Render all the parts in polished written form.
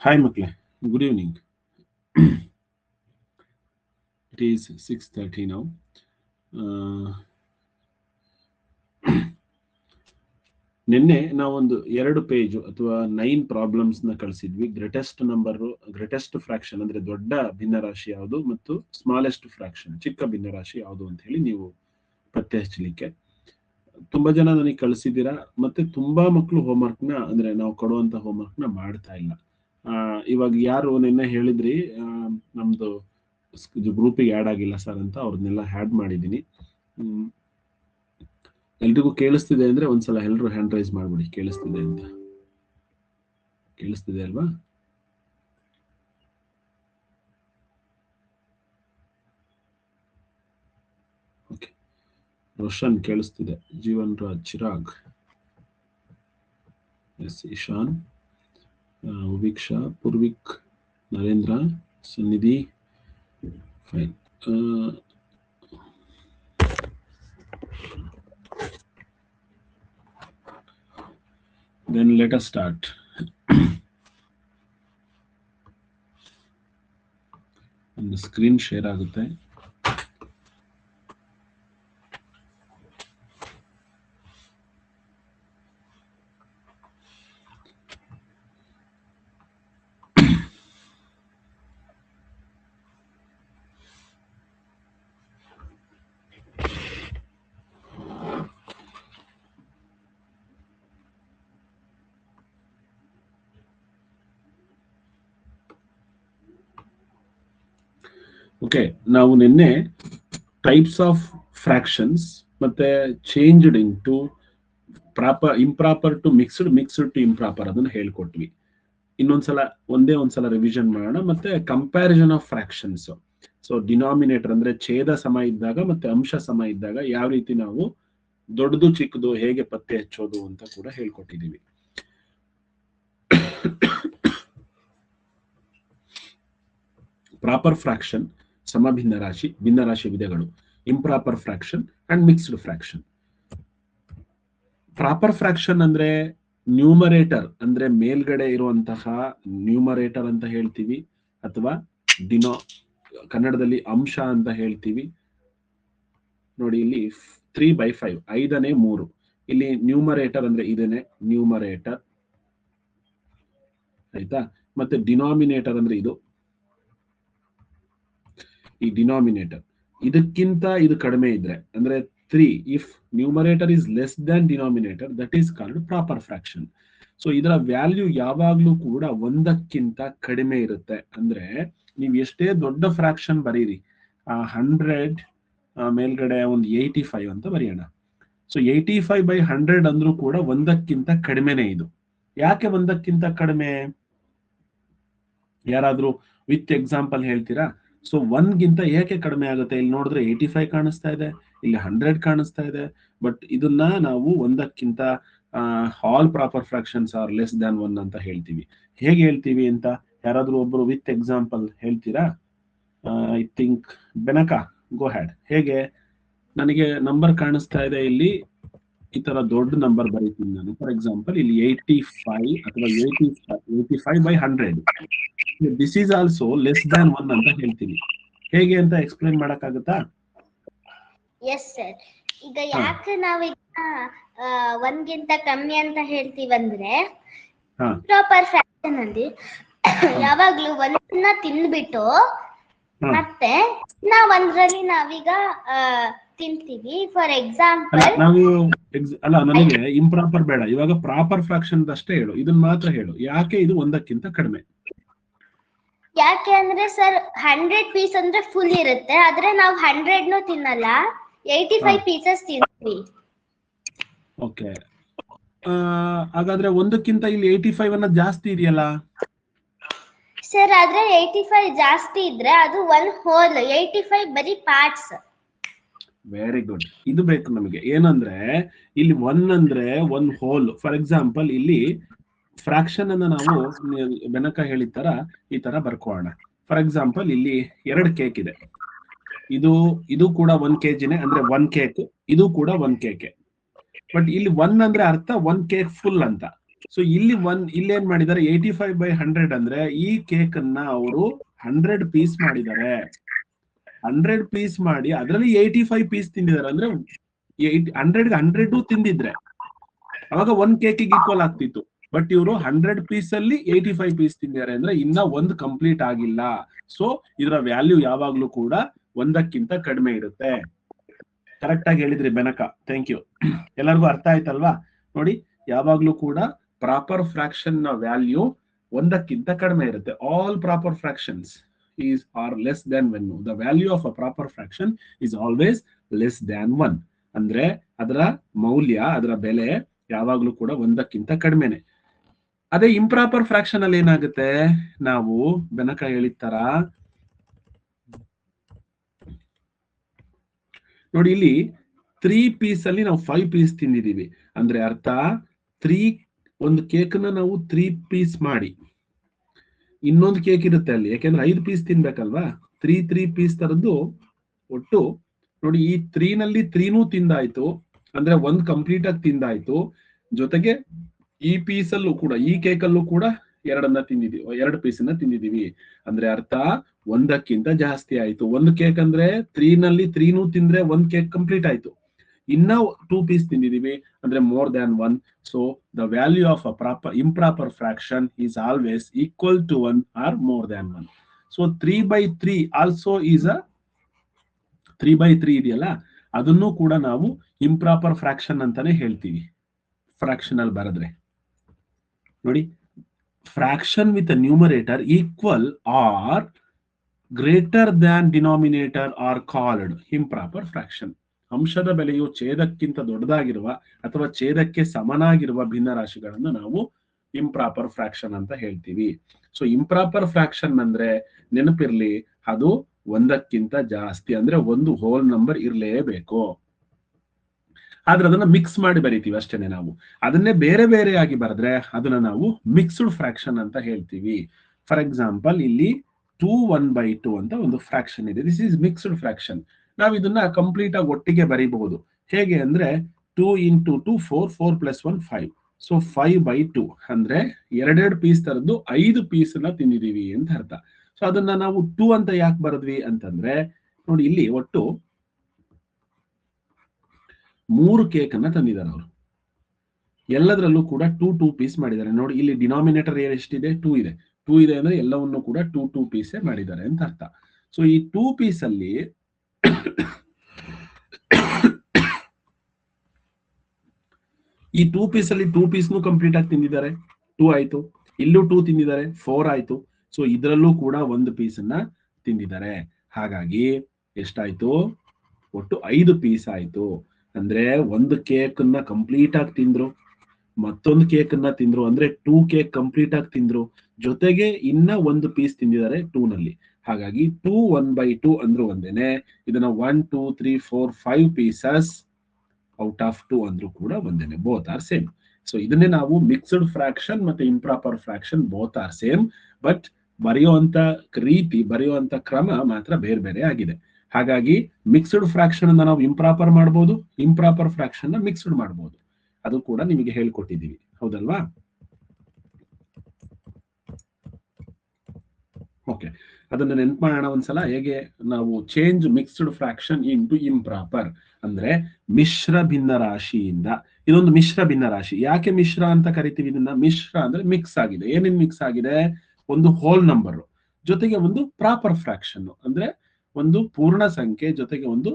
Hi, Makle. Good evening. It is 6:30 now. ನಿನ್ನೆ ನಾವೊಂದು 2 page ಅಥವಾ 9 ಪ್ರಾಬ್ಲಮ್ಸ್ ನ ಕಳಿಸಿದ್ವಿ. ಗ್ರೇಟೆಸ್ಟ್ ಫ್ರಾಕ್ಷನ್ ಅಂದ್ರೆ ದೊಡ್ಡ ಭಿನ್ನರಾಶಿ ಯಾವುದು ಮತ್ತು ಸ್ಮಾಲೆಸ್ಟ್ ಫ್ರಾಕ್ಷನ್ ಚಿಕ್ಕ ಭಿನ್ನರಾಶಿ ಯಾವುದು ಅಂತ ಹೇಳಿ ನೀವು ಪತ್ತೆ ಹಚ್ಚಲಿಕ್ಕೆ ತುಂಬಾ ಜನ ನನಗೆ ಕಳಿಸಿದ್ದೀರಾ. ಮತ್ತೆ ತುಂಬಾ ಮಕ್ಕಳು ಹೋಮ್ವರ್ಕ್ ನ ಅಂದ್ರೆ ನಾವು ಕೊಡುವಂತ ಹೋಮ್ವರ್ಕ್ ನ ಮಾಡ್ತಾ ಇಲ್ಲ. ಇವಾಗ ಯಾರು ನಿನ್ನೆ ಹೇಳಿದ್ರಿ ನಮ್ದು ಗ್ರೂಪಿಗೆ ಆ್ಯಡ್ ಆಗಿಲ್ಲ ಸರ್ ಅಂತ ಅವ್ರನ್ನೆಲ್ಲ ಆ್ಯಡ್ ಮಾಡಿದ್ದೀನಿ. ಎಲ್ರಿಗೂ ಕೇಳಿಸ್ತಿದೆ ಅಂದ್ರೆ ಒಂದ್ಸಲ ಎಲ್ರು ಹ್ಯಾಂಡ್ ರೈಸ್ ಮಾಡ್ಬಿಡಿ ಕೇಳಿಸ್ತಿದೆ ಅಂತ. ಕೇಳಿಸ್ತಿದೆ ಅಲ್ವಾ? ಓಕೆ, ರೋಷನ್ ಕೇಳಿಸ್ತಿದೆ, Jeevan Raj, Chirag, yes, Ishan, Uveeksha, Purvik, Narendra, Sannidhi, fine. Then let us start. ಒಂದು ಸ್ಕ್ರೀನ್ ಶೇರ್ ಆಗುತ್ತೆ. ಓಕೆ, ನಾವು ನಿನ್ನೆ ಟೈಪ್ಸ್ ಆಫ್ ಫ್ರಾಕ್ಷನ್ಸ್ ಮತ್ತೆ changed into improper to mixed to improper ಅದನ್ನ ಹೇಳ್ಕೊಟ್ವಿ. ಇನ್ನೊಂದ್ಸಲ ಒಂದ್ಸಲ ರಿವಿಷನ್ ಮಾಡೋಣ. ಮತ್ತೆ comparison of fractions. So denominator ಅಂದ್ರೆ ಛೇದ ಸಮ ಇದ್ದಾಗ ಮತ್ತೆ ಅಂಶ ಸಮ ಇದ್ದಾಗ ಯಾವ ರೀತಿ ನಾವು ದೊಡ್ಡದು ಚಿಕ್ಕದು ಹೇಗೆ ಪತ್ತೆ ಹಚ್ಚೋದು ಅಂತ ಕೂಡ ಹೇಳ್ಕೊಟ್ಟಿದೀವಿ. ಪ್ರಾಪರ್ ಫ್ರಾಕ್ಷನ್, ಭಿನ್ನರಾಶಿ ವಿಧಗಳು, improper fraction and mixed fraction. Proper fraction ಅಂದ್ರೆ ನ್ಯೂಮರೇಟರ್ ಅಂದ್ರೆ ಮೇಲ್ಗಡೆ ಇರುವಂತಹ ನ್ಯೂಮರೇಟರ್ ಅಂತ ಹೇಳ್ತೀವಿ, ಅಥವಾ ಕನ್ನಡದಲ್ಲಿ ಅಂಶ ಅಂತ ಹೇಳ್ತೀವಿ. ನೋಡಿ ಇಲ್ಲಿ 3/5 5ನೇ 3. ಇಲ್ಲಿ ನ್ಯೂಮರೇಟರ್ ಅಂದ್ರೆ ಇದನ್ನೇ ನ್ಯೂಮರೇಟರ್, ಆಯ್ತಾ. ಮತ್ತೆ ಡಿನಾಮಿನೇಟರ್ ಅಂದ್ರೆ ಈ ಡಿನಾಮಿನೇಟರ್ ಇದಕ್ಕಿಂತ ಇದು ಕಡಿಮೆ ಇದ್ರೆ ಅಂದ್ರೆ 3, if numerator is less than denominator, that is called proper fraction. So ಇದರ ವ್ಯಾಲ್ಯೂ ಯಾವಾಗ್ಲೂ ಕೂಡ 1ಕ್ಕಿಂತ ಕಡಿಮೆ ಇರುತ್ತೆ. ಅಂದ್ರೆ ನೀವು ಎಷ್ಟೇ ದೊಡ್ಡ ಫ್ರಾಕ್ಷನ್ ಬರೀರಿ, 100 ಮೇಲ್ಗಡೆ ಒಂದು 85 ಅಂತ ಬರೆಯೋಣ. ಸೊ 85/100 ಅಂದ್ರೂ ಕೂಡ 1ಕ್ಕಿಂತ ಕಡಿಮೆನೆ ಇದು. ಯಾಕೆ 1ಕ್ಕಿಂತ ಕಡಿಮೆ? ಯಾರಾದ್ರೂ ವಿತ್ ಎಕ್ಸಾಂಪಲ್ ಹೇಳ್ತೀರಾ? ಸೊ 1ಗಿಂತ ಏಕೆ ಕಡಿಮೆ ಆಗುತ್ತೆ? ಇಲ್ಲಿ ನೋಡಿದ್ರೆ 85 ಕಾಣಿಸ್ತಾ ಇದೆ, ಇಲ್ಲಿ 100 ಕಾಣಿಸ್ತಾ ಇದೆ. ಬಟ್ ಇದನ್ನ ನಾವು 1ಕ್ಕಿಂತ all proper fractions are less than 1 ಅಂತ ಹೇಳ್ತೀವಿ. ಹೇಗೆ ಹೇಳ್ತೀವಿ ಅಂತ ಯಾರಾದ್ರೂ ಒಬ್ರು ವಿತ್ ಎಕ್ಸಾಂಪಲ್ ಹೇಳ್ತೀರಾ? I think Benaka, go ahead. ಹೇಗೆ? ನನಗೆ ನಂಬರ್ ಕಾಣಿಸ್ತಾ ಇದೆ ಇಲ್ಲಿ, ಈ ತರ ದೊಡ್ಡ ನಂಬರ್ ಬರೀತೀನಿ ನಾನು. ಫಾರ್ ಎಕ್ಸಾಂಪಲ್ ಇಲ್ಲಿ 85 ಅಥವಾ 85/100. This is also less than 1 ಅಂತ ಹೇಳ್ತೀನಿ. ಹೇಗೆ ಅಂತ ಎಕ್ಸ್ಪ್ಲೈನ್ ಮಾಡಕ್ಕಾಗುತ್ತಾ? Yes sir. ಈಗ ಯಾಕೆ ನಾವೀಗ 1ಗಿಂತ ಕಮ್ಮಿ ಅಂತ ಹೇಳ್ತೀವಂದ್ರೆ, ಪ್ರಾಪರ್ ಫ್ರಾಕ್ಷನ್ ಅಲ್ಲಿ ಯಾವಾಗ್ಲೂ 1ನ್ನ ತಿಂದ್ಬಿಟ್ಟು ಮತ್ತೆ ನಾವು 1ರಲ್ಲಿ ನಾವೀಗ ತಿಂತೀವಿ. ಫಾರ್ ಎಕ್ಸಾಂಪಲ್ ನನಗೆ ಇಂಪ್ರಾಪರ್ ಬೇಡ, ಇವಾಗ ಪ್ರಾಪರ್ ಫ್ರಾಕ್ಷನ್ ಅಷ್ಟೇ ಹೇಳು, ಇದನ್ನ ಮಾತ್ರ ಹೇಳು. ಯಾಕೆ ಇದು 1ಕ್ಕಿಂತ ಕಡಿಮೆ? ಯಾಕೆ ಅಂದ್ರೆ ಸರ್ 100 ಪೀಸ್ ಅಂದ್ರೆ ಫುಲ್ ಇರುತ್ತೆ, ಆದ್ರೆ ನಾವು 100ನು ತಿನ್ನಲ್ಲ, 85 ಪೀಸಸ್ ತಿಂತೀವಿ. ಓಕೆ, ಹಾಗಾದ್ರೆ 1ಕ್ಕಿಂತ ಇಲ್ಲಿ 85 ಅನ್ನೋದು ಜಾಸ್ತಿ ಇದೆಯಲ್ಲ ಸರ್? ಆದ್ರೆ 85 ಜಾಸ್ತಿ ಇದ್ರೆ ಅದು 1 ಹೋಲ್, 85 ಬರೀ ಪಾರ್ಟ್ಸ್. ವೆರಿ ಗುಡ್, ಇದು ಬೇಕು ನಮಗೆ. ಏನಂದ್ರೆ ಇಲ್ಲಿ 1 ಅಂದ್ರೆ 1 ಹೋಲ್. ಫಾರ್ ಎಕ್ಸಾಂಪಲ್ ಇಲ್ಲಿ ಫ್ರಾಕ್ಷನ್ ಅನ್ನ ನಾವು ಬೆನಕ ಹೇಳಿದ ತರ ಈ ತರ ಬರ್ಕೋಣ. ಫಾರ್ ಎಕ್ಸಾಂಪಲ್ ಇಲ್ಲಿ 2 ಕೇಕ್ ಇದೆ, ಇದು ಕೂಡ 1 kg ಅಂದ್ರೆ 1 ಕೇಕ್, ಇದು ಕೂಡ 1 ಕೇಕ್. ಬಟ್ ಇಲ್ಲಿ 1 ಅಂದ್ರೆ ಅರ್ಥ 1 ಕೇಕ್ ಫುಲ್ ಅಂತ. ಸೊ ಇಲ್ಲಿ ಏನ್ ಮಾಡಿದ್ದಾರೆ, 85/100 ಅಂದ್ರೆ ಈ ಕೇಕ್ ಅನ್ನ ಅವರು 100 ಪೀಸ್ ಮಾಡಿದ್ದಾರೆ. 100 ಪೀಸ್ ಮಾಡಿ ಅದರಲ್ಲಿ 85 ಪೀಸ್ ತಿಂದಿದ್ದಾರೆ. ಅಂದ್ರೆ 100 ತಿಂದಿದ್ರೆ ಅವಾಗ 1 ಕೇಕಿಗೆ ಈಕ್ವಲ್ ಆಗ್ತಿತ್ತು. ಬಟ್ ಇವರು 100 ಪೀಸ್ ಅಲ್ಲಿ 85 ಪೀಸ್ ತಿಂದಿದ್ದಾರೆ ಅಂದ್ರೆ ಇನ್ನ 1 ಕಂಪ್ಲೀಟ್ ಆಗಿಲ್ಲ. ಸೊ ಇದರ ವ್ಯಾಲ್ಯೂ ಯಾವಾಗ್ಲೂ ಕೂಡ 1ಕ್ಕಿಂತ ಕಡಿಮೆ ಇರುತ್ತೆ. ಕರೆಕ್ಟ್ ಆಗಿ ಹೇಳಿದ್ರಿ ಬೆನಕ, ಥ್ಯಾಂಕ್ ಯು. ಎಲ್ಲರಿಗೂ ಅರ್ಥ ಆಯ್ತಲ್ವಾ? ನೋಡಿ, ಯಾವಾಗ್ಲೂ ಕೂಡ ಪ್ರಾಪರ್ ಫ್ರಾಕ್ಷನ್ ನ ವ್ಯಾಲ್ಯೂ 1ಕ್ಕಿಂತ ಕಡಿಮೆ ಇರುತ್ತೆ. All proper fractions are less than 1. The value of a proper fraction is always less than 1. ಅಂದ್ರೆ ಅದರ ಮೌಲ್ಯ, ಅದರ ಬೆಲೆ ಯಾವಾಗ್ಲೂ ಕೂಡ 1ಕ್ಕಿಂತ ಕಡಿಮೆನೆ. ಅದೇ ಇಂಪ್ರಾಪರ್ ಫ್ರಾಕ್ಷನ್ ಅಲ್ಲಿ ಏನಾಗುತ್ತೆ, ನಾವು ಬೆನಕ ಹೇಳಿದ ತರ ನೋಡಿ, ಇಲ್ಲಿ 3 ಪೀಸ್ ಅಲ್ಲಿ ನಾವು 5 ಪೀಸ್ ತಿಂದಿದೀವಿ. ಅಂದ್ರೆ ಅರ್ಥ ಒಂದು ಕೇಕ್ ನ ನಾವು 3 ಪೀಸ್ ಮಾಡಿ ಇನ್ನೊಂದು ಕೇಕ್ ಇರುತ್ತೆ ಅಲ್ಲಿ, ಯಾಕೆಂದ್ರೆ 5 ಪೀಸ್ ತಿನ್ಬೇಕಲ್ವಾ. 3 ಪೀಸ್ ತರದ್ದು ಒಟ್ಟು ನೋಡಿ, ಈ 3 ನಲ್ಲಿ 3 ತಿಂದಾಯ್ತು, ಅಂದ್ರೆ 1 ಕಂಪ್ಲೀಟ್ ಆಗಿ ತಿಂದಾಯ್ತು. ಜೊತೆಗೆ ಈ ಪೀಸ್ ಅಲ್ಲೂ ಕೂಡ, ಈ ಕೇಕ್ ಅಲ್ಲೂ ಕೂಡ 2 ಪೀಸನ್ನ ತಿಂದಿದೀವಿ. ಅಂದ್ರೆ ಅರ್ಥ 1ಕ್ಕಿಂತ ಜಾಸ್ತಿ ಆಯ್ತು. 1 ಕೇಕ್ ಅಂದ್ರೆ 3 ನಲ್ಲಿ 3 ತಿಂದ್ರೆ 1 ಕೇಕ್ ಕಂಪ್ಲೀಟ್ ಆಯ್ತು. ಇನ್ನ 2 ಪೀಸ್ ತಿಂದಿದೀವಿ ಅಂದ್ರೆ more than 1. So the value of a improper fraction is always equal to 1 or more than 1. So 3/3 also is a 3/3 ಇದೆಯಲ್ಲ, ಅದನ್ನು ಕೂಡ ನಾವು ಇಂಪ್ರಾಪರ್ ಫ್ರಾಕ್ಷನ್ ಅಂತಾನೆ ಹೇಳ್ತೀವಿ. ಫ್ರಾಕ್ಷನ್ ಅಲ್ಲಿ ಬರೆದ್ರೆ ನೋಡಿ, fraction with numerator equal or greater than denominator are called improper fraction. ಅಂಶದ ಬೆಲೆಯು ಛೇದಕ್ಕಿಂತ ದೊಡ್ಡದಾಗಿರುವ ಅಥವಾ ಛೇದಕ್ಕೆ ಸಮನಾಗಿರುವ ಭಿನ್ನ ರಾಶಿಗಳನ್ನು ನಾವು ಇಂಪ್ರಾಪರ್ ಫ್ರಾಕ್ಷನ್ ಅಂತ ಹೇಳ್ತೀವಿ. ಸೊ ಇಂಪ್ರಾಪರ್ ಫ್ರಾಕ್ಷನ್ ಅಂದ್ರೆ ನೆನಪಿರ್ಲಿ, ಅದು 1ಕ್ಕಿಂತ ಜಾಸ್ತಿ, ಅಂದ್ರೆ ಒಂದು ಹೋಲ್ ನಂಬರ್ ಇರಲೇಬೇಕು. ಆದ್ರೆ ಅದನ್ನ ಮಿಕ್ಸ್ ಮಾಡಿ ಬರಿತೀವಿ ಅಷ್ಟೇನೆ. ನಾವು ಅದನ್ನೇ ಬೇರೆ ಬೇರೆ ಆಗಿ ಬರೆದ್ರೆ ಅದನ್ನ ನಾವು ಮಿಕ್ಸ್ಡ್ ಫ್ರಾಕ್ಷನ್ ಅಂತ ಹೇಳ್ತೀವಿ. ಫಾರ್ ಎಕ್ಸಾಂಪಲ್, ಇಲ್ಲಿ 2/1/2 ಅಂತ ಒಂದು ಫ್ರಾಕ್ಷನ್ ಇದೆ. This is mixed fraction. ನಾವು ಇದನ್ನ ಕಂಪ್ಲೀಟ್ ಆಗಿ ಒಟ್ಟಿಗೆ ಬರೀಬಹುದು. ಹೇಗೆ ಅಂದ್ರೆ 2 × 2 4, 4 + 1 5. ಸೊ 5/2 ಅಂದ್ರೆ 2 ಪೀಸ್ ತರದ್ದು 5 ಪೀಸ್ ನ ತಿಂದಿದೀವಿ ಅಂತ ಅರ್ಥ. ಸೊ ಅದನ್ನ ನಾವು 2 ಅಂತ ಯಾಕೆ ಬರೆದ್ವಿ ಅಂತಂದ್ರೆ, ನೋಡಿ ಇಲ್ಲಿ ಒಟ್ಟು 3 ಕೇಕ್ ಅನ್ನ ತಂದಿದ್ದಾರೆ ಅವರು. ಎಲ್ಲದರಲ್ಲೂ ಕೂಡ 2 ಪೀಸ್ ಮಾಡಿದ್ದಾರೆ. ನೋಡಿ, ಇಲ್ಲಿ ಡಿನಾಮಿನೇಟರ್ ಎಷ್ಟಿದೆ, 2 ಇದೆ. 2 ಇದೆ ಅಂದ್ರೆ ಎಲ್ಲವನ್ನು ಕೂಡ 2 ಪೀಸ್ ಮಾಡಿದ್ದಾರೆ ಅಂತ ಅರ್ಥ. ಸೊ ಈ 2 ಪೀಸ್ ಅಲ್ಲಿ ಈ 2 ಪೀಸ್ ಅಲ್ಲಿ 2 ಪೀಸ್ನು ಕಂಪ್ಲೀಟ್ ಆಗಿ ತಿಂದಿದ್ದಾರೆ, 2 ಆಯ್ತು. ಇಲ್ಲೂ 2 ತಿಂದಿದ್ದಾರೆ, 4 ಆಯ್ತು. ಸೊ ಇದರಲ್ಲೂ ಕೂಡ 1 ಪೀಸ್ ಅನ್ನ ತಿಂದಿದ್ದಾರೆ. ಹಾಗಾಗಿ ಎಷ್ಟಾಯ್ತು, ಒಟ್ಟು 5 ಪೀಸ್ ಆಯ್ತು. ಅಂದ್ರೆ ಒಂದು ಕೇಕ್ ಅನ್ನ ಕಂಪ್ಲೀಟ್ ಆಗಿ ತಿಂದ್ರು, ಮತ್ತೊಂದು ಕೇಕ್ ಅನ್ನ ತಿಂದ್ರು, ಅಂದ್ರೆ 2 ಕೇಕ್ ಕಂಪ್ಲೀಟ್ ಆಗಿ ತಿಂದ್ರು. ಜೊತೆಗೆ ಇನ್ನ 1 ಪೀಸ್ ತಿಂದಿದ್ದಾರೆ 2 ನಲ್ಲಿ. ಹಾಗಾಗಿ 2/1/2 ಅಂದ್ರೂ ಒಂದೇನೆ. ಇದನ್ನ 1 2 3 4 5 ಪೀಸಸ್ ಔಟ್ ಆಫ್ 2 ಅಂದ್ರೂ ಕೂಡ ಒಂದೇನೆ. Both are same. ಸೊ ಇದನ್ನೇ ನಾವು ಮಿಕ್ಸ್ಡ್ ಫ್ರಾಕ್ಷನ್ ಮತ್ತೆ improper fraction, both are same. But ಬರೆಯುವಂತ ರೀತಿ, ಬರೆಯುವಂತ ಕ್ರಮ ಮಾತ್ರ ಬೇರೆ ಬೇರೆ ಆಗಿದೆ. ಹಾಗಾಗಿ ಮಿಕ್ಸ್ಡ್ ಫ್ರಾಕ್ಷನ್ ಅನ್ನ ನಾವು ಇಂಪ್ರಾಪರ್ ಮಾಡಬಹುದು, ಇಂಪ್ರಾಪರ್ ಫ್ರಾಕ್ಷನ್ ನ ಮಿಕ್ಸ್ಡ್ ಮಾಡಬಹುದು. ಅದು ಕೂಡ ನಿಮಗೆ ಹೇಳ್ಕೊಟ್ಟಿದ್ದೀವಿ, ಹೌದಲ್ವಾ? ಓಕೆ, ಅದನ್ನ ನೆನ್ಪು ಮಾಡೋಣ ಒಂದ್ಸಲ. ಹೇಗೆ ನಾವು change mixed fraction into improper ಅಂದ್ರೆ ಮಿಶ್ರ ಭಿನ್ನ ರಾಶಿಯಿಂದ. ಇದೊಂದು ಮಿಶ್ರ ಭಿನ್ನ ರಾಶಿ. ಯಾಕೆ ಮಿಶ್ರ ಅಂತ ಕರಿತೀವಿ ಇದನ್ನ? ಮಿಶ್ರ ಅಂದ್ರೆ ಮಿಕ್ಸ್ ಆಗಿದೆ. ಏನೇನ್ ಮಿಕ್ಸ್ ಆಗಿದೆ? ಒಂದು ಹೋಲ್ ನಂಬರ್ ಜೊತೆಗೆ ಒಂದು ಪ್ರಾಪರ್ ಫ್ರಾಕ್ಷನ್, ಅಂದ್ರೆ ಒಂದು ಪೂರ್ಣ ಸಂಖ್ಯೆ ಜೊತೆಗೆ ಒಂದು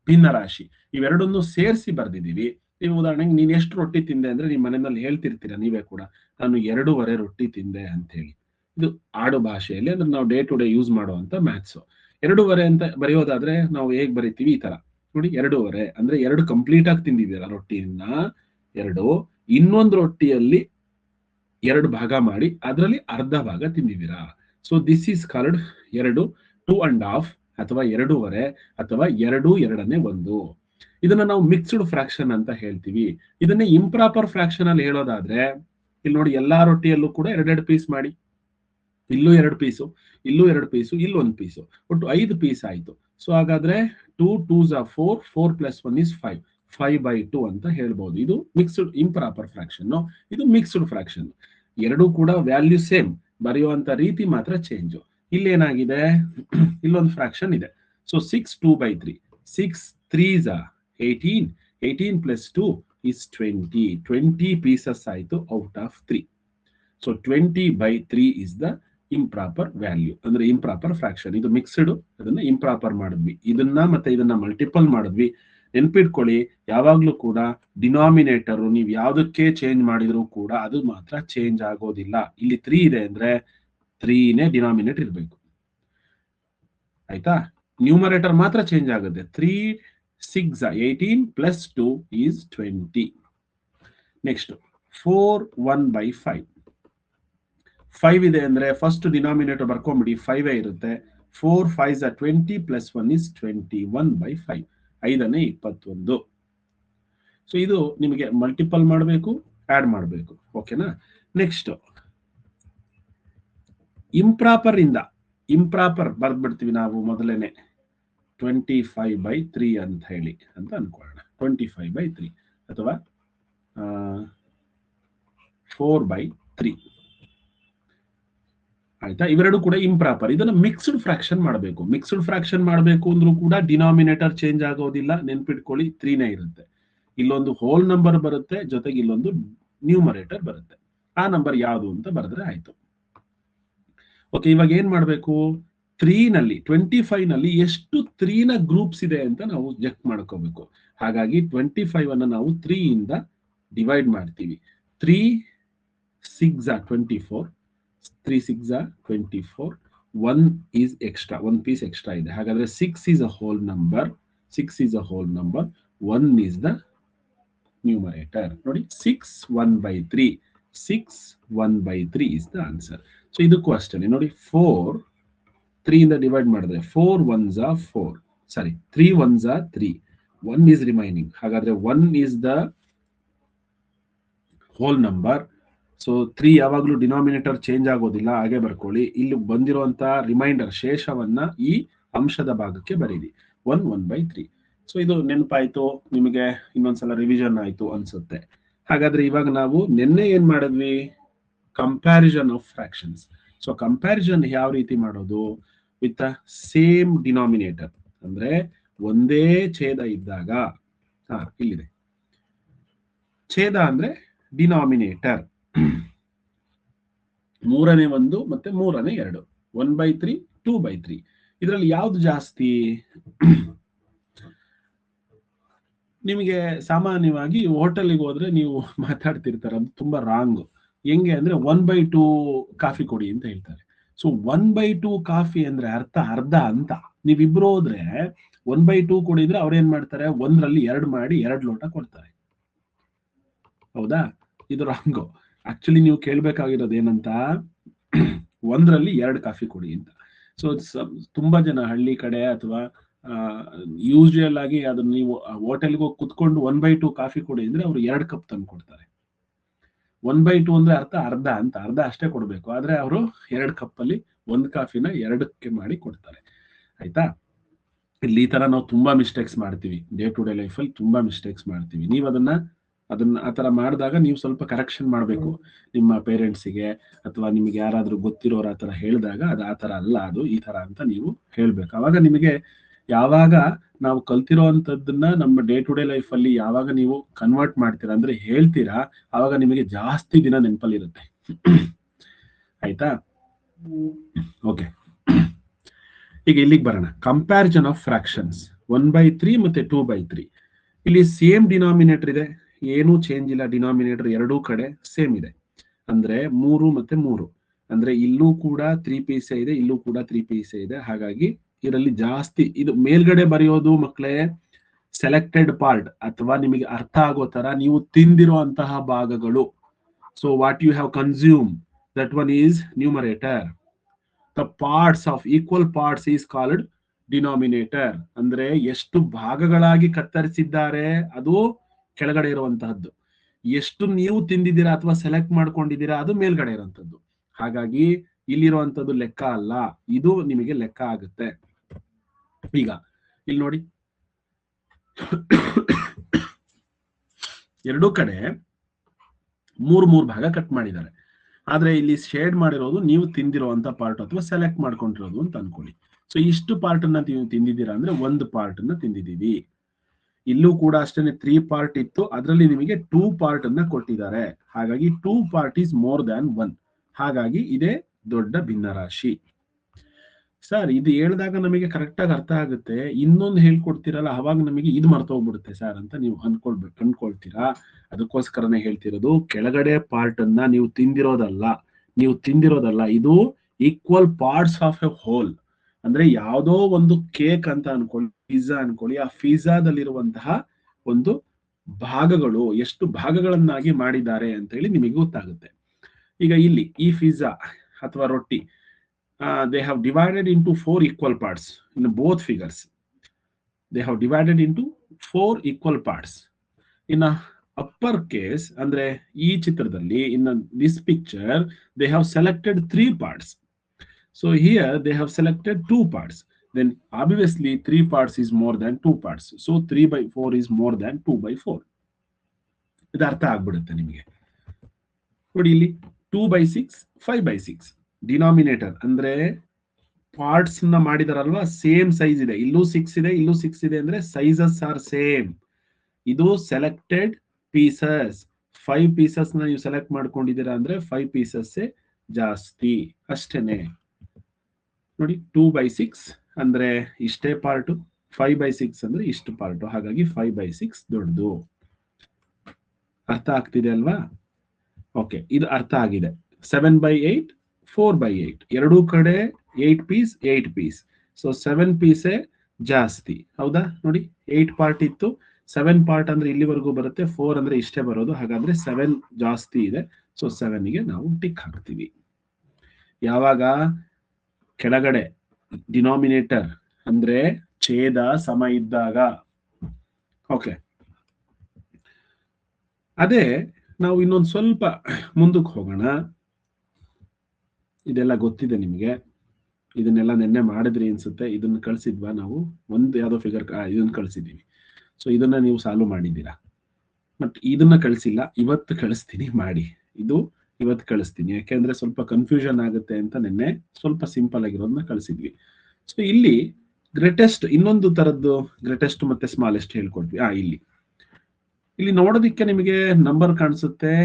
ಭಿನ್ನ ರಾಶಿ, ಇವೆರಡನ್ನು ಸೇರಿಸಿ ಬರ್ದಿದೀವಿ. ನೀವು ಉದಾಹರಣೆಗೆ, ನೀನ್ ಎಷ್ಟು ರೊಟ್ಟಿ ತಿಂದೆ ಅಂದ್ರೆ ನಿಮ್ ಮನೆಯಲ್ಲಿ ಹೇಳ್ತಿರ್ತೀರಾ ನೀವೇ ಕೂಡ, ನಾನು 2.5 ರೊಟ್ಟಿ ತಿಂದೆ ಅಂತ ಹೇಳಿ. ಇದು ಆಡು ಭಾಷೆಯಲ್ಲಿ, ಅಂದ್ರೆ ನಾವು ಡೇ ಟು ಡೇ ಯೂಸ್ ಮಾಡುವಂತ ಮ್ಯಾಥ್ಸ್. 2.5 ಅಂತ ಬರೆಯೋದಾದ್ರೆ ನಾವು ಹೇಗ್ ಬರೀತೀವಿ? ಈ ತರ ನೋಡಿ, 2.5 ಅಂದ್ರೆ 2 ಕಂಪ್ಲೀಟ್ ಆಗಿ ತಿಂದಿದ್ದೀರಾ ರೊಟ್ಟಿಯನ್ನ, 2. ಇನ್ನೊಂದು ರೊಟ್ಟಿಯಲ್ಲಿ 2 ಭಾಗ ಮಾಡಿ ಅದರಲ್ಲಿ ಅರ್ಧ ಭಾಗ ತಿಂದಿದ್ದೀರಾ. ಸೊ ದಿಸ್ ಈಸ್ ಕಾಲ್ಡ್ 2, 2.5 ಅಥವಾ 2.5 ಅಥವಾ 2 2/1. ಇದನ್ನ ನಾವು ಮಿಕ್ಸ್ಡ್ ಫ್ರಾಕ್ಷನ್ ಅಂತ ಹೇಳ್ತೀವಿ. ಇದನ್ನೇ ಇಂಪ್ರಾಪರ್ ಫ್ರಾಕ್ಷನ್ ಅಲ್ಲಿ ಹೇಳೋದಾದ್ರೆ, ಇಲ್ಲಿ ನೋಡಿ, ಎಲ್ಲಾ ರೊಟ್ಟಿಯಲ್ಲೂ ಕೂಡ 2 ಪೀಸ್ ಮಾಡಿ, ಇಲ್ಲೂ 2 ಪೀಸು, ಇಲ್ಲೂ 2 ಪೀಸು, ಇಲ್ಲೂ 1 ಪೀಸು, ಒಟ್ಟು 5 ಪೀಸ್ ಆಯ್ತು. ಸೊ ಹಾಗಾದ್ರೆ 2 2s are 4, 4 + 1 is 5. 5/2 ಅಂತ ಹೇಳ್ಬೋದು. ಇದು ಮಿಕ್ಸ್ಡ್ ಇಂಪ್ರಾಪರ್ ಫ್ರಾಕ್ಷನ್, ಇದು ಮಿಕ್ಸ್ಡ್ ಫ್ರಾಕ್ಷನ್. ಎರಡೂ ಕೂಡ ವ್ಯಾಲ್ಯೂ ಸೇಮ್, ಬರೆಯುವಂತ ರೀತಿ ಮಾತ್ರ ಚೇಂಜ್. ಇಲ್ಲೇನಾಗಿದೆ, ಇಲ್ಲೊಂದು ಫ್ರಾಕ್ಷನ್ ಇದೆ. So 6 2/3, 6 3s are 18, 18 plus 2 is 20. 20 pieces ಆಯ್ತು out of 3. So 20/3 is the improper value, ಅಂದ್ರೆ ಇಂಪ್ರಾಪರ್ ಫ್ರಾಕ್ಷನ್. ಇದು ಮಿಕ್ಸ್ಡ್, ಅದನ್ನ ಇಂಪ್ರಾಪರ್ ಮಾಡಿದ್ವಿ. ಇದನ್ನ ಮತ್ತೆ ಇದನ್ನ ಮಲ್ಟಿಪಲ್ ಮಾಡಿದ್ವಿ. ನೆನ್ಪಿಟ್ಕೊಳ್ಳಿ, ಯಾವಾಗ್ಲೂ ಕೂಡ ಡಿನಾಮಿನೇಟರ್ ನೀವು ಯಾವ್ದಕ್ಕೆ ಚೇಂಜ್ ಮಾಡಿದ್ರು ಕೂಡ ಅದು ಮಾತ್ರ ಚೇಂಜ್ ಆಗೋದಿಲ್ಲ. ಇಲ್ಲಿ 3 ಇದೆ ಅಂದ್ರೆ 3ನೇ ಡಿನಾಮಿನೇಟರ್ ಇರಬೇಕು. ಆಯ್ತಾ? ನ್ಯೂಮರೇಟರ್ ಮಾತ್ರ ಚೇಂಜ್ ಆಗುತ್ತೆ. 3 6 18 plus 2 is 20. ನೆಕ್ಸ್ಟ್ 4 1/5. 5 ಇದೆ ಅಂದ್ರೆ ಫಸ್ಟ್ ಡಿನಾಮಿನೇಟರ್ ಬರ್ಕೊಂಬಿಡಿ, 5 ಇರುತ್ತೆ. 4 5s are 20 plus 1 is 21/5. 5ನೇ 21. ಸೊ ಇದು ನಿಮಗೆ ಮಲ್ಟಿಪಲ್ ಮಾಡಬೇಕು, ಆಡ್ ಮಾಡಬೇಕು. ಓಕೆನಾ? ನೆಕ್ಸ್ಟ್ ಇಂಪ್ರಾಪರ್ ಬರ್ದ್ಬಿಡ್ತೀವಿ ನಾವು ಮೊದಲೇನೆ. 25/3 ಅಂತ ಹೇಳಿ ಅಂತ ಅನ್ಕೊಳ್ಳೋಣ. 25/3 ಅಥವಾ 4/3. ಆಯ್ತಾ? ಇವೆರಡು ಕೂಡ ಇಂಪ್ರಾಪರ್. ಇದನ್ನ ಮಿಕ್ಸ್ಡ್ ಫ್ರಾಕ್ಷನ್ ಮಾಡಬೇಕು. ಮಿಕ್ಸ್ಡ್ ಫ್ರಾಕ್ಷನ್ ಮಾಡಬೇಕು ಅಂದ್ರೂ ಕೂಡ ಡಿನಾಮಿನೇಟರ್ ಚೇಂಜ್ ಆಗೋದಿಲ್ಲ. ನೆನ್ಪಿಟ್ಕೊಳ್ಳಿ, 3ನೇ ಇರುತ್ತೆ. ಇಲ್ಲೊಂದು ಹೋಲ್ ನಂಬರ್ ಬರುತ್ತೆ, ಜೊತೆಗೆ ಇಲ್ಲೊಂದು ನ್ಯೂಮರೇಟರ್ ಬರುತ್ತೆ. ಆ ನಂಬರ್ ಯಾವುದು ಅಂತ ಬರೆದ್ರೆ ಆಯ್ತು. ಓಕೆ, ಇವಾಗ ಏನ್ ಮಾಡ್ಬೇಕು? 25 ನಲ್ಲಿ ಎಷ್ಟು 3ನ ಗ್ರೂಪ್ಸ್ ಇದೆ ಅಂತ ನಾವು ಚೆಕ್ ಮಾಡ್ಕೋಬೇಕು. ಹಾಗಾಗಿ 25 ಅನ್ನ ನಾವು 3 ಇಂದ ಡಿವೈಡ್ ಮಾಡ್ತೀವಿ. 3 6 are 24, 3 6 are 24. 1 is extra, 1 piece extra ಇದೆ. ಹಾಗಾದ್ರೆ 6 is a whole number. 6 is a whole number. 1 is the numerator. ನೋಡಿ, 6 1/3. 6 1/3 is the answer. ಸೊ ಇದಕ್ಕೂ ಅಷ್ಟೇ ನೋಡಿ, 4 3 ಇಂದ ಡಿವೈಡ್ ಮಾಡಿದ್ರೆ 4 1s are 4. Sorry, 3 1s are 3. 1 is remaining. ಹಾಗಾದ್ರೆ 1 is the whole number. So 3 ಯಾವಾಗಲೂ ಡಿನಾಮಿನೇಟರ್ ಚೇಂಜ್ ಆಗೋದಿಲ್ಲ, ಹಾಗೆ ಬರ್ಕೊಳ್ಳಿ. ಇಲ್ಲಿ ಬಂದಿರುವಂತ ರಿಮೈಂಡರ್ ಶೇಷವನ್ನ ಈ ಅಂಶದ ಭಾಗಕ್ಕೆ ಬರೀರಿ. 1 1/3. ಸೊ ಇದು ನೆನಪಾಯ್ತು ನಿಮಗೆ, ಇನ್ನೊಂದ್ಸಲ ರಿವಿಷನ್ ಆಯ್ತು ಅನ್ಸುತ್ತೆ. ಹಾಗಾದ್ರೆ ಇವಾಗ ನಾವು ನಿನ್ನೆ ಏನ್ ಮಾಡಿದ್ವಿ? Comparison of fractions. So comparison ಯಾವ ರೀತಿ ಮಾಡೋದು? ವಿತ್ ಸೇಮ್ ಡಿನಾಮಿನೇಟರ್, ಅಂದ್ರೆ ಒಂದೇ ಛೇದ ಇದ್ದಾಗ. ಇಲ್ಲಿದೆ ಛೇದ ಅಂದ್ರೆ ಡಿನಾಮಿನೇಟರ್. 3ನೇ 1 ಮತ್ತೆ 3ನೇ 2. 1/3 2/3. ಇದರಲ್ಲಿ ಯಾವ್ದು ಜಾಸ್ತಿ? ನಿಮಗೆ ಸಾಮಾನ್ಯವಾಗಿ ಹೋಟೆಲ್ಗೆ ಹೋದ್ರೆ ನೀವು ಮಾತಾಡ್ತಿರ್ತಾರೆ, ಅದು ತುಂಬಾ ರಾಂಗ್. ಹೆಂಗೆ ಅಂದ್ರೆ 1/2 ಕಾಫಿ ಕೊಡಿ ಅಂತ ಹೇಳ್ತಾರೆ. ಸೊ 1/2 ಕಾಫಿ ಅಂದ್ರೆ ಅರ್ಧ ಅಂತ. ನೀವಿಬ್ರು ಹೋದ್ರೆ 1/2 ಕೊಡಿದ್ರೆ ಅವ್ರೇನ್ ಮಾಡ್ತಾರೆ, 1ರಲ್ಲಿ 2 ಮಾಡಿ 2 ಲೋಟ ಕೊಡ್ತಾರೆ. ಹೌದಾ? ಇದು ರಾಂಗು. ಆಕ್ಚುಲಿ ನೀವು ಕೇಳ್ಬೇಕಾಗಿರೋದು ಏನಂತ, 1ರಲ್ಲಿ 2 ಕಾಫಿ ಕೊಡಿ ಅಂತ. ಸೊ ತುಂಬಾ ಜನ ಹಳ್ಳಿ ಕಡೆ ಅಥವಾ ಯೂಶುವಲ್ ಆಗಿ ಅದನ್ನ ನೀವು ಹೋಟೆಲ್ಗೆ ಹೋಗಿ ಕುತ್ಕೊಂಡು 1/2 ಕಾಫಿ ಕೊಡಿ ಅಂದ್ರೆ ಅವ್ರು 2 ಕಪ್ ತಂದು ಕೊಡ್ತಾರೆ. 1/2 ಅಂದ್ರೆ ಅರ್ಧ ಅಂತ, ಅರ್ಧ ಅಷ್ಟೇ ಕೊಡ್ಬೇಕು. ಆದ್ರೆ ಅವರು 2 ಕಪ್ಪಲ್ಲಿ 1 ಕಾಫಿನ 2ಕ್ಕೆ ಮಾಡಿ ಕೊಡ್ತಾರೆ. ಆಯ್ತಾ? ಇಲ್ಲಿ ಈ ತರ ನಾವು ತುಂಬಾ ಮಿಸ್ಟೇಕ್ಸ್ ಮಾಡ್ತೀವಿ. ಡೇ ಟು ಡೇ ಲೈಫ್ ಅಲ್ಲಿ ತುಂಬಾ ಮಿಸ್ಟೇಕ್ಸ್ ಮಾಡ್ತೀವಿ. ನೀವು ಅದನ್ನ ಆತರ ಮಾಡಿದಾಗ ನೀವು ಸ್ವಲ್ಪ ಕರೆಕ್ಷನ್ ಮಾಡ್ಬೇಕು. ನಿಮ್ಮ ಪೇರೆಂಟ್ಸಿಗೆ ಅಥವಾ ನಿಮ್ಗೆ ಯಾರಾದ್ರೂ ಗೊತ್ತಿರೋರು ಆತರ ಹೇಳಿದಾಗ ಅದು ಆತರ ಅಲ್ಲ, ಅದು ಈ ತರ ಅಂತ ನೀವು ಹೇಳ್ಬೇಕು. ಅವಾಗ ನಿಮಗೆ ಯಾವಾಗ ನಾವು ಕಲ್ತಿರೋಂಥದ್ದನ್ನ ನಮ್ಮ ಡೇ ಟು ಡೇ ಲೈಫ್ ಅಲ್ಲಿ ಯಾವಾಗ ನೀವು ಕನ್ವರ್ಟ್ ಮಾಡ್ತೀರಾ ಅಂದ್ರೆ ಹೇಳ್ತೀರಾ, ಆವಾಗ ನಿಮಗೆ ಜಾಸ್ತಿ ದಿನ ನೆನಪಲ್ಲಿರುತ್ತೆ. ಆಯ್ತಾ? ಓಕೆ, ಈಗ ಇಲ್ಲಿಗೆ ಬರೋಣ. ಕಂಪ್ಯಾರಿಸನ್ ಆಫ್ ಫ್ರಾಕ್ಷನ್ಸ್ 1/3 ಮತ್ತೆ 2/3. ಇಲ್ಲಿ ಸೇಮ್ ಡಿನಾಮಿನೇಟರ್ ಇದೆ, ಏನೂ ಚೇಂಜ್ ಇಲ್ಲ. ಡಿನಾಮಿನೇಟರ್ ಎರಡೂ ಕಡೆ ಸೇಮ್ ಇದೆ. ಅಂದ್ರೆ 3 ಮತ್ತೆ 3. ಅಂದ್ರೆ ಇಲ್ಲೂ ಕೂಡ 3 ಪೀಸೆ ಇದೆ, ಇಲ್ಲೂ ಕೂಡ 3 ಪೀಸೆ ಇದೆ. ಹಾಗಾಗಿ ಇದರಲ್ಲಿ ಜಾಸ್ತಿ ಇದು ಮೇಲ್ಗಡೆ ಬರೆಯೋದು ಮಕ್ಕಳೇ ಸೆಲೆಕ್ಟೆಡ್ ಪಾರ್ಟ್, ಅಥವಾ ನಿಮಗೆ ಅರ್ಥ ಆಗೋ ತರ ನೀವು ತಿಂದಿರುವಂತಹ ಭಾಗಗಳು. So what you have consume, that one is numerator. The parts of equal parts is called denominator. ಅಂದ್ರೆ ಎಷ್ಟು ಭಾಗಗಳಾಗಿ ಕತ್ತರಿಸಿದ್ದಾರೆ ಅದು ಕೆಳಗಡೆ ಇರುವಂತಹದ್ದು. ಎಷ್ಟು ನೀವು ತಿಂದಿದ್ದೀರಾ ಅಥವಾ ಸೆಲೆಕ್ಟ್ ಮಾಡ್ಕೊಂಡಿದ್ದೀರಾ ಅದು ಮೇಲ್ಗಡೆ ಇರುವಂತದ್ದು. ಹಾಗಾಗಿ ಇಲ್ಲಿರುವಂತದ್ದು ಲೆಕ್ಕ ಅಲ್ಲ, ಇದು ನಿಮಗೆ ಲೆಕ್ಕ ಆಗುತ್ತೆ. ಈಗ ಇಲ್ಲಿ ನೋಡಿ, ಎರಡೂ ಕಡೆ ಮೂರ್ ಭಾಗ ಕಟ್ ಮಾಡಿದ್ದಾರೆ. ಆದ್ರೆ ಇಲ್ಲಿ ಶೇಡ್ ಮಾಡಿರೋದು ನೀವು ತಿಂದಿರುವಂತ ಪಾರ್ಟ್ ಅಥವಾ ಸೆಲೆಕ್ಟ್ ಮಾಡ್ಕೊಂಡಿರೋದು ಅಂತ ಅನ್ಕೊಳ್ಳಿ. ಸೊ ಇಷ್ಟು ಪಾರ್ಟ್ ಅನ್ನ ನೀವು ತಿಂದಿದ್ದೀರಾ ಅಂದ್ರೆ ಒಂದು ಪಾರ್ಟ್ ಅನ್ನ ತಿಂದಿದ್ದೀವಿ. ಇಲ್ಲೂ ಕೂಡ ಅಷ್ಟೇನೆ 3 ಪಾರ್ಟ್ ಇತ್ತು, ಅದರಲ್ಲಿ ನಿಮಗೆ 2 ಪಾರ್ಟ್ ಅನ್ನ ಕೊಟ್ಟಿದ್ದಾರೆ. ಹಾಗಾಗಿ 2 ಪಾರ್ಟ್ ಈಸ್ ಮೋರ್ ದ್ಯಾನ್ 1. ಹಾಗಾಗಿ ಇದೇ ದೊಡ್ಡ ಭಿನ್ನರಾಶಿ. ಸರ್ ಇದು ಹೇಳಿದಾಗ ನಮಗೆ ಕರೆಕ್ಟ್ ಆಗಿ ಅರ್ಥ ಆಗುತ್ತೆ, ಇನ್ನೊಂದು ಹೇಳ್ಕೊಡ್ತೀರಲ್ಲ ಅವಾಗ ನಮಗೆ ಇದು ಮರ್ತೋಗ್ಬಿಡುತ್ತೆ ಸರ್ ಅಂತ ನೀವು ಅನ್ಕೊಳ್ತೀರಾ. ಅದಕ್ಕೋಸ್ಕರನೇ ಹೇಳ್ತಿರೋದು, ಕೆಳಗಡೆ ಪಾರ್ಟ್ ಅನ್ನ ನೀವು ತಿಂದಿರೋದಲ್ಲ, ಇದು equal parts of a whole. ಅಂದ್ರೆ ಯಾವುದೋ ಒಂದು ಕೇಕ್ ಅಂತ ಅನ್ಕೊಳ್ಳಿ, ಪಿಜ್ಜಾ ಅನ್ಕೊಳ್ಳಿ, ಆ ಪಿಜ್ಜಾದಲ್ಲಿರುವಂತಹ ಒಂದು ಭಾಗಗಳು ಎಷ್ಟು ಭಾಗಗಳನ್ನಾಗಿ ಮಾಡಿದ್ದಾರೆ ಅಂತ ಹೇಳಿ ನಿಮಗೆ ಗೊತ್ತಾಗುತ್ತೆ. ಈಗ ಇಲ್ಲಿ ಈ ಪಿಜ್ಜಾ ಅಥವಾ ರೊಟ್ಟಿ, they have divided into 4 equal parts in both figures. They have divided into 4 equal parts. In a upper case, andre ee chitradalli, in this picture, they have selected 3 parts. So here they have selected 2 parts. Then obviously 3 parts is more than 2 parts. So 3/4 is more than 2/4. ಇದು ಅರ್ಥ ಆಗ್ಬಿಡುತ್ತೆ ನಿಮಗೆ. ನೋಡಿ ಇಲ್ಲಿ 2/6, 5/6. Denominator ಅಂದ್ರೆ parts ನ ಮಾಡಿದಾರಲ್ವಾ, same size ಇದೆ. ಇಲ್ಲೂ 6 ಇದೆ, ಇಲ್ಲೂ 6 ಇದೆ, ಅಂದ್ರೆ ಸೈಜಸ್ ಆರ್ ಸೇಮ್. ಇದು ಸೆಲೆಕ್ಟೆಡ್ ಪೀಸಸ್. 5 ಪೀಸಸ್ ನ ನೀವು ಸೆಲೆಕ್ಟ್ ಮಾಡ್ಕೊಂಡಿದ್ದೀರಾ ಅಂದ್ರೆ 5 ಪೀಸಸ್ ಜಾಸ್ತಿ, ಅಷ್ಟೇನೆ. ನೋಡಿ 2/6 ಅಂದ್ರೆ ಇಷ್ಟೇ ಪಾರ್ಟ್, 5/6 ಅಂದ್ರೆ ಇಷ್ಟು ಪಾರ್ಟ್. ಹಾಗಾಗಿ 5/6 ದೊಡ್ಡದು. ಅರ್ಥ ಆಗ್ತಿದೆ ಅಲ್ವಾ? ಓಕೆ, ಇದು ಅರ್ಥ ಆಗಿದೆ. 7/8, 4/8 ಎರಡೂ ಕಡೆ 8 ಪೀಸ್ 8 ಪೀಸ್. ಸೊ 7 ಪೀಸೇ ಜಾಸ್ತಿ, ಹೌದಾ? ನೋಡಿ 8 ಪಾರ್ಟ್ ಇತ್ತು, 7 ಪಾರ್ಟ್ ಅಂದ್ರೆ ಇಲ್ಲಿವರೆಗೂ ಬರುತ್ತೆ, 4 ಅಂದ್ರೆ ಇಷ್ಟೇ ಬರೋದು. ಹಾಗಾದ್ರೆ 7 ಜಾಸ್ತಿ ಇದೆ. ಸೊ 7ಗೆ ನಾವು ಟಿಕ್ ಹಾಕ್ತೀವಿ. ಯಾವಾಗ ಕೆಳಗಡೆ ಡಿನಾಮಿನೇಟರ್ ಅಂದ್ರೆ ಛೇದ ಸಮ ಇದ್ದಾಗ. ಓಕೆ, ಅದೇ ನಾವು ಇನ್ನೊಂದು ಸ್ವಲ್ಪ ಮುಂದಕ್ಕೆ ಹೋಗೋಣ. ಇದೆಲ್ಲ ಗೊತ್ತಿದೆ ನಿಮಗೆ, ಇದನ್ನೆಲ್ಲ ನೆನ್ನೆ ಮಾಡಿದ್ರಿ ಅನ್ಸುತ್ತೆ. ಇದನ್ನ ಕಳಿಸಿದ್ವಾ ನಾವು? ಒಂದು ಯಾವ್ದೋ ಫಿಗರ್ ಇದನ್ನ ಕಳಿಸಿದೀವಿ. ಸೊ ಇದನ್ನ ನೀವು ಸಾಲ್ವ್ ಮಾಡಿದ್ದೀರಾ, ಬಟ್ ಇದನ್ನ ಕಳಿಸಿಲ್ಲ. ಇವತ್ತು ಕಳಿಸ್ತೀನಿ, ಮಾಡಿ. ಇದು ಇವತ್ತು ಕಳಿಸ್ತೀನಿ, ಯಾಕೆಂದ್ರೆ ಸ್ವಲ್ಪ ಕನ್ಫ್ಯೂಷನ್ ಆಗುತ್ತೆ ಅಂತ ನೆನ್ನೆ ಸ್ವಲ್ಪ ಸಿಂಪಲ್ ಆಗಿರೋದನ್ನ ಕಳಿಸಿದ್ವಿ. ಸೊ ಇಲ್ಲಿ ಗ್ರೇಟೆಸ್ಟ್, ಇನ್ನೊಂದು ತರದ್ದು ಗ್ರೇಟೆಸ್ಟ್ ಮತ್ತೆ ಸ್ಮಾಲೆಸ್ಟ್ ಹೇಳ್ಕೊಡ್ತೀವಿ. ಇಲ್ಲಿ ನೋಡೋದಿಕ್ಕೆ ನಿಮಗೆ ನಂಬರ್ ಕಾಣಿಸುತ್ತೆ,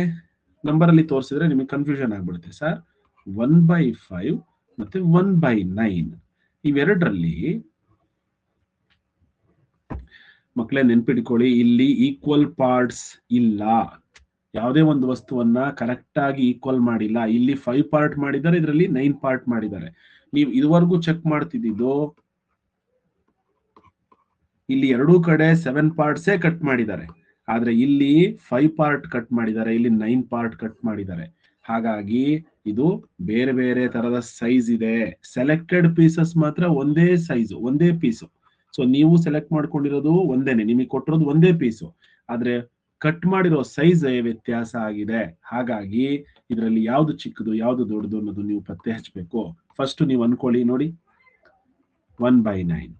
ನಂಬರ್ ಅಲ್ಲಿ ತೋರಿಸಿದ್ರೆ ನಿಮಗೆ ಕನ್ಫ್ಯೂಷನ್ ಆಗ್ಬಿಡುತ್ತೆ. ಸರ್ 1/5 ಮತ್ತೆ 1/9 ಇವೆರಡರಲ್ಲಿ ಮಕ್ಕಳೇ ನೆನ್ಪಿಟ್ಕೊಳ್ಳಿ, ಇಲ್ಲಿ ಈಕ್ವಲ್ ಪಾರ್ಟ್ಸ್ ಇಲ್ಲ. ಯಾವುದೇ ಒಂದು ವಸ್ತುವನ್ನ ಕರೆಕ್ಟ್ ಆಗಿ ಈಕ್ವಲ್ ಮಾಡಿಲ್ಲ. ಇಲ್ಲಿ 5 ಪಾರ್ಟ್ ಮಾಡಿದ್ದಾರೆ, ಇದರಲ್ಲಿ 9 ಪಾರ್ಟ್ ಮಾಡಿದ್ದಾರೆ. ನೀವು ಇದುವರೆಗೂ ಚೆಕ್ ಮಾಡ್ತಿದ್ದು ಇಲ್ಲಿ ಎರಡೂ ಕಡೆ 7 ಪಾರ್ಟ್ಸೇ ಕಟ್ ಮಾಡಿದ್ದಾರೆ, ಆದ್ರೆ ಇಲ್ಲಿ 5 ಪಾರ್ಟ್ ಕಟ್ ಮಾಡಿದ್ದಾರೆ, ಇಲ್ಲಿ 9 ಪಾರ್ಟ್ ಕಟ್ ಮಾಡಿದ್ದಾರೆ. ಹಾಗಾಗಿ ಇದು ಬೇರೆ ಬೇರೆ ತರದ ಸೈಜ್ ಇದೆ. ಸೆಲೆಕ್ಟೆಡ್ ಪೀಸಸ್ ಮಾತ್ರ ಒಂದೇ ಸೈಜು, ಒಂದೇ ಪೀಸು. ಸೊ ನೀವು ಸೆಲೆಕ್ಟ್ ಮಾಡ್ಕೊಂಡಿರೋದು ಒಂದೇನೆ, ನಿಮಗೆ ಕೊಟ್ಟಿರೋದು ಒಂದೇ ಪೀಸು, ಆದ್ರೆ ಕಟ್ ಮಾಡಿರೋ ಸೈಜ್ ವ್ಯತ್ಯಾಸ ಆಗಿದೆ. ಹಾಗಾಗಿ ಇದರಲ್ಲಿ ಯಾವ್ದು ಚಿಕ್ಕದು ಯಾವ್ದು ದೊಡ್ಡದು ಅನ್ನೋದು ನೀವು ಪತ್ತೆ ಹಚ್ಚಬೇಕು. ಫಸ್ಟ್ ನೀವು ಅನ್ಕೊಳ್ಳಿ, ನೋಡಿ 1/9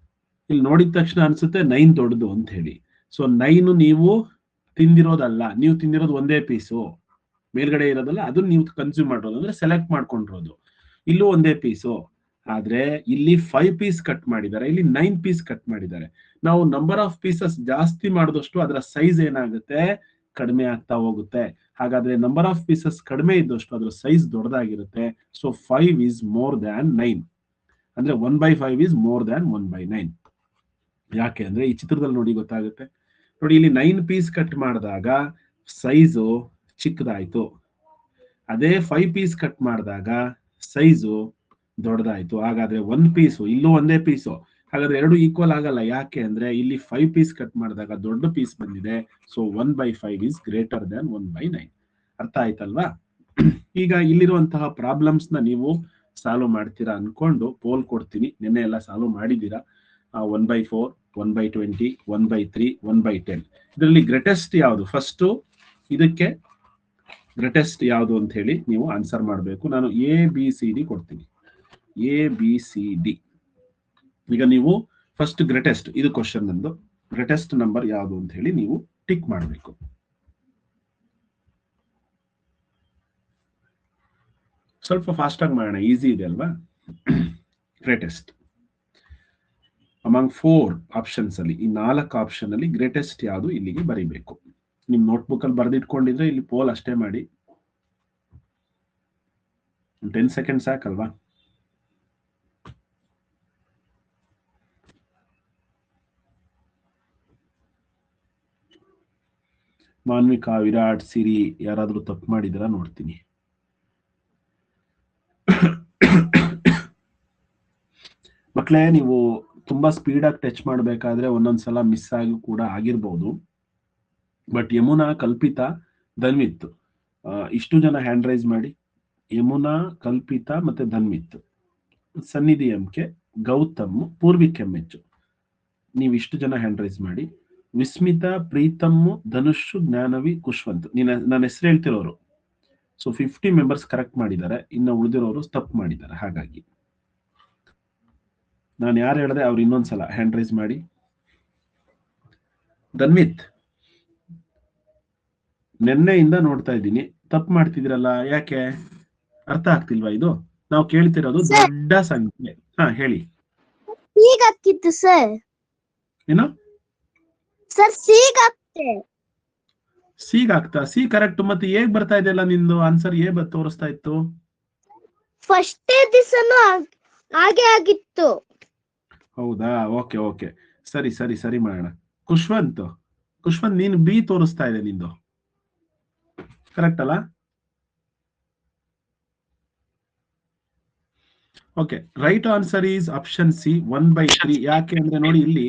ಇಲ್ಲಿ ನೋಡಿದ ತಕ್ಷಣ ಅನ್ಸುತ್ತೆ 9 ದೊಡ್ಡದು ಅಂತ ಹೇಳಿ. ಸೊ 9 ನೀವು ತಿಂದಿರೋದಲ್ಲ, ನೀವು ತಿಂದಿರೋದು ಒಂದೇ ಪೀಸು, ಮೇಲ್ಗಡೆ ಇರೋದಲ್ಲ, ಅದನ್ನ ನೀವು ಕನ್ಸ್ಯೂಮ್ ಮಾಡಿರೋದು ಅಂದ್ರೆ ಸೆಲೆಕ್ಟ್ ಮಾಡ್ಕೊಂಡಿರೋದು. ಇಲ್ಲೂ ಒಂದೇ ಪೀಸು, ಆದ್ರೆ ಇಲ್ಲಿ 5 ಪೀಸ್ ಕಟ್ ಮಾಡಿದ್ದಾರೆ, ಇಲ್ಲಿ 9 ಪೀಸ್ ಕಟ್ ಮಾಡಿದ್ದಾರೆ. ನಾವು ನಂಬರ್ ಆಫ್ ಪೀಸಸ್ ಜಾಸ್ತಿ ಮಾಡಿದಷ್ಟು ಅದರ ಸೈಜ್ ಏನಾಗುತ್ತೆ, ಕಡಿಮೆ ಆಗ್ತಾ ಹೋಗುತ್ತೆ. ಹಾಗಾದ್ರೆ ನಂಬರ್ ಆಫ್ ಪೀಸಸ್ ಕಡಿಮೆ ಇದ್ದಷ್ಟು ಅದರ ಸೈಜ್ ದೊಡ್ಡದಾಗಿರುತ್ತೆ. ಸೊ 5 ಈಸ್ ಮೋರ್ ದ್ಯಾನ್ 9, ಅಂದ್ರೆ 1/5 ಈಸ್ ಮೋರ್ ದ್ಯಾನ್ 1/9. ಯಾಕೆ ಅಂದ್ರೆ ಈ ಚಿತ್ರದಲ್ಲಿ ನೋಡಿ ಗೊತ್ತಾಗುತ್ತೆ. ನೋಡಿ ಇಲ್ಲಿ 9 ಪೀಸ್ ಕಟ್ ಮಾಡಿದಾಗ ಸೈಜು ಚಿಕ್ಕದಾಯ್ತು, ಅದೇ 5 ಪೀಸ್ ಕಟ್ ಮಾಡಿದಾಗ ಸೈಜು ದೊಡ್ಡದಾಯ್ತು. ಹಾಗಾದ್ರೆ 1 ಪೀಸು, ಇಲ್ಲೂ ಒಂದೇ ಪೀಸು, ಹಾಗಾದ್ರೆ ಎರಡು ಈಕ್ವಲ್ ಆಗಲ್ಲ. ಯಾಕೆ ಅಂದ್ರೆ ಇಲ್ಲಿ 5 ಪೀಸ್ ಕಟ್ ಮಾಡಿದಾಗ ದೊಡ್ಡ ಪೀಸ್ ಬಂದಿದೆ. So 1/5 is greater than 1/9. ಅರ್ಥ ಆಯ್ತಲ್ವಾ? ಈಗ ಇಲ್ಲಿರುವಂತಹ ಪ್ರಾಬ್ಲಮ್ಸ್ ನ ನೀವು ಸಾಲ್ವ್ ಮಾಡ್ತೀರಾ ಅನ್ಕೊಂಡು ಪೋಲ್ ಕೊಡ್ತೀನಿ. ನಿನ್ನೆ ಎಲ್ಲ ಸಾಲ್ವ್ ಮಾಡಿದ್ದೀರಾ. 1/4, 1/20, 1/3, 1/10 ಇದರಲ್ಲಿ ಗ್ರೇಟೆಸ್ಟ್ ಯಾವುದು, ಫಸ್ಟ್ ಇದಕ್ಕೆ ಗ್ರೇಟೆಸ್ಟ್ ಯಾವುದು ಅಂತ ಹೇಳಿ ನೀವು ಆನ್ಸರ್ ಮಾಡಬೇಕು. ನಾನು ABCD ಕೊಡ್ತೀನಿ, ABCD. ಈಗ ನೀವು ಫಸ್ಟ್ ಗ್ರೇಟೆಸ್ಟ್, ಇದು ಕ್ವಶನ್ ನಂದು, ಗ್ರೇಟೆಸ್ಟ್ ನಂಬರ್ ಯಾವುದು ಅಂತ ಹೇಳಿ ನೀವು ಟಿಕ್ ಮಾಡಬೇಕು. ಸ್ವಲ್ಪ ಫಾಸ್ಟ್ ಆಗಿ ಮಾಡೋಣ, ಈಸಿ ಇದೆ ಅಲ್ವಾ. ಗ್ರೇಟೆಸ್ಟ್ ಅಮಾಂಗ್ 4 ಆಪ್ಷನ್ಸ್ ಅಲ್ಲಿ, ಈ 4 ಆಪ್ಷನ್ ಅಲ್ಲಿ ಗ್ರೇಟೆಸ್ಟ್ ಯಾವುದು ಇಲ್ಲಿಗೆ ಬರೀಬೇಕು. ನಿಮ್ ನೋಟ್ಬುಕ್ ಅಲ್ಲಿ ಬರೆದಿಟ್ಕೊಂಡಿದ್ರೆ ಇಲ್ಲಿ ಪೋಲ್ ಅಷ್ಟೇ ಮಾಡಿ. 10 ಸೆಕೆಂಡ್ ಸಾಕಲ್ವಾ. ಮಾನ್ವಿಕಾ, ವಿರಾಟ್, ಸಿರಿ ಯಾರಾದ್ರೂ ತಪ್ಪು ಮಾಡಿದಿರಾ ನೋಡ್ತೀನಿ. ಮಕ್ಕಳೇ, ನೀವು ತುಂಬಾ ಸ್ಪೀಡ್ ಆಗಿ ಟಚ್ ಮಾಡಬೇಕಾದ್ರೆ ಒಂದೊಂದ್ಸಲ ಮಿಸ್ ಆಗಿ ಕೂಡ ಆಗಿರ್ಬೋದು. ಬಟ್ ಯಮುನಾ, ಕಲ್ಪಿತಾ, ಧನ್ವಿತ್ ಇಷ್ಟು ಜನ ಹ್ಯಾಂಡ್ ರೈಸ್ ಮಾಡಿ. ಯಮುನಾ, ಕಲ್ಪಿತಾ ಮತ್ತೆ ಧನ್ವಿತ್, ಸನ್ನಿಧಿ ಎಂಕೆ, ಗೌತಮ್, ಪೂರ್ವಿಕ್ ಎಂಎಚ್, ನೀವು ಇಷ್ಟು ಜನ ಹ್ಯಾಂಡ್ ರೈಸ್ ಮಾಡಿ. ವಿಸ್ಮಿತಾ, ಪ್ರೀತಮ್, ಧನುಷ್, ಜ್ಞಾನವಿ, ಕುಶ್ವಂತ್, ನನ್ನ ಹೆಸರು ಹೇಳ್ತಿರೋರು. ಸೊ 50 ಮೆಂಬರ್ಸ್ ಕರೆಕ್ಟ್ ಮಾಡಿದ್ದಾರೆ, ಇನ್ನು ಉಳಿದಿರೋರು ತಪ್ಪು ಮಾಡಿದ್ದಾರೆ. ಹಾಗಾಗಿ ನಾನು ಯಾರು ಹೇಳಿದೆ ಅವ್ರು ಇನ್ನೊಂದ್ಸಲ ಹ್ಯಾಂಡ್ ರೈಸ್ ಮಾಡಿ. ಧನ್ವಿತ್, ನೆನ್ನೆಯಿಂದ ನೋಡ್ತಾ ಇದ್ದೀನಿ, ತಪ್ಪು ಮಾಡ್ತಿದಿರಲ್ಲ, ಯಾಕೆ ಅರ್ಥ ಆಗ್ತಿಲ್ವಾ? ಇದು ನಾವು ಕೇಳ್ತಿರೋದು ದೊಡ್ಡ ಸಂಖ್ಯೆ. ಹಾ ಹೇಳಿ. ಹೀಗಾಗ್ತಿತ್ತು ಸರ್. ಏನು ಸರ್? ಸೀಗಾಗ್ತಾ? ಸಿ ಕರೆಕ್ಟ್. ಮತ್ತೆ ಹೇಗ್ ಬರ್ತಾ ಇದೆಯಲ್ಲ ನಿಂದು ಆನ್ಸರ್? ತೋರಿಸ್ತಾ ಇತ್ತು ಫಸ್ಟ್ ದಿವಸನೂ ಹಾಗೆ ಆಗಿತ್ತು. ಹೌದಾ? ಓಕೆ ಓಕೆ, ಸರಿ ಸರಿ ಸರಿ ಮಾಡೋಣ. ಕುಶ್ವಂತ್, ನೀನು ಬಿ ತೋರಿಸ್ತಾ ಇದೆ ನಿಂದು, ಕರೆಕ್ಟ್ ಅಲ್ಲ? Okay, right answer is option C, 1/3. ಯಾಕೆ ಅಂದ್ರೆ ನೋಡಿ ಇಲ್ಲಿ,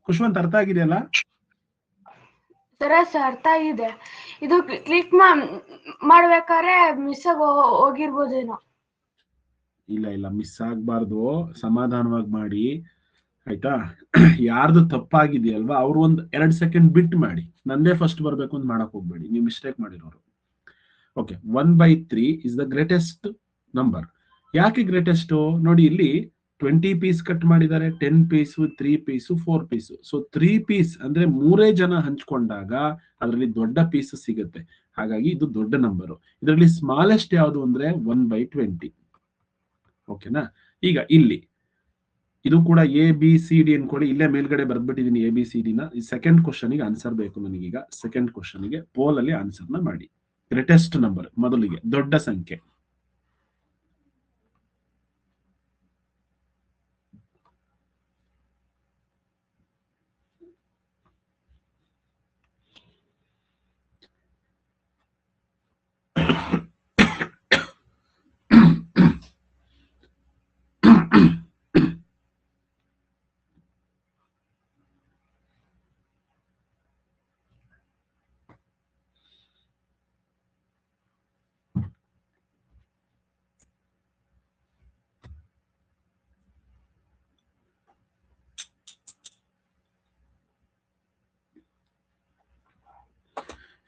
ಕುಶ್ವಂತ್ ಅರ್ಥ ಆಗಿದೆಯಲ್ಲ? ಸರ್ ಅರ್ಥ ಆಗಿದೆ. ಇದು ಕ್ಲಿಕ್ ಮಾಡ್ಬೇಕಾದ್ರೆ ಮಿಸ್ ಆಗಿ ಹೋಗಿರ್ಬೋದೇನೋ. ಇಲ್ಲ ಇಲ್ಲ, ಮಿಸ್ ಆಗ್ಬಾರ್ದು, ಸಮಾಧಾನವಾಗಿ ಮಾಡಿ ಆಯ್ತಾ. ಯಾರ್ದು ತಪ್ಪಾಗಿದೆಯಲ್ವಾ ಅವ್ರು ಒಂದ್ 2 ಸೆಕೆಂಡ್ ಬಿಟ್ ಮಾಡಿ. ನಂದೇ ಫಸ್ಟ್ ಬರ್ಬೇಕು ಅಂತ ಮಾಡಕ್ ಹೋಗ್ಬೇಡಿ, ನೀವು ಮಿಸ್ಟೇಕ್ ಮಾಡಿರೋರು. Okay, 1/3 is the greatest number. ಯಾಕೆ ಗ್ರೇಟೆಸ್ಟ್? ನೋಡಿ ಇಲ್ಲಿ 20 ಪೀಸ್ ಕಟ್ ಮಾಡಿದ್ದಾರೆ, 10 piece, 3 piece, 4 piece. So 3 piece ಅಂದ್ರೆ 3 ಜನ ಹಂಚ್ಕೊಂಡಾಗ ಅದರಲ್ಲಿ ದೊಡ್ಡ ಪೀಸ್ ಸಿಗುತ್ತೆ. ಹಾಗಾಗಿ ಇದು ದೊಡ್ಡ ನಂಬರು. ಇದರಲ್ಲಿ ಸ್ಮಾಲೆಸ್ಟ್ ಯಾವುದು ಅಂದ್ರೆ 1/20. ಓಕೆನಾ? ಈಗ ಇಲ್ಲಿ ಇದು ಕೂಡ ABCD ಅನ್ಕೊಳ್ಳಿ, ಇಲ್ಲೇ ಮೇಲ್ಗಡೆ ಬರ್ದ್ಬಿಟ್ಟಿದೀನಿ ABCD ನ. ಈ ಸೆಕೆಂಡ್ ಕ್ವಶನ್ಗೆ ಆನ್ಸರ್ ಬೇಕು ನನಗೀಗ. ಸೆಕೆಂಡ್ ಕ್ವಶನ್ಗೆ ಪೋಲ್ ಅಲ್ಲಿ ಆನ್ಸರ್ನ ಮಾಡಿ. ಗ್ರೇಟೆಸ್ಟ್ ನಂಬರ್ ಮೊದಲಿಗೆ ದೊಡ್ಡ ಸಂಖ್ಯೆ.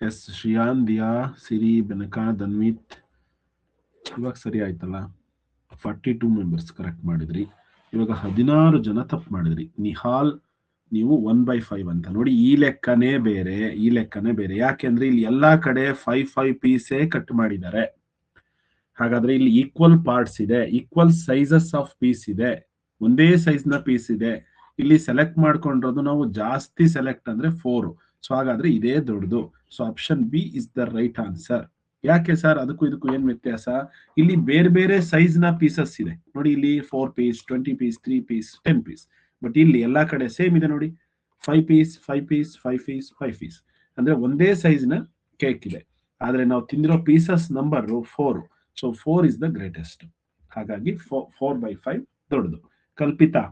ಎಸ್, ಶ್ರಿಯಾನ್, ದಿಯಾ, ಸಿರಿ, ಬೆನಕಾ, ಧನ್ವಿತ್, ಇವಾಗ ಸರಿ ಆಯ್ತಲ್ಲ. 42 ಮೆಂಬರ್ಸ್ ಕರೆಕ್ಟ್ ಮಾಡಿದ್ರಿ. ಇವಾಗ 16 ಜನ ತಪ್ಪು ಮಾಡಿದ್ರಿ. ನಿಹಾಲ್, ನೀವು 1/5 ಅಂತ ನೋಡಿ. ಈ ಲೆಕ್ಕನೇ ಬೇರೆ. ಯಾಕೆಂದ್ರೆ ಇಲ್ಲಿ ಎಲ್ಲಾ ಕಡೆ 5 ಪೀಸೇ ಕಟ್ ಮಾಡಿದ್ದಾರೆ. ಹಾಗಾದ್ರೆ ಇಲ್ಲಿ ಈಕ್ವಲ್ ಪಾರ್ಟ್ಸ್ ಇದೆ, ಈಕ್ವಲ್ ಸೈಜಸ್ ಆಫ್ ಪೀಸ್ ಇದೆ, ಒಂದೇ ಸೈಜ್ ನ ಪೀಸ್ ಇದೆ. ಇಲ್ಲಿ ಸೆಲೆಕ್ಟ್ ಮಾಡ್ಕೊಂಡಿರೋದು ನಾವು ಜಾಸ್ತಿ ಸೆಲೆಕ್ಟ್ ಅಂದ್ರೆ 4. ಸೊ ಹಾಗಾದ್ರೆ ಇದೇ ದೊಡ್ಡದು. So option B is the right answer. ಯಾಕೆ ಸರ್? ಅದಕ್ಕೂ ಇದಕ್ಕೂ ಏನ್ ವ್ಯತ್ಯಾಸ? ಇಲ್ಲಿ ಬೇರೆ ಸೈಜ್ ನ ಪೀಸಸ್ ಇದೆ ನೋಡಿ. ಇಲ್ಲಿ 4 piece, 20 piece, 3 piece, 10 piece. But ಇಲ್ಲಿ ಎಲ್ಲಾ ಕಡೆ ಸೇಮ್ ಇದೆ ನೋಡಿ. 5 ಪೀಸ್, 5 ಪೀಸ್, 5 ಪೀಸ್, 5 ಪೀಸ್ ಅಂದ್ರೆ ಒಂದೇ ಸೈಜ್ ನ ಕೇಕ್ ಇದೆ. ಆದ್ರೆ ನಾವು ತಿಂದಿರೋ pieces number 4. So 4 is the greatest. ಹಾಗಾಗಿ 4/5 ದೊಡ್ಡದು. ಕಲ್ಪಿತಾ,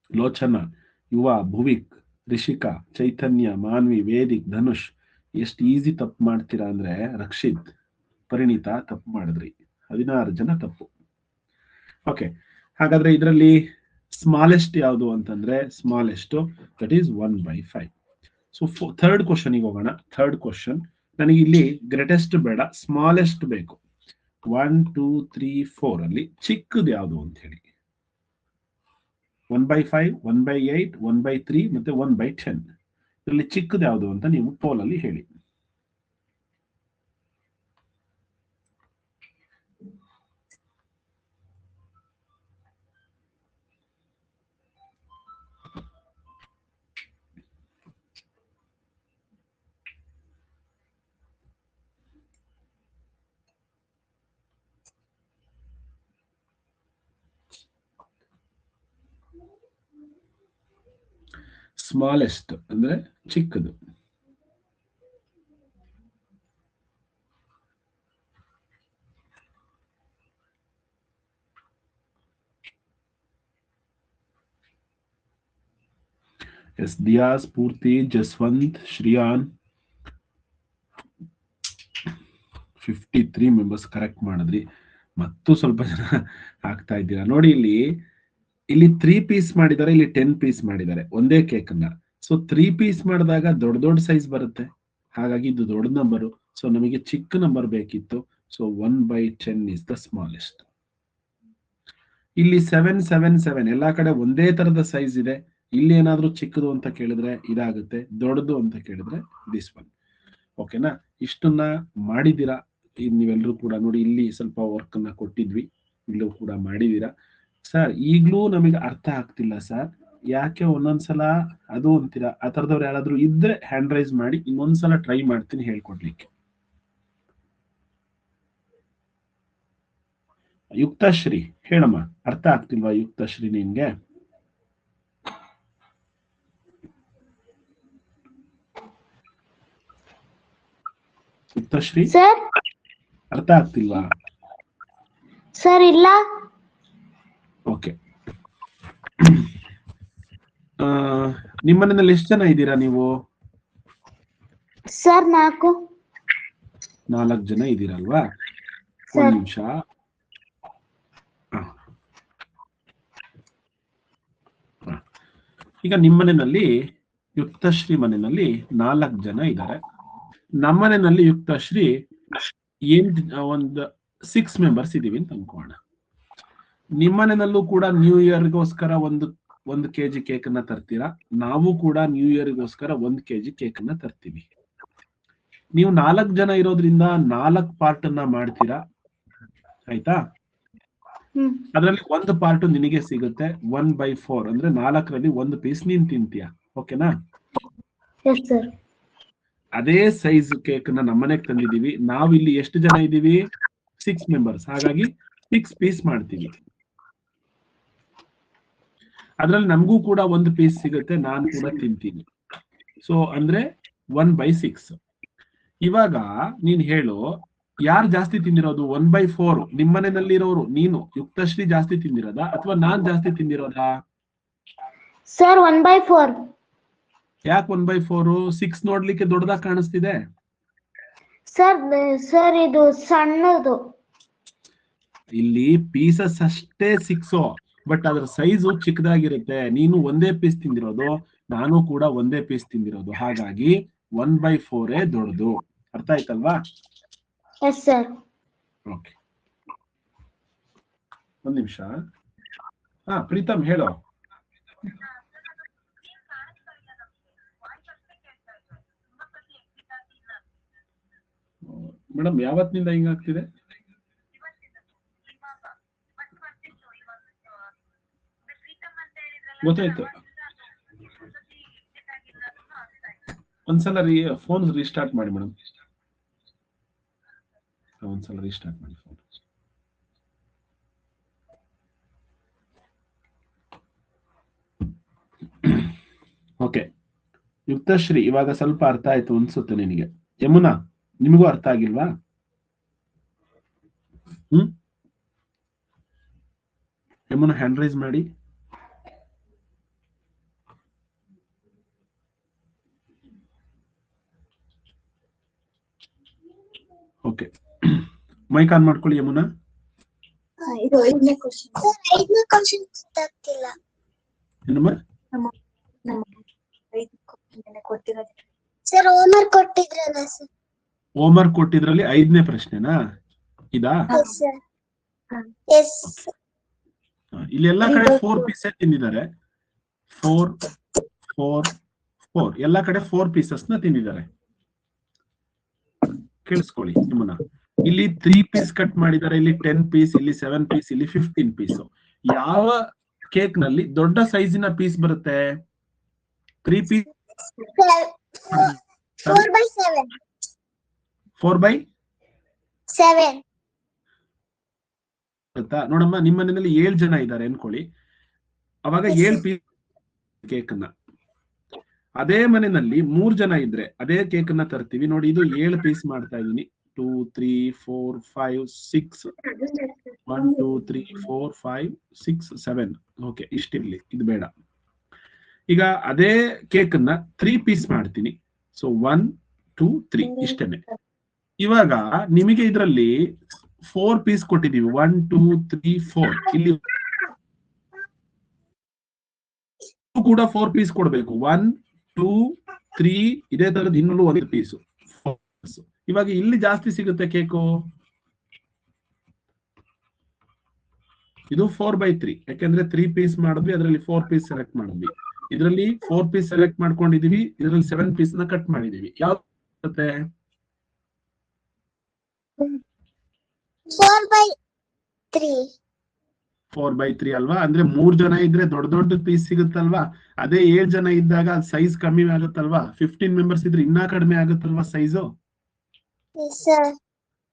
ಲೋಚನಾ, ಯುವ, ಭುವಿಕ್, ರಿಷಿಕಾ, ಚೈತನ್ಯ, ಮಾನ್ವಿ, ವೇದಿಕ್, ಧನುಷ್ ಎಷ್ಟು ಈಸಿ ತಪ್ಪು ಮಾಡ್ತೀರಾ ಅಂದ್ರೆ, ರಕ್ಷಿತ್, ಪರಿಣಿತಾ ತಪ್ಪು ಮಾಡಿದ್ರಿ. 16 ಜನ ತಪ್ಪು. ಓಕೆ, ಹಾಗಾದ್ರೆ ಇದರಲ್ಲಿ ಸ್ಮಾಲೆಸ್ಟ್ ಯಾವುದು ಅಂತಂದ್ರೆ, smallest that is 1/5. So third ಕ್ವಶನ್ಗೆ ಹೋಗೋಣ. ಥರ್ಡ್ ಕ್ವಶನ್, ನನಗೆ ಇಲ್ಲಿ ಗ್ರೇಟೆಸ್ಟ್ ಬೇಡ, ಸ್ಮಾಲೆಸ್ಟ್ ಬೇಕು. 1, 2, 3, 4 ಅಲ್ಲಿ ಚಿಕ್ಕದು ಯಾವುದು ಅಂತ ಹೇಳಿ. 1/5, 1/8, 1/3 ಮತ್ತೆ 1/10. ಇದರಲ್ಲಿ ಚಿಕ್ಕದು ಯಾವುದು ಅಂತ ನೀವು ಪೋಲ್ ಅಲ್ಲಿ ಹೇಳಿ. ಸ್ಮಾಲೆಸ್ಟ್ ಅಂದ್ರೆ ಚಿಕ್ಕದು. ಎಸ್ ದಿಯಾ, ಸ್ಫೂರ್ತಿ, ಜಸ್ವಂತ್, ಶ್ರಿಯಾನ್ 53 ಮೆಂಬರ್ಸ್ ಕರೆಕ್ಟ್ ಮಾಡಿದ್ರಿ. ಮತ್ತು ಸ್ವಲ್ಪ ಜನ ಆಗ್ತಾ ಇದ್ದೀರಾ ನೋಡಿ. ಇಲ್ಲಿ 3 ಪೀಸ್ ಮಾಡಿದ್ದಾರೆ, ಇಲ್ಲಿ 10 ಪೀಸ್ ಮಾಡಿದ್ದಾರೆ ಒಂದೇ ಕೇಕ್ ಅನ್ನ. ಸೊ 3 ಪೀಸ್ ಮಾಡಿದಾಗ ದೊಡ್ಡ ದೊಡ್ಡ ಸೈಜ್ ಬರುತ್ತೆ, ಹಾಗಾಗಿ ಇದು ದೊಡ್ಡ ನಂಬರು. ಸೊ ನಮಗೆ ಚಿಕ್ಕ ನಂಬರ್ ಬೇಕಿತ್ತು. So 1/10 is the smallest. ಇಲ್ಲಿ 777 ಎಲ್ಲಾ ಕಡೆ ಒಂದೇ ತರದ ಸೈಜ್ ಇದೆ. ಇಲ್ಲಿ ಏನಾದ್ರೂ ಚಿಕ್ಕದು ಅಂತ ಕೇಳಿದ್ರೆ ಇದಾಗುತ್ತೆ, ದೊಡ್ಡದು ಅಂತ ಕೇಳಿದ್ರೆ ದಿಸ್ ಒನ್. ಓಕೆನಾ? ಇಷ್ಟನ್ನ ಮಾಡಿದ್ದೀರಾ ನೀವೆಲ್ಲರೂ ಕೂಡ. ನೋಡಿ ಇಲ್ಲಿ ಸ್ವಲ್ಪ ವರ್ಕ್ ಅನ್ನ ಕೊಟ್ಟಿದ್ವಿ, ಇಲ್ಲೂ ಕೂಡ ಮಾಡಿದೀರಾ. ಸರ್ ಈಗ್ಲೂ ನಮಗೆ ಅರ್ಥ ಆಗ್ತಿಲ್ಲ ಸರ್, ಯಾಕೆ ಒಂದೊಂದ್ಸಲ ಅದು ಅಂತೀರಾ? ಆ ತರದವ್ರು ಯಾರಾದ್ರೂ ಇದ್ರೆ ಹ್ಯಾಂಡ್ ರೈಸ್ ಮಾಡಿ, ಇನ್ನೊಂದ್ಸಲ ಟ್ರೈ ಮಾಡ್ತೀನಿ ಹೇಳ್ಕೊಡ್ಲಿಕ್ಕೆ. ಯುಕ್ತಶ್ರೀ ಹೇಳಮ್ಮ, ಅರ್ಥ ಆಗ್ತಿಲ್ವಾ ಯುಕ್ತಶ್ರೀ ನಿನ್ಗೆ? ಯುಕ್ತಶ್ರೀ ಸರ್ ಅರ್ಥ ಆಗ್ತಿಲ್ವಾ? ಸರ್ ಇಲ್ಲ. ಓಕೆ. ನಿಮ್ಮ ಮನೆಯಲ್ಲಿ ಎಷ್ಟು ಜನ ಇದ್ದೀರಾ ನೀವು? ಸರ್ 4 ಜನ ಇದ್ದೀರಲ್ವಾ? ಸರ್. ಒಂದ್ ನಿಮಿಷ. ಈಗ ನಿಮ್ಮ ಮನೆಯಲ್ಲಿ ಯುಕ್ತಶ್ರೀ ಮನೆಯಲ್ಲಿ 4 ಜನ ಇದ್ದಾರೆ. ನಮ್ಮನೆಯಲ್ಲಿ ಯುಕ್ತಶ್ರೀ ಒಂದು 6 ಮೆಂಬರ್ಸ್ ಇದೀವಿ ಅಂತ ಅನ್ಕೋಣ. ನಿಮ್ಮನೆಯಲ್ಲೂ ಕೂಡ ನ್ಯೂ ಇಯರ್ಗೋಸ್ಕರ ಒಂದು kg ಕೇಕ್ ಅನ್ನ ತರ್ತೀರಾ. ನಾವು ಕೂಡ ನ್ಯೂ ಇಯರ್ಗೋಸ್ಕರ 1 kg ಕೇಕ್ ಅನ್ನ ತರ್ತೀವಿ. ನೀವು 4 ಜನ ಇರೋದ್ರಿಂದ 4 ಪಾರ್ಟ್ ಅನ್ನ ಮಾಡ್ತೀರಾ, ಆಯ್ತಾ? ಅದರಲ್ಲಿ ಒಂದು ಪಾರ್ಟ್ ನಿನಗೆ ಸಿಗುತ್ತೆ. 1/4 ಅಂದ್ರೆ 4ರಲ್ಲಿ 1 ಪೀಸ್ ನೀನ್ ತಿಂತೀಯ. ಓಕೆನಾ? ಅದೇ ಸೈಜ್ ಕೇಕ್ ನ ನಮ್ಮನೆಗೆ ತಂದಿದೀವಿ. ನಾವು ಇಲ್ಲಿ ಎಷ್ಟು ಜನ ಇದೀವಿ? 6 ಮೆಂಬರ್ಸ್. ಹಾಗಾಗಿ 6 ಪೀಸ್ ಮಾಡ್ತೀವಿ. ಅದ್ರಲ್ಲಿ ನಮಗೂ ಕೂಡ 1 ಪೀಸ್ ಸಿಗುತ್ತೆ, ನಾನು ಕೂಡ ತಿಂತೀನಿ. ಸೊ ಅಂದ್ರೆ 1/6. ಇವಾಗ ನೀನ್ ಹೇಳು, ಯಾರು ಜಾಸ್ತಿ ತಿಂದಿರೋದು? 1/4 ನಿಮ್ಮನೆಯಲ್ಲಿರೋರು ನೀನು ಯುಕ್ತಶ್ರೀ ಜಾಸ್ತಿ ತಿಂದಿರೋದಾ ಅಥವಾ ನಾನ್ ಜಾಸ್ತಿ ತಿಂದಿರೋದಾ? ಸರ್ 1/4. ಯಾಕೆ 1/4? 6 ನೋಡ್ಲಿಕ್ಕೆ ದೊಡ್ಡದಾಗಿ ಕಾಣಿಸ್ತಿದೆ. ಸರ್ ಇದು ಸಣ್ಣದು. ಇಲ್ಲಿ ಪೀಸಸ್ ಅಷ್ಟೇ 6, ಬಟ್ ಅದರ ಸೈಜು ಚಿಕ್ಕದಾಗಿರುತ್ತೆ. ನೀನು ಒಂದೇ ಪೀಸ್ ತಿಂದಿರೋದು, ನಾನು ಕೂಡ ಒಂದೇ ಪೀಸ್ ತಿಂದಿರೋದು. ಹಾಗಾಗಿ 1/4 ದೊಡ್ಡದು. ಅರ್ಥ ಆಯ್ತಲ್ವಾ? Yes sir. ಓಕೆ, ಒಂದ್ ನಿಮಿಷ. ಪ್ರೀತಮ್ ಹೇಳೋ. ಮೇಡಮ್ ಯಾವತ್ತಿನಿಂದ ಹಿಂಗಾಗ್ತಿದೆ? ಗೊತ್ತಾಯ್ತು. ಒಂದ್ಸಲ ಫೋನ್ ರೀಸ್ಟಾರ್ಟ್ ಮಾಡಿ ಮೇಡಮ್. ಒಂದ್ಸಲ ರೀಸ್ಟಾರ್ಟ್ ಮಾಡಿ ಫೋನ್. ಓಕೆ ಯುಕ್ತಶ್ರೀ, ಇವಾಗ ಸ್ವಲ್ಪ ಅರ್ಥ ಆಯ್ತು ಅನ್ಸುತ್ತೆ ನಿನಗೆ. ಯಮುನಾ, ನಿಮಗೂ ಅರ್ಥ ಆಗಿಲ್ವಾ? ಯಮುನಾ ಹ್ಯಾಂಡ್ ರೈಸ್ ಮಾಡಿ. ಓಕೆ, ಮೈಕ್ ಆನ್ ಮಾಡ್ಕೊಳ್ಳಿ ಯಮುನಾ. ಇದು 5ನೇ ಕ್ವೆಶ್ಚನ್. ಸರ್ 5ನೇ ಕ್ವೆಶ್ಚನ್ ಗೊತ್ತಾಗ್ತಿಲ್ಲ. ಏನಮ್ಮ? ನಮ್ಮ 5 ಕ್ವೆಶ್ಚನ್ ಕೊಟ್ಟಿರೋದು. ಸರ್ ಹೋಮ್ವರ್ಕ್ ಕೊಟ್ಟಿದ್ರಲ್ಲ ಸರ್. ಹೋಮ್ವರ್ಕ್ ಕೊಟ್ಟಿದ್ರಲ್ಲಿ 5ನೇ ಪ್ರಶ್ನೆನಾ ಇದಾ? Sir yes. ಇಲ್ಲಿ ಎಲ್ಲಾ ಕಡೆ 4 ಪೀಸ್ ತಿಂದಿದ್ದಾರೆ. 4 4 4 ಎಲ್ಲಾ ಕಡೆ 4 ಪೀಸಸ್ ನ ತಿಂದಿದ್ದಾರೆ. ಕೇಳಿಸ್ಕೊಳ್ಳಿ ನಿಮ್ಮನ್ನ. ಇಲ್ಲಿ 3 ಪೀಸ್ ಕಟ್ ಮಾಡಿದ್ದಾರೆ, ಇಲ್ಲಿ 10 ಪೀಸ್, ಇಲ್ಲಿ 7 ಪೀಸ್, ಇಲ್ಲಿ 15 ಪೀಸ್. ಯಾವ ಕೇಕ್ ನಲ್ಲಿ ದೊಡ್ಡ ಸೈಜಿನ ಪೀಸ್ ಬರುತ್ತೆ? 3 ಪೀಸ್ 4/7. 4/7 ಗೊತ್ತಾ? ನೋಡಮ್ಮ, ನಿಮ್ಮ ಮನೆಯಲ್ಲಿ 7 ಜನ ಇದ್ದಾರೆ ಅನ್ಕೊಳ್ಳಿ. ಅವಾಗ 7 ಪೀಸ್ ಕೇಕ್ ಅನ್ನ ಅದೇ ಮನೆಯಲ್ಲಿ 3 ಜನ ಇದ್ರೆ ಅದೇ ಕೇಕ್ ಅನ್ನ ತರ್ತೀವಿ ನೋಡಿ. ಇದು 7 ಪೀಸ್ ಮಾಡ್ತಾ ಇದೀನಿ. 2 3 4 5 6 1 2 3 4 5 6 7. ಓಕೆ, ಇಷ್ಟಿರ್ಲಿ, ಇದು ಬೇಡ. ಈಗ ಅದೇ ಕೇಕ್ ಅನ್ನ 3 ಪೀಸ್ ಮಾಡ್ತೀನಿ. ಸೊ 1 2 3 ಇಷ್ಟೇನೆ. ಇವಾಗ ನಿಮಗೆ ಇದರಲ್ಲಿ 4 ಪೀಸ್ ಕೊಟ್ಟಿದೀವಿ. 1 2 3 4. ಇಲ್ಲಿ ಕೂಡ 4 ಪೀಸ್ ಕೊಡ್ಬೇಕು. 1 2 3 ಇದೇ ತರದ್ ಇನ್ನೂ 1 ಪೀಸು. ಇವಾಗ ಇಲ್ಲಿ ಜಾಸ್ತಿ ಸಿಗುತ್ತೆ ಕೇಕು. ಇದು 4/3, ಯಾಕೆಂದ್ರೆ 3 ಪೀಸ್ ಮಾಡಿದ್ವಿ, ಅದರಲ್ಲಿ 4 ಪೀಸ್ ಸೆಲೆಕ್ಟ್ ಮಾಡಿದ್ವಿ. ಇದರಲ್ಲಿ 4 ಪೀಸ್ ಸೆಲೆಕ್ಟ್ ಮಾಡ್ಕೊಂಡಿದೀವಿ, ಇದರಲ್ಲಿ 7 ಪೀಸ್ ನ ಕಟ್ ಮಾಡಿದೀವಿ. ಯಾವ್ದು 4/3 4/3 ಅಲ್ವಾ? ಅಂದ್ರೆ 3 ಜನ ಇದ್ರೆ ದೊಡ್ಡ ದೊಡ್ಡ ಪೀಸ್ ಸಿಗುತ್ತಲ್ವಾ? ಅದೇ 7 ಜನ ಇದ್ದಾಗ ಸೈಜ್ ಕಮ್ಮಿ ಆಗುತ್ತಲ್ವಾ? 15 ಮೆಂಬರ್ಸ್ ಇದ್ರೆ ಇನ್ನ ಕಡಿಮೆ ಆಗುತ್ತಲ್ವಾ ಸೈಜು?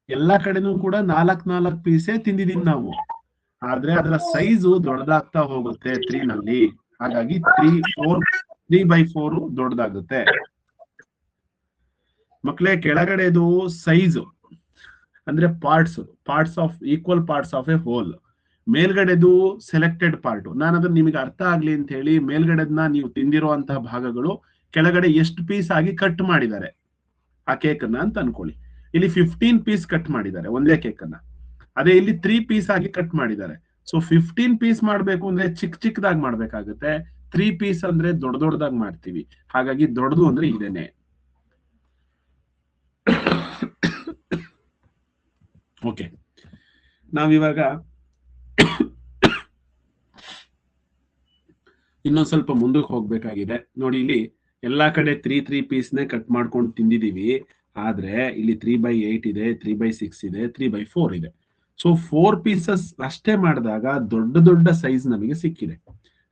ಎಲ್ಲಾ ಕಡೆನೂ ಕೂಡ 4 ಪೀಸೇ ತಿಂದಿದೀವಿ ನಾವು. ಆದ್ರೆ ಅದರ ಸೈಜು ದೊಡ್ಡದಾಗ್ತಾ ಹೋಗುತ್ತೆ 3 ನಲ್ಲಿ. ಹಾಗಾಗಿ 3/4 ದೊಡ್ಡದಾಗುತ್ತೆ. ಮಕ್ಕಳೇ, ಕೆಳಗಡೆದು ಸೈಜು ಅಂದ್ರೆ parts of equal parts of a whole. ಮೇಲ್ಗಡೆದು ಸೆಲೆಕ್ಟೆಡ್ ಪಾರ್ಟ್. ನಾನು ಅದನ್ನ ನಿಮಗೆ ಅರ್ಥ ಆಗ್ಲಿ ಅಂತ ಹೇಳಿ ಮೇಲ್ಗಡೆದನ್ನ ನೀವು ತಿಂದಿರುವಂತಹ ಭಾಗಗಳು ಕೆಳಗಡೆ ಎಷ್ಟು ಪೀಸ್ ಆಗಿ ಕಟ್ ಮಾಡಿದ್ದಾರೆ ಆ ಕೇಕ್ ಅನ್ನ ಅಂತ ಅನ್ಕೊಳ್ಳಿ. ಇಲ್ಲಿ 15 ಪೀಸ್ ಕಟ್ ಮಾಡಿದ್ದಾರೆ ಒಂದೇ ಕೇಕ್ ಅನ್ನ. ಅದೇ ಇಲ್ಲಿ 3 ಪೀಸ್ ಆಗಿ ಕಟ್ ಮಾಡಿದ್ದಾರೆ. ಸೊ 15 ಪೀಸ್ ಮಾಡ್ಬೇಕು ಅಂದ್ರೆ ಚಿಕ್ಕದಾಗಿ ಮಾಡ್ಬೇಕಾಗುತ್ತೆ. 3 ಪೀಸ್ ಅಂದ್ರೆ ದೊಡ್ಡದಾಗಿ ಮಾಡ್ತೀವಿ. ಹಾಗಾಗಿ ದೊಡ್ಡದು ಅಂದ್ರೆ ಇದೇನೆ. ಓಕೆ, ನಾವಿವಾಗ ಇನ್ನೊಂದ್ ಸ್ವಲ್ಪ ಮುಂದಕ್ಕೆ ಹೋಗ್ಬೇಕಾಗಿದೆ. ನೋಡಿ, ಇಲ್ಲಿ ಎಲ್ಲಾ ಕಡೆ 3 ಪೀಸ್ನೇ ಕಟ್ ಮಾಡ್ಕೊಂಡು ತಿಂದಿದೀವಿ. ಆದ್ರೆ ಇಲ್ಲಿ 3/8 ಇದೆ, 3/6 ಇದೆ, 3/4 ಇದೆ. ಸೊ 4 ಪೀಸಸ್ ಅಷ್ಟೇ ಮಾಡಿದಾಗ ದೊಡ್ಡ ಸೈಜ್ ನಮಗೆ ಸಿಕ್ಕಿದೆ.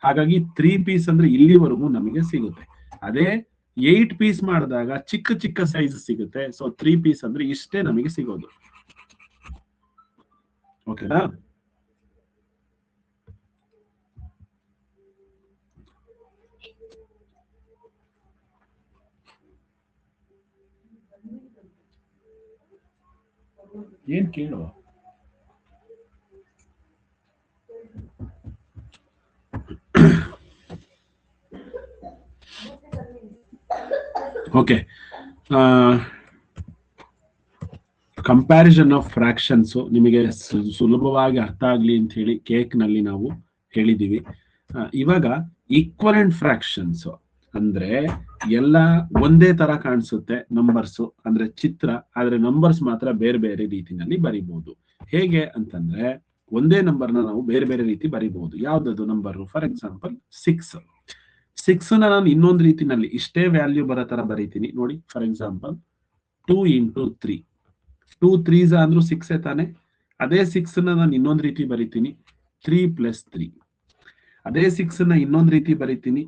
ಹಾಗಾಗಿ 3 ಪೀಸ್ ಅಂದ್ರೆ ಇಲ್ಲಿವರೆಗೂ ನಮಗೆ ಸಿಗುತ್ತೆ. ಅದೇ 8 ಪೀಸ್ ಮಾಡಿದಾಗ ಚಿಕ್ಕ ಸೈಜ್ ಸಿಗುತ್ತೆ. ಸೊ 3 ಪೀಸ್ ಅಂದ್ರೆ ಇಷ್ಟೇ ನಮಗೆ ಸಿಗೋದು. ಓಕೆನಾ? ಏನ್ ಕೇಳು. ಓಕೆ, ಕಂಪ್ಯಾರಿಸನ್ ಆಫ್ ಫ್ರಾಕ್ಷನ್ಸ್ ನಿಮಗೆ ಸುಲಭವಾಗಿ ಅರ್ಥ ಆಗ್ಲಿ ಅಂತ ಹೇಳಿ ಕೇಕ್ ನಲ್ಲಿ ನಾವು ಹೇಳಿದೀವಿ. ಇವಾಗ ಈಕ್ವಲೆಂಟ್ ಫ್ರಾಕ್ಷನ್ಸ್ ಅಂದ್ರೆ ಎಲ್ಲ ಒಂದೇ ತರ ಕಾಣಿಸುತ್ತೆ ನಂಬರ್ಸ್, ಅಂದ್ರೆ ಚಿತ್ರ. ಆದ್ರೆ ನಂಬರ್ಸ್ ಮಾತ್ರ ಬೇರೆ ಬೇರೆ ರೀತಿನಲ್ಲಿ ಬರಿಬಹುದು. ಹೇಗೆ ಅಂತಂದ್ರೆ ಒಂದೇ ನಂಬರ್ನ ನಾವು ಬೇರೆ ಬೇರೆ ರೀತಿ ಬರಿಬಹುದು. ಯಾವ್ದದು ನಂಬರ್? ಫಾರ್ ಎಕ್ಸಾಂಪಲ್ 6 ನಾನು ಇನ್ನೊಂದು ರೀತಿನಲ್ಲಿ ಇಷ್ಟೇ ವ್ಯಾಲ್ಯೂ ಬರೋ ತರ ಬರೀತೀನಿ ನೋಡಿ. For example 2 × 3. 2 3s ಅಂದ್ರೂ 6 ತಾನೆ. ಅದೇ 6 ನಾನು ಇನ್ನೊಂದು ರೀತಿ ಬರೀತೀನಿ 3 + 3. ಅದೇ 6 ಇನ್ನೊಂದು ರೀತಿ ಬರೀತೀನಿ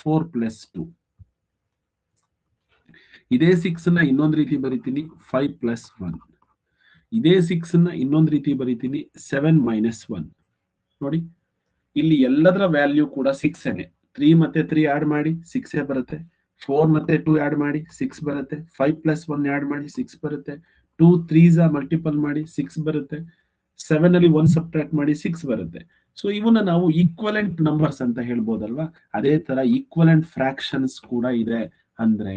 4 + 2. ಇದೇ 6 ಇನ್ನೊಂದು ರೀತಿ ಬರೀತೀನಿ 5 + 1. ಇದೇ 6 ಇನ್ನೊಂದು ರೀತಿ ಬರೀತೀನಿ 7 - 1. ನೋಡಿ, ಇಲ್ಲಿ ಎಲ್ಲದರ ವ್ಯಾಲ್ಯೂ ಕೂಡ 6 3 ಮತ್ತೆ 3 ಆಡ್ ಮಾಡಿ 6 ಬರುತ್ತೆ. 4 ಮತ್ತೆ 2 ಆಡ್ ಮಾಡಿ 6 ಬರುತ್ತೆ. 5 + 1 ಆಡ್ ಮಾಡಿ 6 ಬರುತ್ತೆ. 2 3s ಮಲ್ಟಿಪಲ್ ಮಾಡಿ 6 ಬರುತ್ತೆ. 7 ಅಲ್ಲಿ 1 ಸಬ್ಟ್ರಾಕ್ಟ್ ಮಾಡಿ 6 ಬರುತ್ತೆ. ಸೊ ಇವನ್ನ ನಾವು ಈಕ್ವಲೆಂಟ್ ನಂಬರ್ಸ್ ಅಂತ ಹೇಳ್ಬೋದಲ್ವಾ? ಅದೇ ತರ ಈಕ್ವಲೆಂಟ್ ಫ್ರಾಕ್ಷನ್ಸ್ ಕೂಡ ಇದೆ. ಅಂದ್ರೆ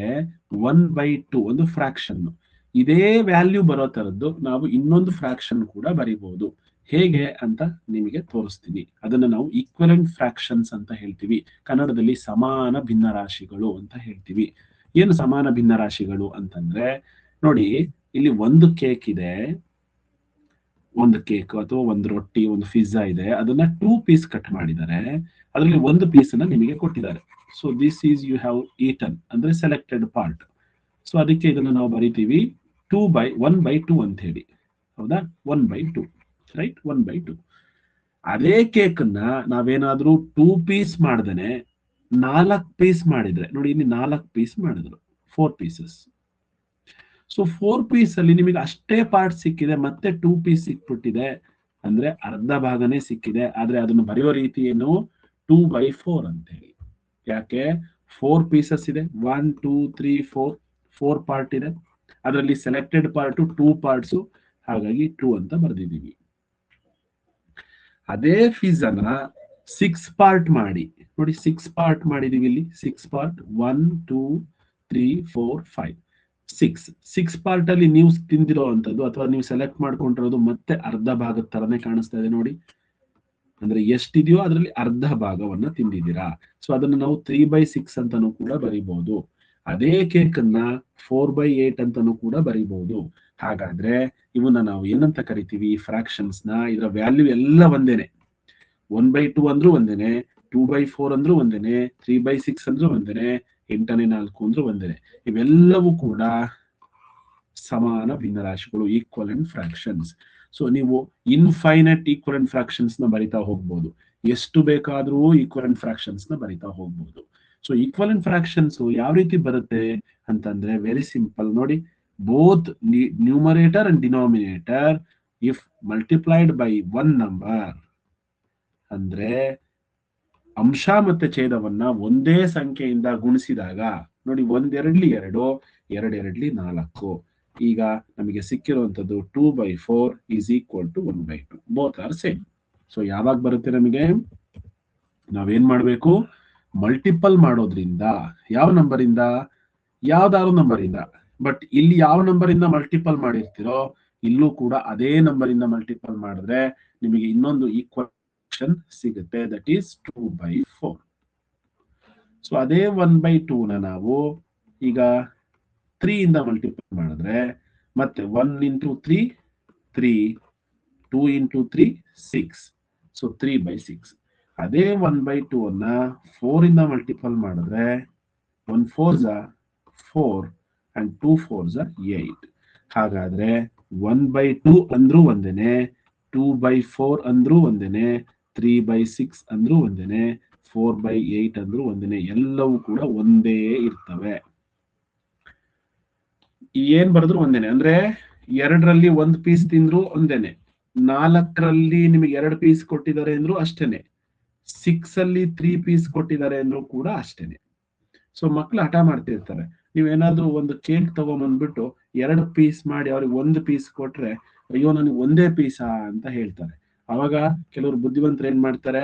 1/2 ಒಂದು ಫ್ರಾಕ್ಷನ್. ಇದೇ ವ್ಯಾಲ್ಯೂ ಬರೋ ತರದ್ದು ನಾವು ಇನ್ನೊಂದು ಫ್ರಾಕ್ಷನ್ ಕೂಡ ಬರೀಬಹುದು. ಹೇಗೆ ಅಂತ ನಿಮಗೆ ತೋರಿಸ್ತೀನಿ. ಅದನ್ನ ನಾವು ಈಕ್ವಲೆಂಟ್ ಫ್ರಾಕ್ಷನ್ಸ್ ಅಂತ ಹೇಳ್ತೀವಿ. ಕನ್ನಡದಲ್ಲಿ ಸಮಾನ ಭಿನ್ನರಾಶಿಗಳು ಅಂತ ಹೇಳ್ತೀವಿ. ಏನು ಸಮಾನ ಭಿನ್ನರಾಶಿಗಳು ಅಂತಂದ್ರೆ ನೋಡಿ, ಇಲ್ಲಿ ಒಂದು ಕೇಕ್ ಇದೆ, ಒಂದು ಕೇಕ್ ಅಥವಾ ಒಂದು ರೊಟ್ಟಿ, ಒಂದು ಪಿಜ್ಜಾ ಇದೆ. ಅದನ್ನ 2 ಪೀಸ್ ಕಟ್ ಮಾಡಿದ್ದಾರೆ. ಅದರಲ್ಲಿ ಒಂದು ಪೀಸ್ ಅನ್ನ ನಿಮಗೆ ಕೊಟ್ಟಿದ್ದಾರೆ. So this is you have eaten ಅಂದ್ರೆ ಸೆಲೆಕ್ಟೆಡ್ ಪಾರ್ಟ್. ಸೊ ಅದಕ್ಕೆ ಇದನ್ನ ನಾವು ಬರಿತೀವಿ 1/2 ಅಂತ ಹೇಳಿ. ಹೌದಾ? 1/2, ರೈಟ್? 1/2. ಅದೇ ಕೇಕ್ ಅನ್ನ ನಾವೇನಾದ್ರೂ 2 ಪೀಸ್ ಮಾಡ್ದೇನೆ 4 ಪೀಸ್ ಮಾಡಿದ್ರೆ ನೋಡಿ, ಇಲ್ಲಿ 4 ಪೀಸ್ ಮಾಡಿದ್ರು, 4 ಪೀಸಸ್. ಸೊ 4 ಪೀಸ್ ಅಲ್ಲಿ ನಿಮಗೆ ಅಷ್ಟೇ ಪಾರ್ಟ್ ಸಿಕ್ಕಿದೆ, ಮತ್ತೆ 2 ಪೀಸ್ ಸಿಕ್ಬಿಟ್ಟಿದೆ. ಅಂದ್ರೆ ಅರ್ಧ ಭಾಗನೇ ಸಿಕ್ಕಿದೆ. ಆದ್ರೆ ಅದನ್ನು ಬರೆಯೋ ರೀತಿ ಏನು? 2/4 ಅಂತ ಹೇಳಿ. ಯಾಕೆ? 4 ಪೀಸಸ್ ಇದೆ, 1 2 3 4 ಪಾರ್ಟ್ ಇದೆ. ಅದರಲ್ಲಿ ಸೆಲೆಕ್ಟೆಡ್ ಪಾರ್ಟ್ 2 ಪಾರ್ಟ್ಸ್, ಹಾಗಾಗಿ 2 ಅಂತ ಬರೆದಿದ್ದೀವಿ. ಅದೇ ಫೀಸ್ ಅನ್ನ 6 ಪಾರ್ಟ್ ಮಾಡಿ ನೋಡಿ, 6 ಪಾರ್ಟ್ ಮಾಡಿದೀವಿ ಇಲ್ಲಿ. 6 ಪಾರ್ಟ್ 1 2 3 4 5 6 ಪಾರ್ಟ್ ಅಲ್ಲಿ ನೀವು ತಿಂದಿರೋ ಅಂತದ್ದು ಅಥವಾ ನೀವು ಸೆಲೆಕ್ಟ್ ಮಾಡ್ಕೊಂಡಿರೋದು ಮತ್ತೆ ಅರ್ಧ ಭಾಗದ ತರನೇ ಕಾಣಿಸ್ತಾ ಇದೆ ನೋಡಿ. ಅಂದ್ರೆ ಎಷ್ಟಿದೆಯೋ ಅದರಲ್ಲಿ ಅರ್ಧ ಭಾಗವನ್ನ ತಿಂದಿದ್ದೀರಾ. ಸೊ ಅದನ್ನ ನಾವು 3/6 ಅಂತಾನೂ ಕೂಡ ಬರೀಬಹುದು. ಅದೇ ಕೇಕ್ ಅನ್ನ 4/8 ಅಂತಾನೂ ಕೂಡ ಬರೀಬಹುದು. ಹಾಗಾದ್ರೆ ಇವನ್ನ ನಾವು ಏನಂತ ಕರಿತೀವಿ? ಫ್ರಾಕ್ಷನ್ಸ್ ನ. ಇದರ ವ್ಯಾಲ್ಯೂ ಎಲ್ಲ ಒಂದೇನೆ. 1/2 ಅಂದ್ರೂ ಒಂದೇನೆ, 2/4 ಅಂದ್ರೂ ಒಂದೇನೆ, 3/6 ಅಂದ್ರೂ ಒಂದೇನೆ, 8ನೇ 4 ಅಂದ್ರೂ ಒಂದೇನೆ. ಇವೆಲ್ಲವೂ ಕೂಡ ಸಮಾನ ಭಿನ್ನರಾಶಿಗಳು, ಈಕ್ವಲೆಂಟ್ ಫ್ರಾಕ್ಷನ್ಸ್. ಸೊ ನೀವು ಇನ್ಫೈನೈಟ್ ಈಕ್ವಲೆಂಟ್ ಫ್ರಾಕ್ಷನ್ಸ್ ನ ಬರಿತಾ ಹೋಗ್ಬೋದು. ಎಷ್ಟು ಬೇಕಾದ್ರೂ ಈಕ್ವಲೆಂಟ್ ಫ್ರಾಕ್ಷನ್ಸ್ ನ ಬರಿತಾ ಹೋಗ್ಬೋದು. ಸೊ ಈಕ್ವಲೆಂಟ್ ಫ್ರಾಕ್ಷನ್ಸ್ ಯಾವ ರೀತಿ ಬರುತ್ತೆ ಅಂತಂದ್ರೆ ವೆರಿ ಸಿಂಪಲ್ ನೋಡಿ. Both numerator and denominator if multiplied by one number, ಅಂದ್ರೆ ಅಂಶ ಮತ್ತೆ ಛೇದವನ್ನ ಒಂದೇ ಸಂಖ್ಯೆಯಿಂದ ಗುಣಿಸಿದಾಗ ನೋಡಿ, 1 2 2, 2 2 4. ಈಗ ನಮಗೆ ಸಿಕ್ಕಿರುವಂತದ್ದು 2/4 is equal to 1/2. Both are same. So ಯಾವಾಗ ಬರುತ್ತೆ ನಮಗೆ? ನಾವೇನ್ ಮಾಡ್ಬೇಕು? ಮಲ್ಟಿಪಲ್ ಮಾಡೋದ್ರಿಂದ. ಯಾವ ನಂಬರ್ ಇಂದ? ಯಾವ್ದಾದ್ರು ನಂಬರ್ ಇಂದ. ಬಟ್ ಇಲ್ಲಿ ಯಾವ ನಂಬರ್ ಇಂದ ಮಲ್ಟಿಪಲ್ ಮಾಡಿರ್ತೀರೋ ಇಲ್ಲೂ ಕೂಡ ಅದೇ ನಂಬರ್ ಇಂದ ಮಲ್ಟಿಪಲ್ ಮಾಡಿದ್ರೆ ನಿಮಗೆ ಇನ್ನೊಂದು ಈಕ್ವಲ್ ಸಿಗುತ್ತೆ, ದಟ್ ಈಸ್ 2/4. ಸೊ ಅದೇ 1/2 ನ ನಾವು ಈಗ 3 ಇಂದ ಮಲ್ಟಿಪಲ್ ಮಾಡಿದ್ರೆ ಮತ್ತೆ 1 into 3 3, 2 into 3 6. ಸೊ 3/6. ಅದೇ 1/2 ಅನ್ನ 4 ಇಂದ ಮಲ್ಟಿಪಲ್ ಮಾಡಿದ್ರೆ 1 4s 4 and 2 4s 8. ಹಾಗಾದ್ರೆ 1/2 ಅಂದ್ರೂ ಒಂದೇನೆ, 2/4 ಅಂದ್ರೂ ಒಂದೇನೆ, 3/6 ಅಂದ್ರೂ ಒಂದೇನೆ, 4/8 ಅಂದ್ರೂ ಒಂದೇನೆ. ಎಲ್ಲವೂ ಕೂಡ ಒಂದೇ ಇರ್ತವೆ. ಏನ್ ಬರೆದ್ರು ಒಂದೇನೆ. ಅಂದ್ರೆ 2ರಲ್ಲಿ 1 ಪೀಸ್ ತಿಂದ್ರು ಒಂದೇನೆ, 4ರಲ್ಲಿ ನಿಮಗೆ 2 ಪೀಸ್ ಕೊಟ್ಟಿದ್ದಾರೆ ಅಂದ್ರು ಅಷ್ಟೇನೆ, 6 ಅಲ್ಲಿ 3 ಪೀಸ್ ಕೊಟ್ಟಿದ್ದಾರೆ ಅಂದ್ರು ಕೂಡ ಅಷ್ಟೇನೆ. ಸೊ ಮಕ್ಳು ಹಠ ಮಾಡ್ತಿರ್ತಾರೆ. ನೀವೇನಾದ್ರೂ ಒಂದು ಕೇಕ್ ತಗೊಂಡ್ಬಂದ್ಬಿಟ್ಟು 2 ಪೀಸ್ ಮಾಡಿ ಅವ್ರಿಗೆ 1 ಪೀಸ್ ಕೊಟ್ರೆ, ಅಯ್ಯೋ ನನಗೆ ಒಂದೇ ಪೀಸಾ ಅಂತ ಹೇಳ್ತಾರೆ. ಅವಾಗ ಕೆಲವರು ಬುದ್ಧಿವಂತರು ಏನ್ ಮಾಡ್ತಾರೆ,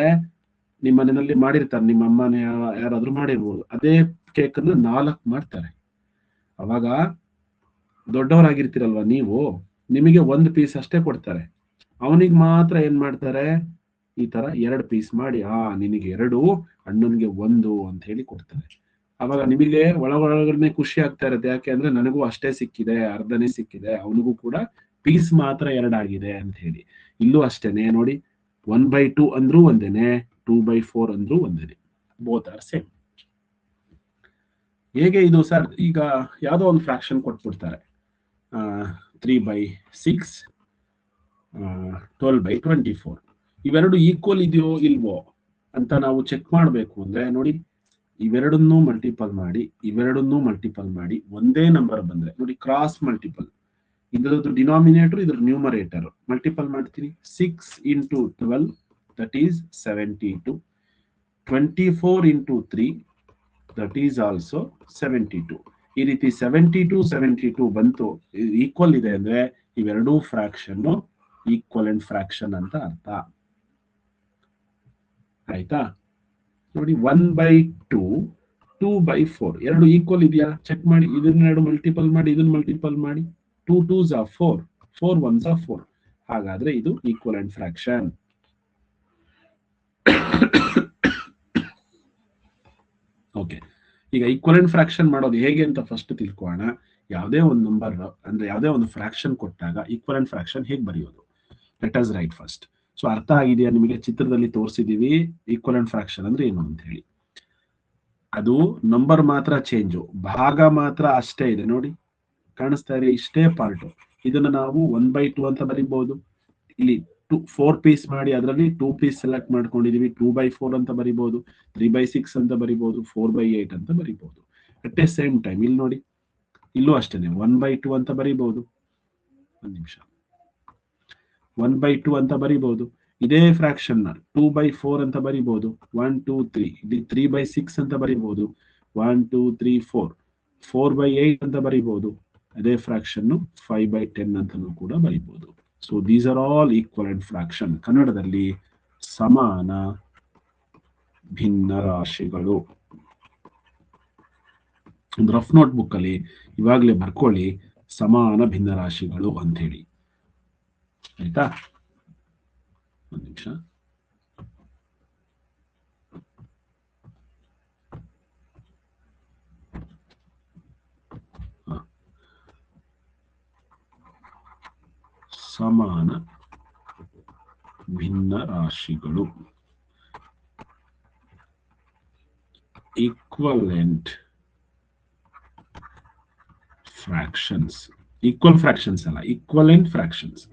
ನಿಮ್ಮ ಮನೆಯಲ್ಲಿ ಮಾಡಿರ್ತಾರೆ, ನಿಮ್ಮ ಅಮ್ಮನೇ ಯಾರಾದ್ರೂ ಮಾಡಿರ್ಬೋದು, ಅದೇ ಕೇಕ್ ಅನ್ನ 4 ಮಾಡ್ತಾರೆ. ಅವಾಗ ದೊಡ್ಡವರಾಗಿರ್ತೀರಲ್ವಾ ನೀವು, ನಿಮಗೆ 1 ಪೀಸ್ ಅಷ್ಟೇ ಕೊಡ್ತಾರೆ. ಅವನಿಗೆ ಮಾತ್ರ ಏನ್ ಮಾಡ್ತಾರೆ, ಈ ತರ 2 ಪೀಸ್ ಮಾಡಿ, ನಿನಗೆ 2, ಅಣ್ಣನ್ಗೆ 1 ಅಂತ ಹೇಳಿ ಕೊಡ್ತಾರೆ. ಅವಾಗ ನಿಮಗೆ ಒಳಗಡೆ ಖುಷಿ ಆಗ್ತಾ ಇರುತ್ತೆ. ಯಾಕೆ ಅಂದ್ರೆ ನನಗೂ ಅಷ್ಟೇ ಸಿಕ್ಕಿದೆ, ಅರ್ಧನೇ ಸಿಕ್ಕಿದೆ, ಅವನಿಗೂ ಕೂಡ ಪೀಸ್ ಮಾತ್ರ 2 ಆಗಿದೆ ಅಂತ ಹೇಳಿ. ಇಲ್ಲೂ ಅಷ್ಟೇನೆ ನೋಡಿ, 1/2 ಅಂದ್ರೂ ಒಂದೇನೆ, 2/4 ಅಂದ್ರೂ ಒಂದೇನೆ. Both are same. ಹೇಗೆ ಇದು ಸರ್? ಈಗ ಯಾವ್ದೋ ಒಂದು ಫ್ರಾಕ್ಷನ್ ಕೊಟ್ಬಿಡ್ತಾರೆ, 3/6, 12/24. ಇವೆರಡು ಈಕ್ವಲ್ ಇದೆಯೋ ಇಲ್ವೋ ಅಂತ ನಾವು ಚೆಕ್ ಮಾಡಬೇಕು ಅಂದ್ರೆ ನೋಡಿ, ಇವೆರಡನ್ನೂ ಮಲ್ಟಿಪಲ್ ಮಾಡಿ, ಇವೆರಡನ್ನೂ ಮಲ್ಟಿಪಲ್ ಮಾಡಿ, ಒಂದೇ ನಂಬರ್ ಬಂದ್ರೆ ನೋಡಿ, ಕ್ರಾಸ್ ಮಲ್ಟಿಪಲ್. ಇದರದ್ದು ಡಿನಾಮಿನೇಟರ್, ಇದ್ರ ನ್ಯೂಮರೇಟರ್ ಮಲ್ಟಿಪಲ್ ಮಾಡ್ತೀನಿ. 6 into 12 that is 72. 24 into 3 that is also 72. ಈ ರೀತಿ 72 ಬಂತು, ಈಕ್ವಲ್ ಇದೆ ಅಂದ್ರೆ ಇವೆರಡೂ ಫ್ರಾಕ್ಷನ್ ಈಕ್ವಲೆಂಟ್ ಫ್ರಾಕ್ಷನ್ ಅಂತ ಅರ್ಥ. ಆಯ್ತಾ? ನೋಡಿ, 1/2 2/4 ಎರಡು ಈಕ್ವಲ್ ಇದೆಯಾ ಚೆಕ್ ಮಾಡಿ. ಇದನ್ನೆರಡು ಮಲ್ಟಿಪಲ್ ಮಾಡಿ, ಇದನ್ನ ಮಲ್ಟಿಪಲ್ ಮಾಡಿ. 2 2s 4, 4 1s 4. ಹಾಗಾದ್ರೆ ಇದು ಈಕ್ವಲೆಂಟ್ ಫ್ರಾಕ್ಷನ್. ಓಕೆ, ಈಗ ಈಕ್ವಲೆಂಟ್ ಫ್ರಾಕ್ಷನ್ ಮಾಡೋದು ಹೇಗೆ ಅಂತ ಫಸ್ಟ್ ತಿಳ್ಕೊಳ್ಳೋಣ. ಯಾವುದೇ ಒಂದು ನಂಬರ್ ಅಂದ್ರೆ ಯಾವುದೇ ಒಂದು ಫ್ರಾಕ್ಷನ್ ಕೊಟ್ಟಾಗ ಈಕ್ವಲೆಂಟ್ ಫ್ರಾಕ್ಷನ್ ಹೇಗೆ ಬರೆಯೋದು, let us right first. So ಅರ್ಥ ಆಗಿದೆಯಾ ನಿಮಗೆ? ಚಿತ್ರದಲ್ಲಿ ತೋರಿಸಿದೀವಿ ಈಕ್ವಲೆಂಟ್ ಫ್ರಾಕ್ಷನ್ ಅಂದ್ರೆ ಏನು ಅಂತ ಹೇಳಿ. ಅದು ನಂಬರ್ ಮಾತ್ರ ಚೇಂಜು, ಭಾಗ ಮಾತ್ರ ಅಷ್ಟೇ ಇದೆ ನೋಡಿ, ಕಾಣಿಸ್ತಾ ಇದೆ, ಇಷ್ಟೇ ಪಾರ್ಟ್. ಇದನ್ನ ನಾವು 1/2 ಅಂತ ಬರೀಬಹುದು. ಇಲ್ಲಿ 4 ಪೀಸ್ ಮಾಡಿ ಅದರಲ್ಲಿ 2 ಪೀಸ್ ಸೆಲೆಕ್ಟ್ ಮಾಡ್ಕೊಂಡಿದೀವಿ, 2/4 ಅಂತ ಬರೀಬಹುದು, 3/6 ಅಂತ ಬರೀಬಹುದು, 4/8 ಅಂತ ಬರೀಬಹುದು. ಅಟ್ ಎ ಸೇಮ್ ಟೈಮ್ ಇಲ್ಲಿ ನೋಡಿ, ಇಲ್ಲೂ ಅಷ್ಟೇನೆ 1/2 ಅಂತ ಬರೀಬಹುದು. ಒಂದು ನಿಮಿಷ, 1/2 ಅಂತ ಬರೀಬಹುದು. ಇದೇ ಫ್ರಾಕ್ಷನ್ ನ 2/4 ಅಂತ ಬರೀಬಹುದು. 1 2 3 ಇಲ್ಲಿ 3/6 ಅಂತ ಬರೀಬಹುದು. 1 2 3 4 4/8 ಅಂತ ಬರೀಬಹುದು. ಅದೇ ಫ್ರಾಕ್ಷನ್ 5/10 ಅಂತಾನೂ ಕೂಡ ಬರೀಬಹುದು. So these are all equivalent fraction. ಕನ್ನಡದಲ್ಲಿ ಸಮಾನ ಭಿನ್ನ ರಾಶಿಗಳು. ಒಂದು ರಫ್ ನೋಟ್ ಬುಕ್ ಅಲ್ಲಿ ಇವಾಗಲೇ ಬರ್ಕೊಳ್ಳಿ, ಸಮಾನ ಭಿನ್ನ ರಾಶಿಗಳು ಅಂತ ಹೇಳಿ. ಆಯ್ತಾ? ಒಂದು ನಿಮಿಷ. ಸಮಾನ ಭಿನ್ನ ರಾಶಿಗಳು, ಈಕ್ವಲೆಂಟ್ ಫ್ರಾಕ್ಷನ್ಸ್. ಈಕ್ವಲ್ ಫ್ರಾಕ್ಷನ್ಸ್ ಅಲ್ಲ, equivalent fractions.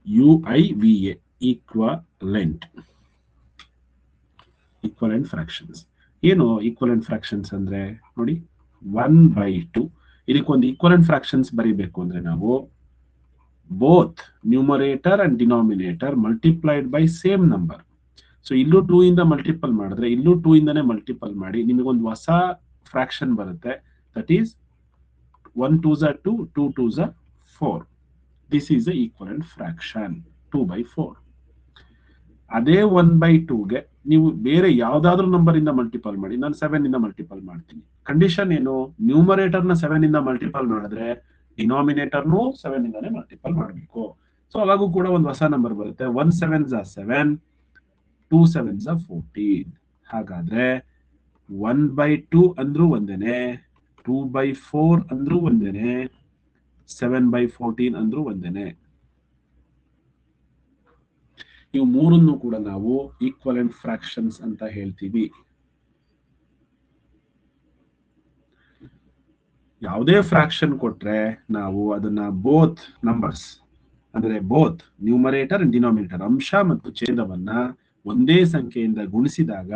UIVA, equivalent. Equivalent fractions. ಏನು ಈಕ್ವಲೆಂಟ್ ಫ್ರಾಕ್ಷನ್ಸ್ ಅಂದ್ರೆ ನೋಡಿ, 1/2. ಇದಕ್ಕೊಂದು ಈಕ್ವಲೆಂಟ್ ಫ್ರಾಕ್ಷನ್ಸ್ ಬರೀಬೇಕು ಅಂದ್ರೆ ನಾವು both numerator and denominator multiplied by same number. So ಇಲ್ಲೂ 2 ಇಂದ ಮಲ್ಟಿಪಲ್ ಮಾಡಿದ್ರೆ ಇಲ್ಲೂ 2 ಇಂದಾನೆ ಮಲ್ಟಿಪಲ್ ಮಾಡಿ ನಿಮಗೊಂದು ಹೊಸ ಫ್ರಾಕ್ಷನ್ ಬರುತ್ತೆ. That is 1 2s are 2, 2 2s are 4. This is the equivalent fraction 2/4. ಅದೇ 1/2ಗೆ ನೀವು ಬೇರೆ ಯಾವ್ದಾದ್ರು ನಂಬರ್ ಇಂದ ಮಲ್ಟಿಪಲ್ ಮಾಡಿ. ನಾನು 7 ಇಂದ ಮಲ್ಟಿಪಲ್ ಮಾಡ್ತೀನಿ. ಕಂಡೀಷನ್ ಏನು? ನ್ಯೂಮರೇಟರ್ ನ 7 ಇಂದ ಮಲ್ಟಿಪಲ್ ಮಾಡಿದ್ರೆ ಡಿನಾಮಿನೇಟರ್ನು 7 ಇಂದಾನೆ ಮಲ್ಟಿಪಲ್ ಮಾಡಬೇಕು. ಸೊ ಅವಾಗೂ ಕೂಡ ಒಂದು ಹೊಸ ನಂಬರ್ ಬರುತ್ತೆ. 1 7s are 7, 2 7s are 14. ಹಾಗಾದ್ರೆ 1/2 ಅಂದ್ರೂ ಒಂದೇನೆ, 2/4 ಅಂದ್ರೂ ಒಂದೇನೆ, 7/14 ಅಂದ್ರೂ ಒಂದೇನೆ. ಇವು ಮೂರನ್ನು ಕೂಡ ನಾವು ಈಕ್ವಲೆಂಟ್ ಫ್ರಾಕ್ಷನ್ಸ್ ಅಂತ ಹೇಳ್ತೀವಿ. ಯಾವುದೇ ಫ್ರಾಕ್ಷನ್ ಕೊಟ್ರೆ ನಾವು ಅದನ್ನ ಬೋತ್ ನಂಬರ್ಸ್ ಅಂದ್ರೆ ಬೋತ್ ನ್ಯೂಮರೇಟರ್ ಅಂಡ್ ಡಿನಾಮಿನೇಟರ್, ಅಂಶ ಮತ್ತು ಛೇದವನ್ನ ಒಂದೇ ಸಂಖ್ಯೆಯಿಂದ ಗುಣಿಸಿದಾಗ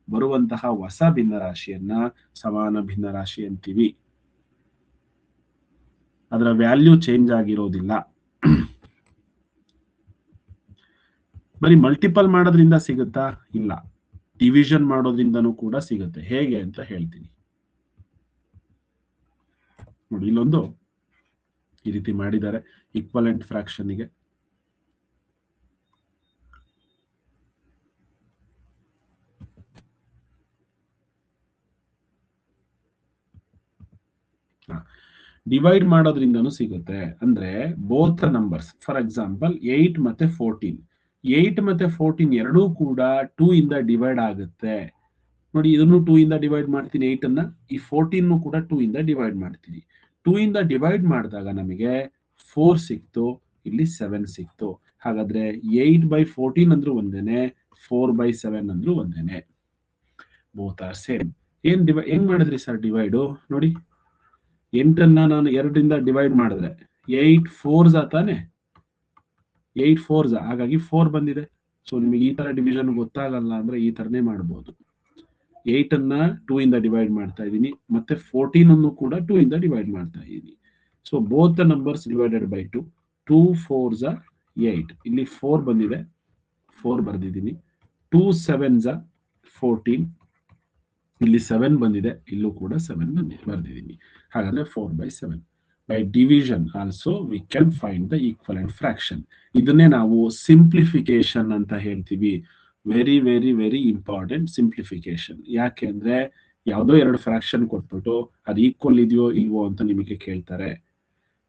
ಬರುವಂತಹ ಹೊಸ ಭಿನ್ನರಾಶಿಯನ್ನ ಸಮಾನ ಭಿನ್ನರಾಶಿ ಅಂತೀವಿ. ಅದರ ವ್ಯಾಲ್ಯೂ ಚೇಂಜ್ ಆಗಿರೋದಿಲ್ಲ. ಬರೀ ಮಲ್ಟಿಪಲ್ ಮಾಡೋದ್ರಿಂದ ಸಿಗುತ್ತಾ? ಇಲ್ಲ, ಡಿವಿಷನ್ ಮಾಡೋದ್ರಿಂದನೂ ಕೂಡ ಸಿಗುತ್ತೆ. ಹೇಗೆ ಅಂತ ಹೇಳ್ತೀನಿ ನೋಡಿ. ಇಲ್ಲೊಂದು ಈ ರೀತಿ ಮಾಡಿದ್ದಾರೆ ಈಕ್ವಲೆಂಟ್ ಫ್ರಾಕ್ಷನ್ಗೆ. ಡಿವೈಡ್ ಮಾಡೋದ್ರಿಂದನೂ ಸಿಗುತ್ತೆ. ಅಂದ್ರೆ ಬೋತ್ ನಂಬರ್ಸ್, ಫಾರ್ ಎಕ್ಸಾಂಪಲ್ 8 ಮತ್ತೆ 14, 8 ಮತ್ತೆ 14 ಎರಡೂ ಕೂಡ 2 ಇಂದ ಡಿವೈಡ್ ಆಗುತ್ತೆ. ನೋಡಿ, ಇದನ್ನು 2 ಇಂದ ಡಿವೈಡ್ ಮಾಡ್ತೀನಿ 8 ಅನ್ನ, ಈ 14 ಕೂಡ 2 ಇಂದ ಡಿವೈಡ್ ಮಾಡ್ತೀನಿ. 2 ಇಂದ ಡಿವೈಡ್ ಮಾಡಿದಾಗ ನಮಗೆ 4 ಸಿಕ್ತು, ಇಲ್ಲಿ 7 ಸಿಕ್ತು. ಹಾಗಾದ್ರೆ 8/14 ಅಂದ್ರೂ ಒಂದೇನೆ, 4/7 ಅಂದ್ರೂ ಒಂದೇನೆ. Both are same. ಹೆಂಗ್ ಮಾಡಿದ್ರಿ ಸರ್ ಡಿವೈಡು? ನೋಡಿ, 8ಅನ್ನ ನಾನು 2ರಿಂದ ಡಿವೈಡ್ ಮಾಡಿದ್ರೆ 8 4s ತಾನೆ, 8 4s, ಹಾಗಾಗಿ 4 ಬಂದಿದೆ. ಸೊ ನಿಮಗೆ ಈ ತರ ಡಿವಿಷನ್ ಗೊತ್ತಾಗಲ್ಲ ಅಂದ್ರೆ ಈ ತರನೇ ಮಾಡಬಹುದು. 8 ಅನ್ನ 2 ಇಂದ ಡಿವೈಡ್ ಮಾಡ್ತಾ ಇದ್ದೀನಿ, ಮತ್ತೆ 14 ಅನ್ನು ಕೂಡ 2 ಇಂದ ಡಿವೈಡ್ ಮಾಡ್ತಾ ಇದ್ದೀನಿ. So both the numbers divided by 2, 2 4s are 8. ಇಲ್ಲಿ 4 ಬಂದಿದೆ, 4 ಬರ್ದಿದ್ದೀನಿ. 2 7s are 14, ಇಲ್ಲಿ 7 ಬಂದಿದೆ, ಇಲ್ಲೂ ಕೂಡ 7 ಬರ್ದಿದ್ದೀನಿ. ಹಾಗಾದ್ರೆ 4/7. By division also we can find the equivalent fraction. ಇದನ್ನೇ ನಾವು ಸಿಂಪ್ಲಿಫಿಕೇಶನ್ ಅಂತ ಹೇಳ್ತೀವಿ. Very very very important simplification. ಯಾಕೆ ಅಂದ್ರೆ ಯಾವುದೋ ಎರಡು ಫ್ರಾಕ್ಷನ್ ಕೊಟ್ಬಿಟ್ಟು ಅದು ಈಕ್ವಲ್ ಇದೆಯೋ ಇಲ್ವೋ ಅಂತ ನಿಮಗೆ ಕೇಳ್ತಾರೆ,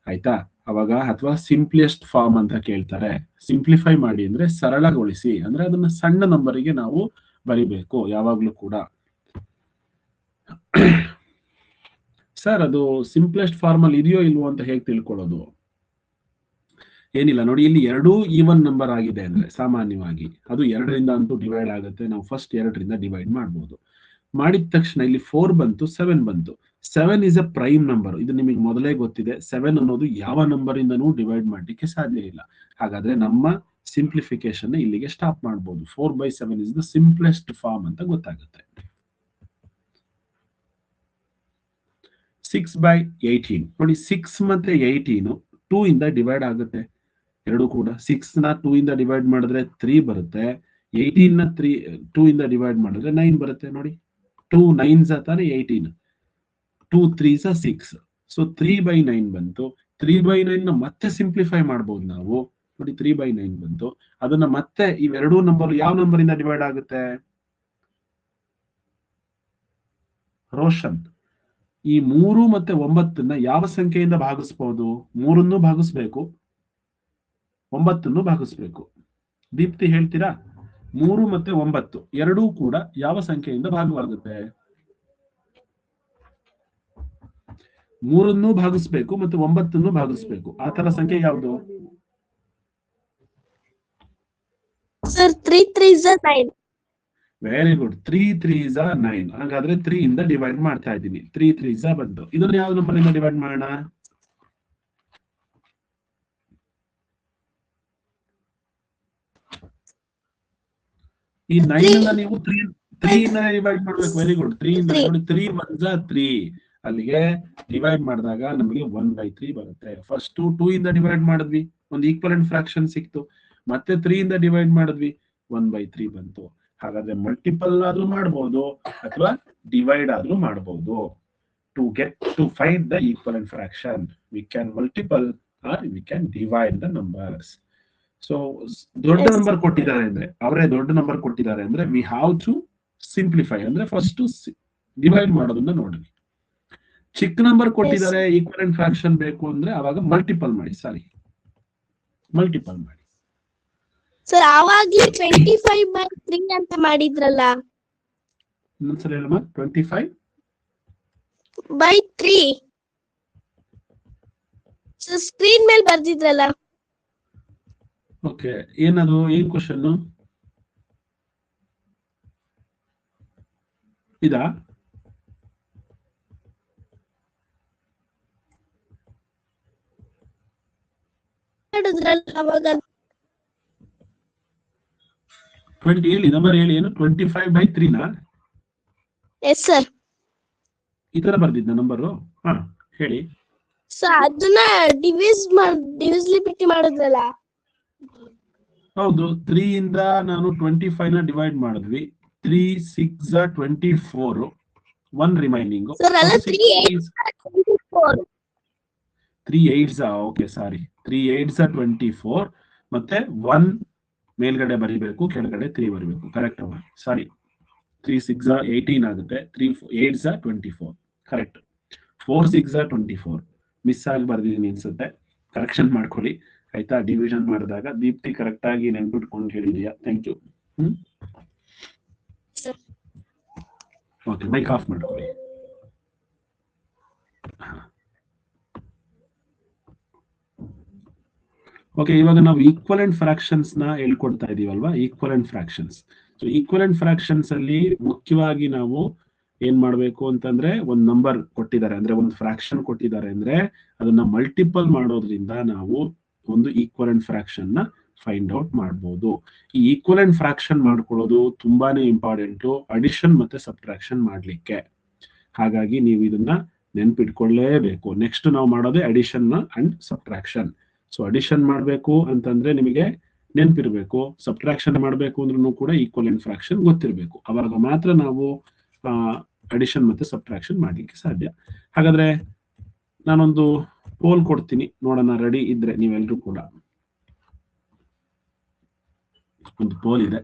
ಆಯ್ತಾ? ಅವಾಗ ಅಥವಾ ಸಿಂಪ್ಲೆಸ್ಟ್ ಫಾರ್ಮ್ ಅಂತ ಕೇಳ್ತಾರೆ. ಸಿಂಪ್ಲಿಫೈ ಮಾಡಿ ಅಂದ್ರೆ ಸರಳಗೊಳಿಸಿ, ಅಂದ್ರೆ ಅದನ್ನ ಸಣ್ಣ ನಂಬರಿಗೆ ನಾವು ಬರಿಬೇಕು ಯಾವಾಗ್ಲೂ ಕೂಡ. ಸರ್ ಅದು ಸಿಂಪ್ಲೆಸ್ಟ್ ಫಾರ್ಮ್ ಅಲ್ಲಿ ಇದೆಯೋ ಇಲ್ವೋ ಅಂತ ಹೇಗೆ ತಿಳ್ಕೊಳ್ಳೋದು? ಏನಿಲ್ಲ ನೋಡಿ, ಇಲ್ಲಿ 2 ಈವನ್ ನಂಬರ್ ಆಗಿದೆ ಅಂದ್ರೆ ಸಾಮಾನ್ಯವಾಗಿ ಅದು 2ರಿಂದ ಅಂತೂ ಡಿವೈಡ್ ಆಗುತ್ತೆ. ನಾವು ಫಸ್ಟ್ 2ರಿಂದ ಡಿವೈಡ್ ಮಾಡಬಹುದು. ಮಾಡಿದ ತಕ್ಷಣ ಇಲ್ಲಿ 4 ಬಂತು, 7 ಬಂತು. 7 ಇಸ್ ಅ ಪ್ರೈಮ್ ನಂಬರ್. ಇದು ನಿಮಗೆ ಮೊದಲೇ ಗೊತ್ತಿದೆ. 7 ಅನ್ನೋದು ಯಾವ ನಂಬರ್ ಇಂದನೂ ಡಿವೈಡ್ ಮಾಡ್ಲಿಕ್ಕೆ ಸಾಧ್ಯ ಇಲ್ಲ. ಹಾಗಾದ್ರೆ ನಮ್ಮ ಸಿಂಪ್ಲಿಫಿಕೇಶನ್ ಇಲ್ಲಿಗೆ ಸ್ಟಾಪ್ ಮಾಡಬಹುದು. 4/7 ಇಸ್ ದ ಸಿಂಪ್ಲೆಸ್ಟ್ ಫಾರ್ಮ್ ಅಂತ ಗೊತ್ತಾಗುತ್ತೆ. 6/18 ನೋಡಿ, 6 ಮತ್ತೆ 18 2 ಇಂದ ಡಿವೈಡ್ ಆಗುತ್ತೆ ಎರಡು ಕೂಡ. 6 ನ 2 ಇಂದ ಡಿವೈಡ್ ಮಾಡಿದ್ರೆ 3 ಬರುತ್ತೆ, 18 ನ 2 ಇಂದ ಡಿವೈಡ್ ಮಾಡಿದ್ರೆ 9 ಬರುತ್ತೆ. ನೋಡಿ, 2 9s ತಾನೆ 18, 2 3s 6, ಸೊ 3/9 ಬಂತು. 3/9 ನ ಮತ್ತೆ ಸಿಂಪ್ಲಿಫೈ ಮಾಡಬಹುದು ನಾವು. ನೋಡಿ 3/9 ಬಂತು. ಅದನ್ನ ಮತ್ತೆ ಇವೆರಡೂ ನಂಬರ್ ಯಾವ ನಂಬರ್ ಇಂದ ಡಿವೈಡ್ ಆಗುತ್ತೆ? ರೋಷನ್, ಈ 3 ಮತ್ತೆ 9ನ್ನ ಯಾವ ಸಂಖ್ಯೆಯಿಂದ ಭಾಗಿಸಬಹುದು? 3 ಭಾಗಿಸ್ಬೇಕು, 9 ಭಾಗಿಸ್ಬೇಕು. ದೀಪ್ತಿ ಹೇಳ್ತೀರಾ? 3 ಮತ್ತೆ 9 ಎರಡೂ ಕೂಡ ಯಾವ ಸಂಖ್ಯೆಯಿಂದ ಭಾಗವಾಗುತ್ತೆ? 3 ಭಾಗಿಸ್ಬೇಕು ಮತ್ತೆ 9 ಭಾಗಿಸ್ಬೇಕು. ಆ ತರ ಸಂಖ್ಯೆ ಯಾವುದು? Sir 3 3s 9. Very good, 3 3s 9. ಹಾಗಾದ್ರೆ 3 ಇಂದ ಡಿವೈಡ್ ಮಾಡ್ತಾ ಇದ್ದೀನಿ. 3 3s ಬಂತು. ಇದನ್ನ ಯಾವ ನಂಬರ್ ಇಂದ ಡಿವೈಡ್ ಮಾಡೋಣ? ಈ 9 ಅನ್ನ ನೀವು 3 ಇಂದ ಡಿವೈಡ್ ಮಾಡ್ಬೇಕು. ವೆರಿ ಗುಡ್, 3 ಇಂದ. ನೋಡಿ 3 1s 3, ಅಲ್ಲಿಗೆ ಡಿವೈಡ್ ಮಾಡಿದಾಗ ನಮಗೆ 1/3 ಬರುತ್ತೆ. ಫಸ್ಟ್ 2 ಇಂದ ಡಿವೈಡ್ ಮಾಡಿದ್ವಿ, ಒಂದು ಈಕ್ವಲೆಂಟ್ ಫ್ರಾಕ್ಷನ್ ಸಿಕ್ತು. ಮತ್ತೆ 3 ಇಂದ ಡಿವೈಡ್ ಮಾಡಿದ್ವಿ, 1/3 ಬಂತು. ಹಾಗಾದ್ರೆ ಮಲ್ಟಿಪಲ್ ಆದ್ರೂ ಮಾಡಬಹುದು ಅಥವಾ ಡಿವೈಡ್ ಆದ್ರೂ ಮಾಡಬಹುದು. To find the equivalent fraction we can multiple or we can divide the numbers. So ದೊಡ್ಡ ನಂಬರ್ ಕೊಟ್ಟಿದ್ದಾರೆ ಅಂದ್ರೆ, ಅವರೇ ದೊಡ್ಡ ನಂಬರ್ ಕೊಟ್ಟಿದ್ದಾರೆ ಅಂದ್ರೆ ವಿ ಹ್ಯಾವ್ ಟು ಸಿಂಪ್ಲಿಫೈ, ಅಂದ್ರೆ ಫಸ್ಟ್ ಡಿವೈಡ್ ಮಾಡೋದನ್ನ ನೋಡಿ. ಚಿಕ್ಕ ನಂಬರ್ ಕೊಟ್ಟಿದ್ದಾರೆ, ಈಕ್ವಲೆಂಟ್ ಫ್ರಾಕ್ಷನ್ ಬೇಕು ಅಂದ್ರೆ ಅವಾಗ ಮಲ್ಟಿಪಲ್ ಮಾಡಿ. ಮಲ್ಟಿಪಲ್ ಮಾಡಿ. ಸರ್ ಆವಾಗ್ಲೇ 25/3 ಅಂತ ಮಾಡಿದ್ರಲ್ಲ. ಇನ್ನೊಂದ್ಸಲ ಹೇಳಮ್ಮ. 25/3 ಸರ್ ಸ್ಕ್ರೀನ್ ಮೇಲೆ ಬರ್ದಿದ್ರಲ್ಲ. ಓಕೆ, ಏನದು? ಏನ್ ಕ್ವಶನ್ ಇದಾ? ಅವಾಗ 20 ಹೇಳಿ, ನಂಬರ್ ಹೇಳಿ. ಏನು 25/3 ನಾ? Yes sir. ಈ ತರ ಬರ್ದಿದ್ದ ನಂಬರು? ಹಾ ಹೇಳಿ. ಸರ್ ಅದನ್ನ ಡಿವಿಸಿಬಿಲಿಟಿ ಮಾಡಿದ್ರಲ್ಲ. ಹೌದು, 3 ಇಂದ ನಾನು 25 ನ ಡಿವೈಡ್ ಮಾಡಿದ್ವಿ. 3 6 24, 1 ರಿಮೈನಿಂಗ್. ಸರ್ ಅಲ್ಲ 3 8 3 8s, ಓಕೆ ಸಾರಿ, 3 8s 24 ಮತ್ತೆ 1 ಮೇಲ್ಗಡೆ ಬರಿಬೇಕು, ಕೆಳಗಡೆ 3 ಬರಿಬೇಕು. ಕರೆಕ್ಟ್ ಅವ? ಸಾರಿ, 3 6 18 ಆಗುತ್ತೆ, 3 8s 24. ಕರೆಕ್ಟ್. 4 6 24 ಮಿಸ್ ಆಗಿ ಬರ್ದಿದ್ದೀನಿ ಅನ್ಸುತ್ತೆ, ಕರೆಕ್ಷನ್ ಮಾಡ್ಕೊಳ್ಳಿ ಆಯ್ತಾ. ಡಿವಿಷನ್ ಮಾಡಿದಾಗ ದೀಪ್ತಿ ಕರೆಕ್ಟ್ ಆಗಿ ನೆನ್ಪಿಟ್ಕೊಂಡು ಹೇಳಿದ್ಯಾ, thank you. Okay, mike off ಮಾಡ್ಕೊಳ್ಳಿ. ಓಕೆ, ಇವಾಗ ನಾವು ಈಕ್ವಲೆಂಟ್ ಫ್ರಾಕ್ಷನ್ಸ್ ನ ಹೇಳ್ಕೊಡ್ತಾ ಇದೀವಲ್ವಾ, equivalent fractions. So equivalent fractions ಅಲ್ಲಿ ಮುಖ್ಯವಾಗಿ ನಾವು ಏನ್ ಮಾಡ್ಬೇಕು ಅಂತಂದ್ರೆ, ಒಂದು ನಂಬರ್ ಕೊಟ್ಟಿದ್ದಾರೆ ಅಂದ್ರೆ, ಒಂದು ಫ್ರಾಕ್ಷನ್ ಕೊಟ್ಟಿದ್ದಾರೆ ಅಂದ್ರೆ ಅದನ್ನ ಮಲ್ಟಿಪಲ್ ಮಾಡೋದ್ರಿಂದ ನಾವು ಒಂದು ಈಕ್ವಲೆಂಟ್ ಫ್ರಾಕ್ಷನ್ ನ ಫೈಂಡ್ ಔಟ್ ಮಾಡಬಹುದು. ಈ ಈಕ್ವಲೆಂಟ್ ಫ್ರಾಕ್ಷನ್ ಮಾಡ್ಕೊಳ್ಳೋದು ತುಂಬಾನೇ ಇಂಪಾರ್ಟೆಂಟ್ ಅಡಿಷನ್ ಮತ್ತೆ ಸಬ್ಟ್ರಾಕ್ಷನ್ ಮಾಡ್ಲಿಕ್ಕೆ. ಹಾಗಾಗಿ ನೀವು ಇದನ್ನ ನೆನ್ಪಿಟ್ಕೊಳ್ಳೇಬೇಕು. ನೆಕ್ಸ್ಟ್ ನಾವು ಮಾಡೋದೇ addition and subtraction. So addition ಮಾಡ್ಬೇಕು ಅಂತಂದ್ರೆ ನಿಮಗೆ ನೆನ್ಪಿರ್ಬೇಕು, ಸಬ್ಟ್ರಾಕ್ಷನ್ ಮಾಡ್ಬೇಕು ಅಂದ್ರೂ ಕೂಡ ಈಕ್ವಲೆಂಟ್ ಫ್ರಾಕ್ಷನ್ ಗೊತ್ತಿರ್ಬೇಕು. ಅವಾಗ ಮಾತ್ರ ನಾವು ಅಡಿಷನ್ ಮತ್ತೆ ಸಬ್ಟ್ರಾಕ್ಷನ್ ಮಾಡ್ಲಿಕ್ಕೆ ಸಾಧ್ಯ. ಹಾಗಾದ್ರೆ ನಾನೊಂದು ಪೋಲ್ ಕೊಡ್ತೀನಿ, ನೋಡೋಣ. ರೆಡಿ ಇದ್ರೆ ನೀವೆಲ್ಲರೂ ಕೂಡ. ಒಂದು ಪೋಲ್ ಇದೆ.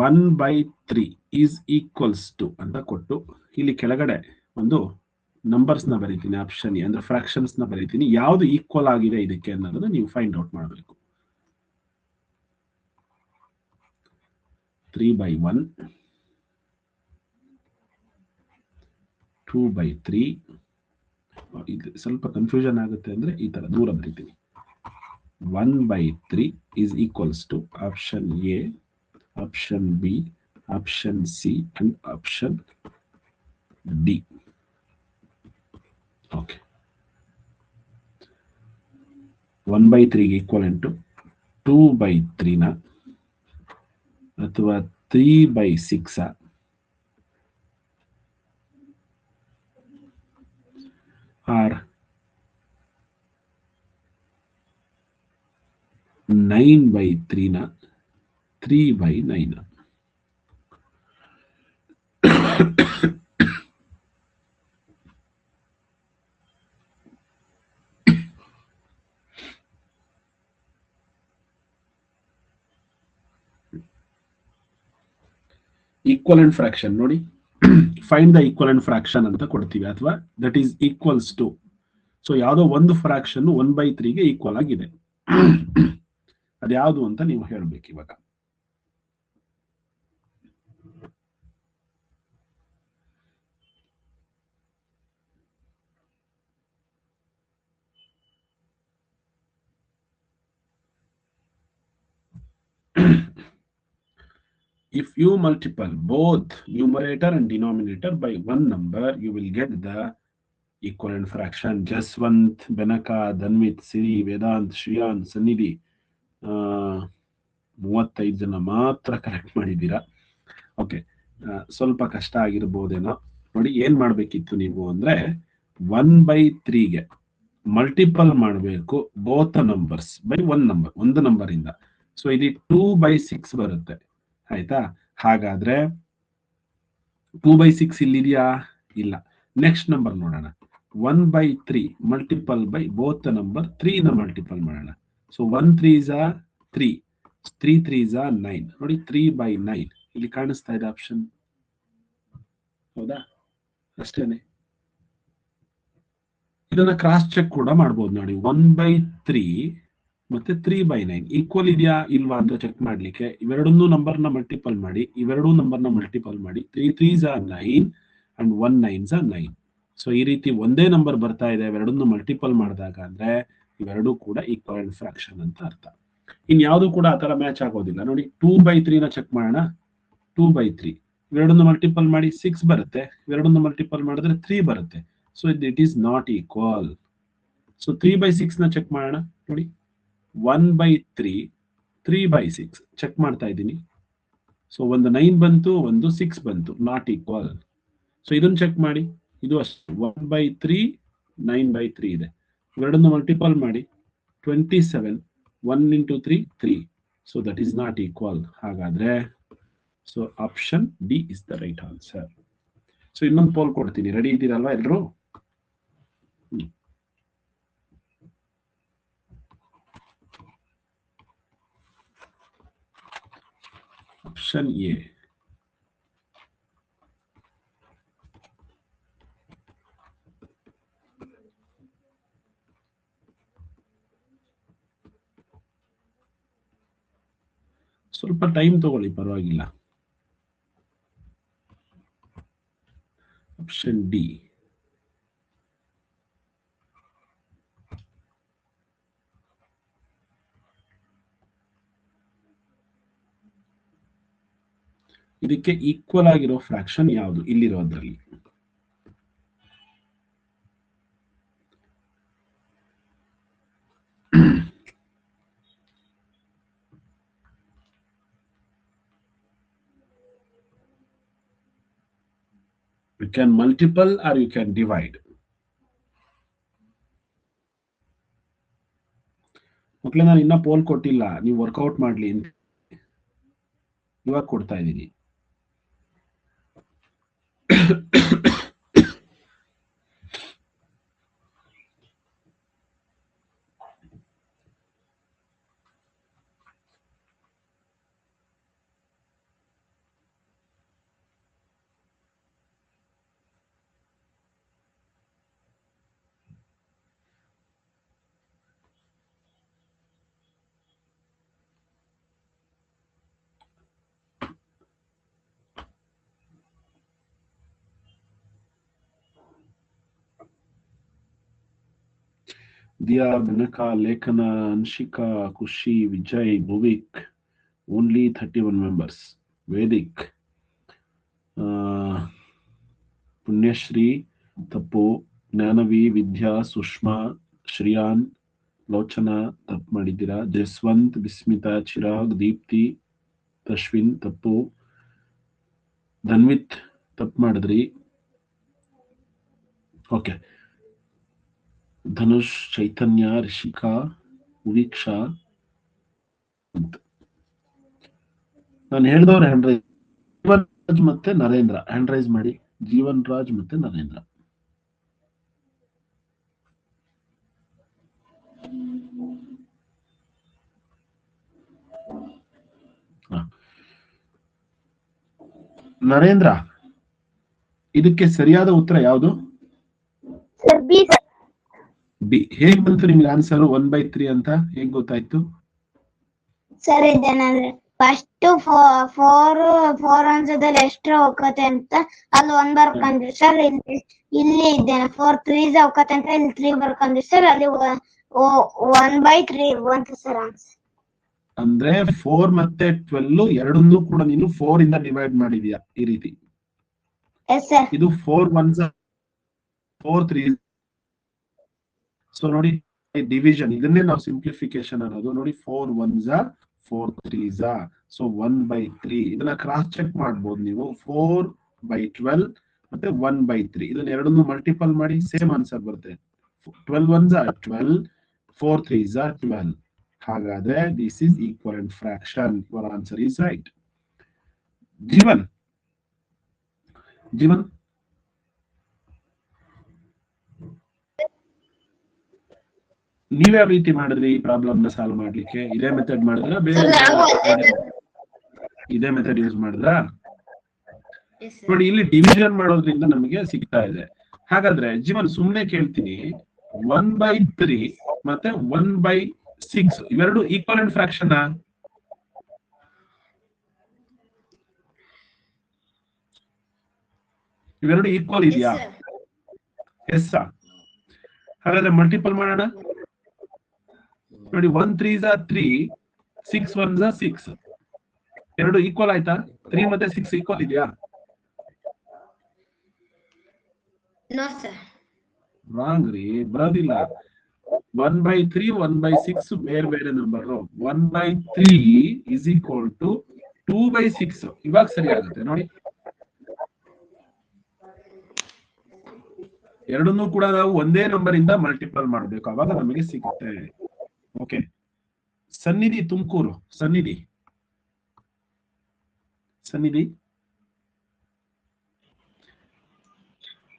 1/3 ಈಸ್ ಈಕ್ವಲ್ಸ್ ಟು ಅಂತ ಕೊಟ್ಟು ಇಲ್ಲಿ ಕೆಳಗಡೆ ಒಂದು ನಂಬರ್ಸ್ ನ ಬರೀತೀನಿ, ಆಪ್ಷನ್ ಎ ಅಂದ್ರೆ ಫ್ರಾಕ್ಷನ್ಸ್ ನ ಬರೀತೀನಿ. ಯಾವ್ದು ಈಕ್ವಲ್ ಆಗಿದೆ ಇದಕ್ಕೆ ಅನ್ನೋದನ್ನ ನೀವು ಫೈಂಡ್ ಔಟ್ ಮಾಡಬೇಕು. 3/1, 2/3. ಇದು ಸ್ವಲ್ಪ ಕನ್ಫ್ಯೂಷನ್ ಆಗುತ್ತೆ ಅಂದ್ರೆ ಈ ತರ ದೂರ ಬರೀತೀನಿ. 1/3 is equals to option A, option B, option C and option D. Okay, 1/3 equivalent 2/3 ನ ಅಥವಾ 3/6 ಆರ್ 9/3 ನ 3/9. ಈಕ್ವಲೆಂಟ್ ಫ್ರಾಕ್ಷನ್ ನೋಡಿ, ಫೈಂಡ್ ದ ಈಕ್ವಲೆಂಟ್ ಫ್ರಾಕ್ಷನ್ ಅಂತ ಕೊಡ್ತೀವಿ, ಅಥವಾ that is equals to. So ಯಾವುದೋ ಒಂದು ಫ್ರಾಕ್ಷನ್ 1/3ಗೆ ಈಕ್ವಲ್ ಆಗಿದೆ. ಅದ್ಯಾವುದು ಅಂತ ನೀವು ಹೇಳ್ಬೇಕು ಇವಾಗ. If you multiply both numerator and denominator by one number, you will get the equivalent fraction. Jaswant, Benaka, Dhanvit, Siri, Vedant, Shriyan, Sannidhi 35 ಜನ ಮಾತ್ರ ಕರೆಕ್ಟ್ ಮಾಡಿದ್ದೀರಾ. ಓಕೆ, ಸ್ವಲ್ಪ ಕಷ್ಟ ಆಗಿರ್ಬೋದೇನೋ. ನೋಡಿ, ಏನ್ ಮಾಡ್ಬೇಕಿತ್ತು ನೀವು ಅಂದ್ರೆ 1/3ಗೆ ಮಲ್ಟಿಪಲ್ ಮಾಡಬೇಕು ಬೋತ್ ನಂಬರ್ಸ್ ಬೈ ಒಂದು ನಂಬರ್ ಇಂದ. ಸೊ ಇದು 2/6 ಬರುತ್ತೆ, ಆಯ್ತಾ? ಹಾಗಾದ್ರೆ 2/6 ಇಲ್ಲಿದೆಯಾ? ಇಲ್ಲ. ನೆಕ್ಸ್ಟ್ ನಂಬರ್ ನೋಡೋಣ. 1/3 ಮಲ್ಟಿಪಲ್ ಬೈ ಬೋತ್ ನಂಬರ್ 3 ನ ಮಲ್ಟಿಪಲ್ ಮಾಡೋಣ. So 1 3s are 3, 3 3s are 9. ನೋಡಿ, 3/9 ಇಲ್ಲಿ ಕಾಣಿಸ್ತಾ ಇದೆ ಆಪ್ಷನ್, ಹೌದಾ? ಅಷ್ಟೇನೆ. ಇದನ್ನ ಕ್ರಾಸ್ ಚೆಕ್ ಕೂಡ ಮಾಡ್ಬೋದು ನೋಡಿ. 1/3 ಮತ್ತೆ 3/9 ಈಕ್ವಲ್ ಇದೆಯಾ ಇಲ್ವಾ ಅಂತ ಚೆಕ್ ಮಾಡ್ಲಿಕ್ಕೆ ಇವೆರಡನ್ನೂ ನಂಬರ್ನ ಮಲ್ಟಿಪಲ್ ಮಾಡಿ, ಇವೆರಡೂ ನಂಬರ್ನ ಮಲ್ಟಿಪಲ್ ಮಾಡಿ. 3 3s are 9 and 1 9s are 9. So ಈ ರೀತಿ ಒಂದೇ ನಂಬರ್ ಬರ್ತಾ ಇದೆ ಇವೆರಡನ್ನು ಮಲ್ಟಿಪಲ್ ಮಾಡಿದಾಗ ಅಂದ್ರೆ ಇವೆರಡೂ ಕೂಡ ಈಕ್ವಲೆಂಟ್ ಫ್ರಾಕ್ಷನ್ ಅಂತ ಅರ್ಥ. ಇನ್ ಯಾವುದು ಕೂಡ ಆತರ ಮ್ಯಾಚ್ ಆಗೋದಿಲ್ಲ. ನೋಡಿ, 2/3 ನ ಚೆಕ್ ಮಾಡೋಣ. 2/3 ಇವೆರಡನ್ನು ಮಲ್ಟಿಪಲ್ ಮಾಡಿ 6 ಬರುತ್ತೆ, ಇವೆರಡನ್ನು ಮಲ್ಟಿಪಲ್ ಮಾಡಿದ್ರೆ 3 ಬರುತ್ತೆ. So it is not equal. So 3/6 ನ ಚೆಕ್ ಮಾಡೋಣ. ನೋಡಿ, 1/3 3/6 ಚೆಕ್ ಮಾಡ್ತಾ ಇದ್ದೀನಿ. ಸೊ ಒಂದು 9 ಬಂತು, ಒಂದು 6 ಬಂತು, ನಾಟ್ ಈಕ್ವಲ್. ಸೊ ಇದನ್ನು ಚೆಕ್ ಮಾಡಿ, ಇದು ಅಷ್ಟೇ. 1/3 9/3 ಇದೆ, ಇವೆರಡನ್ನು ಮಲ್ಟಿಪಲ್ ಮಾಡಿ 27, 1 into 3 3. So that is not equal. ಹಾಗಾದ್ರೆ so option D is the right answer. So ಇನ್ನೊಂದು ಪೋಲ್ ಕೊಡ್ತೀನಿ, ರೆಡಿ ಇದ್ದೀರಲ್ವಾ ಎಲ್ಲರೂ? Option A. ಸ್ವಲ್ಪ ಟೈಮ್ ತಗೊಳ್ಳಿ, ಪರವಾಗಿಲ್ಲ. Option D. ಇದಕ್ಕೆ ಈಕ್ವಲ್ ಆಗಿರೋ ಫ್ರಾಕ್ಷನ್ ಯಾವುದು ಇಲ್ಲಿರೋದ್ರಲ್ಲಿ? You can multiple or you can divide. ಮಕ್ಕಳೇ, ನಾನು ಇನ್ನ ಪೋಲ್ ಕೊಟ್ಟಿಲ್ಲ, ನೀವು ವರ್ಕೌಟ್ ಮಾಡ್ಲಿ ಅಂತ ಇವಾಗ ಕೊಡ್ತಾ ಇದ್ದೀನಿ. Diya, Benaka, Lekana, Anshika, Kushi, Vijay, Bhuvik, only 31 members. Vedic, Punyashri, Tapo, Gnanavi, Vidya, Sushma, Shriyan, Lochana, Tap Madidira, Jaswant, Bismita, Chirag, Deepti, Tashwin, Tapo, Dhanvit, Tap Madadri. Okay. Dhanush, ಚೈತನ್ಯ, ರಿಷಿಕಾ, ವೀಕ್ಷಾ ಅಂತ ನಾನು ಹೇಳಿದವ್ರೆ hand raise. Jeevan Raj ಮತ್ತೆ Narendra hand raise ಮಾಡಿ. ಜೀವನ್ ರಾಜ್ ಮತ್ತೆ ನರೇಂದ್ರ. ನರೇಂದ್ರ, ಇದಕ್ಕೆ ಸರಿಯಾದ ಉತ್ತರ ಯಾವುದು? B. ಹೇಗ್ ಬಂತು ನಿಮ್ಗೆ ಆನ್ಸರ್ 1/3 ಅಂತ ಹೇಗ್ ಗೊತ್ತಾಯ್ತು? ಸರ್ ಇದೇನಂದ್ರೆ ಫಸ್ಟ್ ಫೋರ್ ಅಂಶದಲ್ಲಿ ಎಷ್ಟು ಹೋಗತ್ತೆ ಅಂತ ಅಲ್ಲಿ 1 ಬರ್ಕೊಂಡ್ರಿ ಸರ್. ಇಲ್ಲಿ ಇದ್ದೇನೆ 4 3s ಹೋಗತ್ತೆ ಅಂತ ಇಲ್ಲಿ 3 ಬರ್ಕೊಂಡ್ರಿ ಸರ್. ಅಲ್ಲಿ 1/3 ಬಂತು ಸರ್ ಆನ್ಸರ್. ಅಂದ್ರೆ 4 ಮತ್ತೆ 12 ಎರಡನ್ನೂ ಕೂಡ ನೀನು 4 ಇಂದ ಡಿವೈಡ್ ಮಾಡಿದ್ಯಾ ಈ ರೀತಿ. Yes sir. ಇದು 4 1s 4 3s. ಸೊ ನೋಡಿ ಡಿವಿಷನ್, ಇದನ್ನೇ ನಾವು ಸಿಂಪ್ಲಿಫಿಕೇಶನ್ ಅನ್ನೋದು. ನೋಡಿ 4 1s 4 3s. ಸೊ 1/3 ಇದನ್ನ ಕ್ರಾಸ್ ಚೆಕ್ ಮಾಡ್ಬೋದು ನೀವು. 4/12 ಮತ್ತೆ 1/3 ಇದನ್ನ ಎರಡನ್ನೂ ಮಲ್ಟಿಪಲ್ ಮಾಡಿ ಸೇಮ್ ಆನ್ಸರ್ ಬರುತ್ತೆ. 12 1s 12, 4 3s 12. ಹಾಗಾದ್ರೆ this is equivalent fraction. Your answer is right. Jeevan, Jeevan ನೀವ್ಯಾವ ರೀತಿ ಮಾಡಿದ್ರಿ ಈ ಪ್ರಾಬ್ಲಮ್ ನ ಸಾಲ್ವ್ ಮಾಡ್ಲಿಕ್ಕೆ? ಇದೇ ಮೆಥಡ್ ಮಾಡಿದ್ರ ಬೇರೆ ಇದೇ ಮೆಥಡ್ ಯೂಸ್ ಮಾಡಿದ್ರಾ? ನೋಡಿ ಇಲ್ಲಿ ಡಿವಿಷನ್ ಮಾಡೋದ್ರಿಂದ ನಮಗೆ ಸಿಗ್ತಾ ಇದೆ. ಹಾಗಾದ್ರೆ ಜೀವನ್ ಸುಮ್ನೆ ಕೇಳ್ತೀನಿ, 1/3 ಮತ್ತೆ 1/6 ಇವೆರಡು ಈಕ್ವಲೆಂಟ್ ಫ್ರಾಕ್ಷನ್? ಇವೆರಡು ಈಕ್ವಲ್ ಇದೆಯಾ? ಎಸ್. ಹಾಗಾದ್ರೆ ಮಲ್ಟಿಪಲ್ ಮಾಡೋಣ. ನೋಡಿ 1 3s 3, 6 1s 6. ಎರಡು ಈಕ್ವಲ್ ಆಯ್ತಾ? 3 ಮತ್ತೆ 6 ಈಕ್ವಲ್ ಇದೆಯಾ? ರಾಂಗ್ ರೀ, ಬರೋದಿಲ್ಲ. 1/3 1/6 ಬೇರೆ ಬೇರೆ ನಂಬರ್. 1/3 is equal to 2/6. ಇವಾಗ ಸರಿ ಆಗುತ್ತೆ ನೋಡಿ. ಎರಡನ್ನೂ ಕೂಡ ನಾವು ಒಂದೇ ನಂಬರ್ ಇಂದ ಮಲ್ಟಿಪಲ್ ಮಾಡಬೇಕು, ಅವಾಗ ನಮಗೆ ಸಿಗುತ್ತೆ. ಓಕೆ. ಸನ್ನಿಧಿ ತುಮಕೂರು, ಸನ್ನಿಧಿ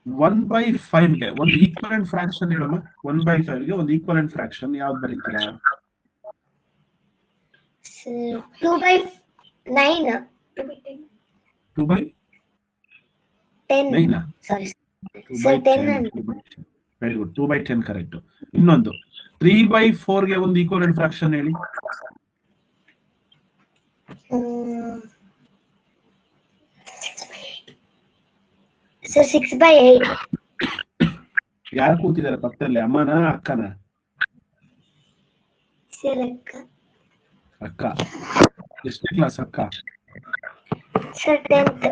1/5 ಗೆ ಒಂದು ಈಕ್ವಲೆಂಟ್ ಫ್ರಾಕ್ಷನ್ ಹೇಳಮ್ಮ. 1/5 ಗೆ ಒಂದು ಈಕ್ವಲೆಂಟ್ ಫ್ರಾಕ್ಷನ್ ಯಾವ್ದು ಬರೀತೀರಾ? 2/9. 2/9. Sorry sir 10. Very good. 2/10 correct. ಇನ್ನೊಂದು 3/4 ಗೆ ಒಂದು ಈಕ್ವಲೆಂಟ್ ಫ್ರಾಕ್ಷನ್ ಹೇಳಿ. ಸರ್ 6/8. ಯಾರು ಕೂತಿದ್ದಾರೆ ಪಕ್ಕದಲ್ಲಿ, ಅಮ್ಮನ ಅಕ್ಕನ? ಸರ್ ಅಕ್ಕ. ಎಷ್ಟನೇ ಕ್ಲಾಸ್ ಅಕ್ಕ? Sir 10th.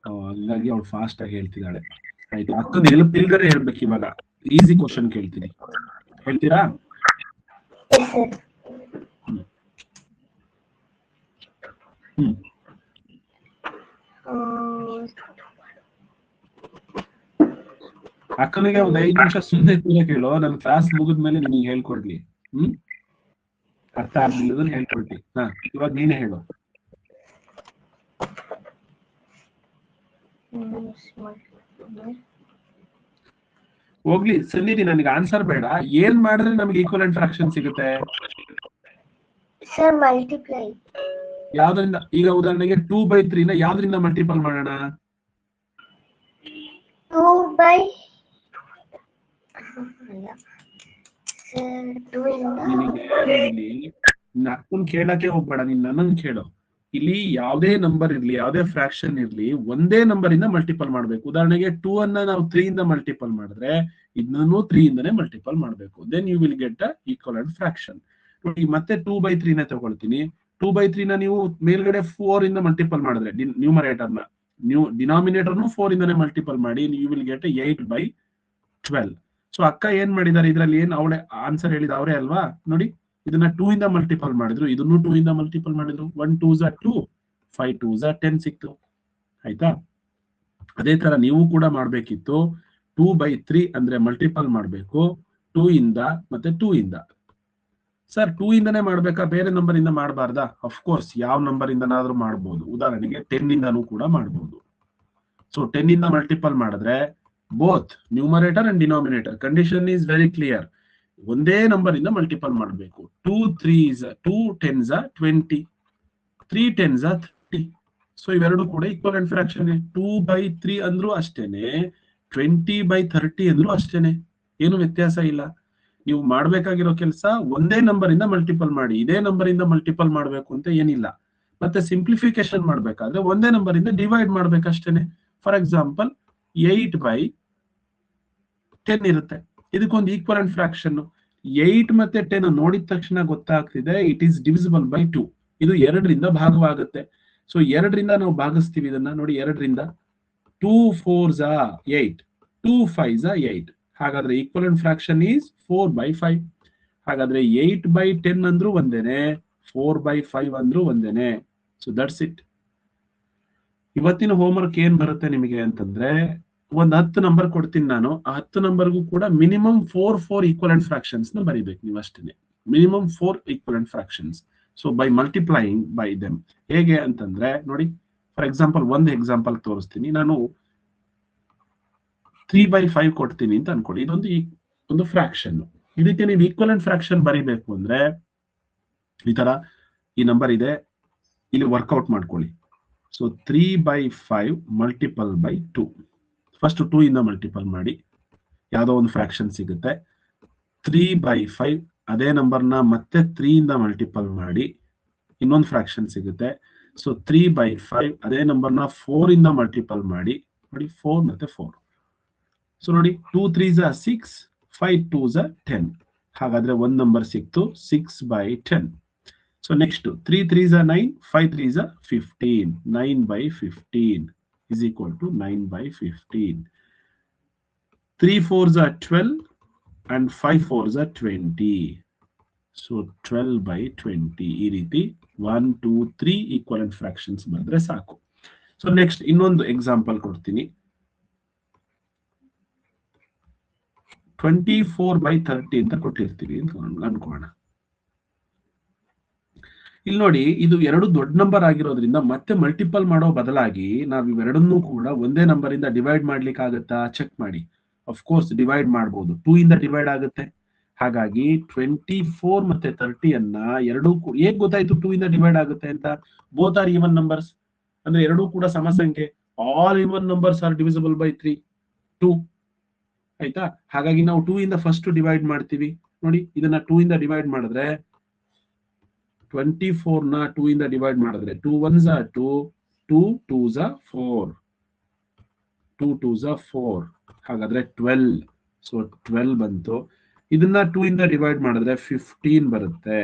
ಹಂಗಾಗಿ ಅವಳು ಫಾಸ್ಟ್ ಆಗಿ ಹೇಳ್ತಿದ್ದಾಳೆ. ಆಯ್ತು, ಅಕ್ಕನ ಹೆಲ್ಪ್ ಇಲ್ದರೆ ಹೇಳ್ಬೇಕು. ಇವಾಗ ಈಸಿ ಕ್ವಶನ್ ಕೇಳ್ತೀನಿ, ಹೇಳ್ತೀರಾ? ಅಕ್ಕನಿಗೆ ಒಂದ್ 5 ನಿಮಿಷ ಸುಮ್ಮನೆ ಕೂಡ ಕೇಳೋ, ನನ್ ಕ್ಲಾಸ್ ಮುಗಿದ್ಮೇಲೆ ನಿಮಗೆ ಹೇಳ್ಕೊಡ್ಲಿ. ಅರ್ಥ ಆಗ್ಲಿಲ್ಲ ಹೇಳ್ಕೊಡ್ಲಿ. ಇವಾಗ ನೀನೇ ಹೇಳು. ಹೋಗ್ಲಿ ಸನ್ನಿಧಿ, ನನಗೆ ಆನ್ಸರ್ ಬೇಡ. ಏನ್ ಮಾಡಿದ್ರೆ ನಮ್ಗೆ ಈಕ್ವಲೆಂಟ್ ಫ್ರಾಕ್ಷನ್ ಸಿಗುತ್ತೆ? Sir multiply. ಯಾವ್ದ್ರಿಂದ? ಈಗ ಉದಾಹರಣೆಗೆ 2/3 ನ ಯಾವ್ದ್ರಿಂದ ಮಲ್ಟಿಪಲ್ ಮಾಡೋಣ? 2 ಅಕ್ಕನ್ ಕೇಳಕ್ಕೆ ಹೋಗ್ಬೇಡ, ನೀನ್ ನನ್ನನ್ ಕೇಳು. ಇಲ್ಲಿ ಯಾವ್ದೇ ನಂಬರ್ ಇರ್ಲಿ, ಯಾವ್ದೇ ಫ್ರಾಕ್ಷನ್ ಇರ್ಲಿ, ಒಂದೇ ನಂಬರ್ ಇಂದ ಮಲ್ಟಿಪಲ್ ಮಾಡ್ಬೇಕು. ಉದಾಹರಣೆಗೆ 2 ಅನ್ನ ನಾವು 3 ಇಂದ ಮಲ್ಟಿಪಲ್ ಮಾಡಿದ್ರೆ ಇದನ್ನು 3 ಇಂದನೇ ಮಲ್ಟಿಪಲ್ ಮಾಡ್ಬೇಕು. Then you will get a equivalent fraction. ನೋಡಿ ಮತ್ತೆ 2/3 ನ ತಗೊಳ್ತೀನಿ. 2/3 ನ ನೀವು ಮೇಲ್ಗಡೆ 4 ಇಂದ ಮಲ್ಟಿಪಲ್ ಮಾಡಿದ್ರೆ ನ್ಯೂಮರೇಟರ್ ನ ಡಿನಾಮಿನೇಟರ್ 4 ಇಂದಾನೆ ಮಲ್ಟಿಪಲ್ ಮಾಡಿ, ಯು ವಿಲ್ ಗೆಟ್ 8/12. ಸೊ ಅಕ್ಕ ಏನ್ ಮಾಡಿದಾರೆ ಇದ್ರಲ್ಲಿ? ಏನ್ ಅವಳೆ ಆನ್ಸರ್ ಹೇಳಿದ ಅವರೇ ಅಲ್ವಾ? ನೋಡಿ ಇದನ್ನ 2 ಇಂದ ಮಲ್ಟಿಪಲ್ ಮಾಡಿದ್ರು, ಇದನ್ನು 2 ಇಂದ ಮಲ್ಟಿಪಲ್ ಮಾಡಿದ್ರು. 1 2s 2, 5 2s 10 ಸಿಕ್ತು. ಆಯ್ತಾ? ಅದೇ ತರ ನೀವು ಕೂಡ ಮಾಡ್ಬೇಕಿತ್ತು. 2/3 ಅಂದ್ರೆ ಮಲ್ಟಿಪಲ್ ಮಾಡಬೇಕು 2 ಇಂದ ಮತ್ತೆ 2 ಇಂದ. ಸರ್ 2 ಇಂದನೇ ಮಾಡ್ಬೇಕಾ, ಬೇರೆ ನಂಬರ್ ಇಂದ ಮಾಡಬಾರ್ದಾ? ಅಫ್ಕೋರ್ಸ್ ಯಾವ ನಂಬರ್ ಇಂದನಾದ್ರೂ ಮಾಡ್ಬೋದು. ಉದಾಹರಣೆಗೆ 10 ಇಂದನೂ ಕೂಡ ಮಾಡ್ಬೋದು. ಸೊ 10 ಇಂದ ಮಲ್ಟಿಪಲ್ ಮಾಡಿದ್ರೆ both numerator and denominator condition is very clear. ಒಂದೇ ನಂಬರ್ ಇಂದ ಮಲ್ಟಿಪಲ್ ಮಾಡಬೇಕು. 2 10s 20, 3 10s 30. ಸೊ ಇವೆರಡು ಕೂಡ ಈಕ್ವಲೆಂಟ್ ಫ್ರಾಕ್ಷನ್. 2/3 ಅಂದ್ರೂ ಅಷ್ಟೇನೆ, 20/30 ಅಂದ್ರೂ ಅಷ್ಟೇನೆ, ಏನು ವ್ಯತ್ಯಾಸ ಇಲ್ಲ. ನೀವು ಮಾಡ್ಬೇಕಾಗಿರೋ ಕೆಲಸ ಒಂದೇ ನಂಬರ್ ಇಂದ ಮಲ್ಟಿಪಲ್ ಮಾಡಿ, ಇದೇ ನಂಬರ್ ಇಂದ ಮಲ್ಟಿಪಲ್ ಮಾಡ್ಬೇಕು ಅಂತ ಏನಿಲ್ಲ. ಮತ್ತೆ ಸಿಂಪ್ಲಿಫಿಕೇಶನ್ ಮಾಡ್ಬೇಕಾದ್ರೆ ಒಂದೇ ನಂಬರ್ ಇಂದ ಡಿವೈಡ್ ಮಾಡ್ಬೇಕಷ್ಟೇನೆ. ಫಾರ್ ಎಕ್ಸಾಂಪಲ್ 8/10 ಇರುತ್ತೆ, ಇದಕ್ಕೊಂದು ಈಕ್ವಲೆಂಟ್ ಫ್ರಾಕ್ಷನ್. 8 ಮತ್ತೆ 10 ನೋಡಿದ ತಕ್ಷಣ ಗೊತ್ತಾಗ್ತಿದೆ ಇಟ್ ಈಸ್ ಡಿವಿಸಿಬಲ್ ಬೈ 2. ಇದು 2ರಿಂದ ಭಾಗವಾಗುತ್ತೆ. ಸೊ 2ರಿಂದ ನಾವು ಭಾಗಿಸ್ತೀವಿ ಇದನ್ನ ನೋಡಿ. 2ರಿಂದ 2 4s 8, 2 5s 8. ಹಾಗಾದ್ರೆ ಈಕ್ವಲೆಂಟ್ ಫ್ರಾಕ್ಷನ್ ಈಸ್ 4/5. ಹಾಗಾದ್ರೆ 8/10 ಅಂದ್ರೂ ಒಂದೇನೆ, 4/5 ಅಂದ್ರೂ ಒಂದೇನೆ. So that's it. ಇವತ್ತಿನ ಹೋಮ್ವರ್ಕ್ ಏನ್ ಬರುತ್ತೆ ನಿಮಗೆ ಅಂತಂದ್ರೆ, ಒಂದ್ 10 ನಂಬರ್ ಕೊಡ್ತೀನಿ ನಾನು. ಆ 10 ನಂಬರ್ಗೂ ಕೂಡ ಮಿನಿಮಮ್ 4 ಈಕ್ವಲೆಂಟ್ ಫ್ರಾಕ್ಷನ್ಸ್ ನ ಬರೀಬೇಕು ನೀವು ಅಷ್ಟೇನೆ. Minimum 4 equivalent fractions. So by multiplying by them. ಹೇಗೆ ಅಂತಂದ್ರೆ ನೋಡಿ, ಫಾರ್ ಎಕ್ಸಾಂಪಲ್ ಒಂದು ಎಕ್ಸಾಂಪಲ್ ತೋರಿಸ್ತೀನಿ ನಾನು. 3/5 ಕೊಡ್ತೀನಿ ಅಂತ ಅನ್ಕೊಳ್ಳಿ. ಇದೊಂದು ಒಂದು ಫ್ರಾಕ್ಷನ್. ಇದಕ್ಕೆ ನೀವು ಈಕ್ವಲೆಂಟ್ ಫ್ರಾಕ್ಷನ್ ಬರೀಬೇಕು ಅಂದ್ರೆ ಈ ತರ ಈ ನಂಬರ್ ಇದೆ, ಇಲ್ಲಿ ವರ್ಕೌಟ್ ಮಾಡ್ಕೊಳ್ಳಿ. So 3/5 multiple by 2. ಫಸ್ಟ್ 2 ಇಂದ ಮಲ್ಟಿಪಲ್ ಮಾಡಿ, ಯಾವುದೋ ಒಂದು ಫ್ರಾಕ್ಷನ್ ಸಿಗುತ್ತೆ. 3/5 ಅದೇ ನಂಬರ್ನ ಮತ್ತೆ 3 ಇಂದ ಮಲ್ಟಿಪಲ್ ಮಾಡಿ, ಇನ್ನೊಂದು ಫ್ರಾಕ್ಷನ್ ಸಿಗುತ್ತೆ. ಸೊ 3/5 ಅದೇ ನಂಬರ್ನ 4 ಇಂದ ಮಲ್ಟಿಪಲ್ ಮಾಡಿ, ನೋಡಿ 4 ಮತ್ತೆ 4. ಸೊ ನೋಡಿ 2 3s 6, 5 2s 10. ಹಾಗಾದ್ರೆ ಒಂದ್ ನಂಬರ್ ಸಿಕ್ತು 6/10. So next 3 3s 9, 5 3s 15. 9/15 is equal to 9/15. 3 4s 12 and 5 4s 20. So 12/20. ಈ ರೀತಿ 1 2 3 ಈಕ್ವಲೆಂಟ್ ಫ್ರಾಕ್ಷನ್ಸ್ ಬಂದ್ರೆ ಸಾಕು. ಸೊ ನೆಕ್ಸ್ಟ್ ಇನ್ನೊಂದು ಎಕ್ಸಾಂಪಲ್ ಕೊಡ್ತೀನಿ. 24/30 ಅಂತ ಕೊಟ್ಟಿರ್ತೀವಿ ಅಂತ ಅನ್ಕೋಣ. ಇಲ್ಲಿ ನೋಡಿ, ಇದು ಎರಡು ದೊಡ್ಡ ನಂಬರ್ ಆಗಿರೋದ್ರಿಂದ ಮತ್ತೆ ಮಲ್ಟಿಪಲ್ ಮಾಡೋ ಬದಲಾಗಿ ನಾವು ಇವೆರಡನ್ನೂ ಕೂಡ ಒಂದೇ ನಂಬರ್ ಇಂದ ಡಿವೈಡ್ ಮಾಡ್ಲಿಕ್ಕೆ ಆಗುತ್ತಾ ಚೆಕ್ ಮಾಡಿ. ಅಫ್ಕೋರ್ಸ್ ಡಿವೈಡ್ ಮಾಡಬಹುದು, 2 ಇಂದ ಡಿವೈಡ್ ಆಗುತ್ತೆ. ಹಾಗಾಗಿ 24 ಮತ್ತೆ 30 ಅನ್ನ ಎರಡೂ ಹೇಗ್ ಗೊತ್ತಾಯ್ತು 2 ಇಂದ ಡಿವೈಡ್ ಆಗುತ್ತೆ ಅಂತ? ಬೋತ್ ಆರ್ ಈವನ್ ನಂಬರ್ಸ್, ಅಂದ್ರೆ ಎರಡೂ ಕೂಡ ಸಮಸಂಖ್ಯೆ. All even numbers are divisible by 2. ಆಯ್ತಾ? ಹಾಗಾಗಿ ನಾವು 2 ಇಂದ ಫಸ್ಟ್ ಡಿವೈಡ್ ಮಾಡ್ತೀವಿ. ನೋಡಿ, ಇದನ್ನ 2 ಇಂದ ಡಿವೈಡ್ ಮಾಡಿದ್ರೆ 24 ನ 2 ಇಂದ ಡಿವೈಡ್ ಮಾಡಿದ್ರೆ 2 1s 2, 2 2s 4, 2 2s 4. ಹಾಗಾದ್ರೆ 12. ಸೊ 12 ಬಂತು. ಇದನ್ನ 2 ಇಂದ ಡಿವೈಡ್ ಮಾಡಿದ್ರೆ 15 ಬರುತ್ತೆ.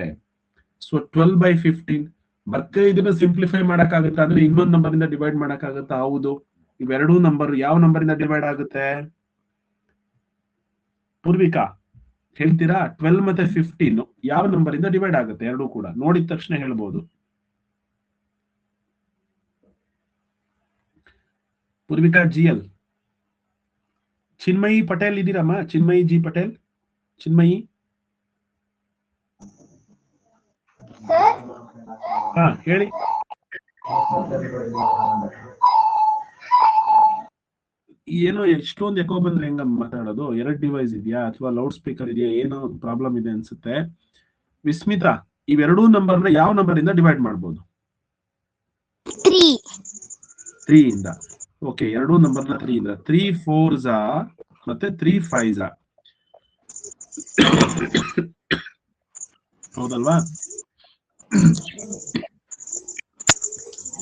ಸೊ 12/15 ಮತ್ತೆ ಇದನ್ನ ಸಿಂಪ್ಲಿಫೈ ಮಾಡಕ್ಕಾಗುತ್ತಾ ಅಂದ್ರೆ ಇನ್ನೊಂದು ನಂಬರ್ ಇಂದ ಡಿವೈಡ್ ಮಾಡಕ್ಕಾಗುತ್ತಾ? ಹೌದು. ಇವೆರಡೂ ನಂಬರ್ ಯಾವ ನಂಬರ್ ಇಂದ ಡಿವೈಡ್ ಆಗುತ್ತೆ? ಪೂರ್ವಿಕಾ ಹೇಳ್ತೀರಾ? 12 ಮತ್ತೆ 15 ಯಾವ ನಂಬರ್ ಇಂದ ಡಿವೈಡ್ ಆಗುತ್ತೆ? ಎರಡೂ ಕೂಡ ನೋಡಿದ ತಕ್ಷಣ ಹೇಳ್ಬೋದು. ಪೂರ್ವಿಕಾ GL. ಚಿನ್ಮಯಿ ಪಟೇಲ್ ಇದ್ದೀರಮ್ಮ? ಚಿನ್ಮಯಿ ಜಿ ಪಟೇಲ್, ಚಿನ್ಮಯಿ. ಹಾ ಹೇಳಿ. ಏನೋ ಎಷ್ಟೊಂದು ಎಕೋ ಬಂದ್ರೆ ಹೆಂಗ ಮಾತಾಡೋದು? 2 ಡಿವೈಸ್ ಇದೆಯಾ ಅಥವಾ ಲೌಡ್ ಸ್ಪೀಕರ್ ಇದೆಯಾ? ಏನೋ ಪ್ರಾಬ್ಲಮ್ ಇದೆ ಅನ್ಸುತ್ತೆ. ವಿಸ್ಮಿತಾ, ಇವೆರಡೂ ನಂಬರ್ನ ಯಾವ ನಂಬರ್ ಇಂದ ಡಿವೈಡ್ ಮಾಡ್ಬೋದು? 3 ಇಂದ. ಓಕೆ, ಎರಡೂ ನಂಬರ್ನ 3 ಇಂದ. 3 4s ಮತ್ತೆ 3 5s. ಹೌದಲ್ವಾ?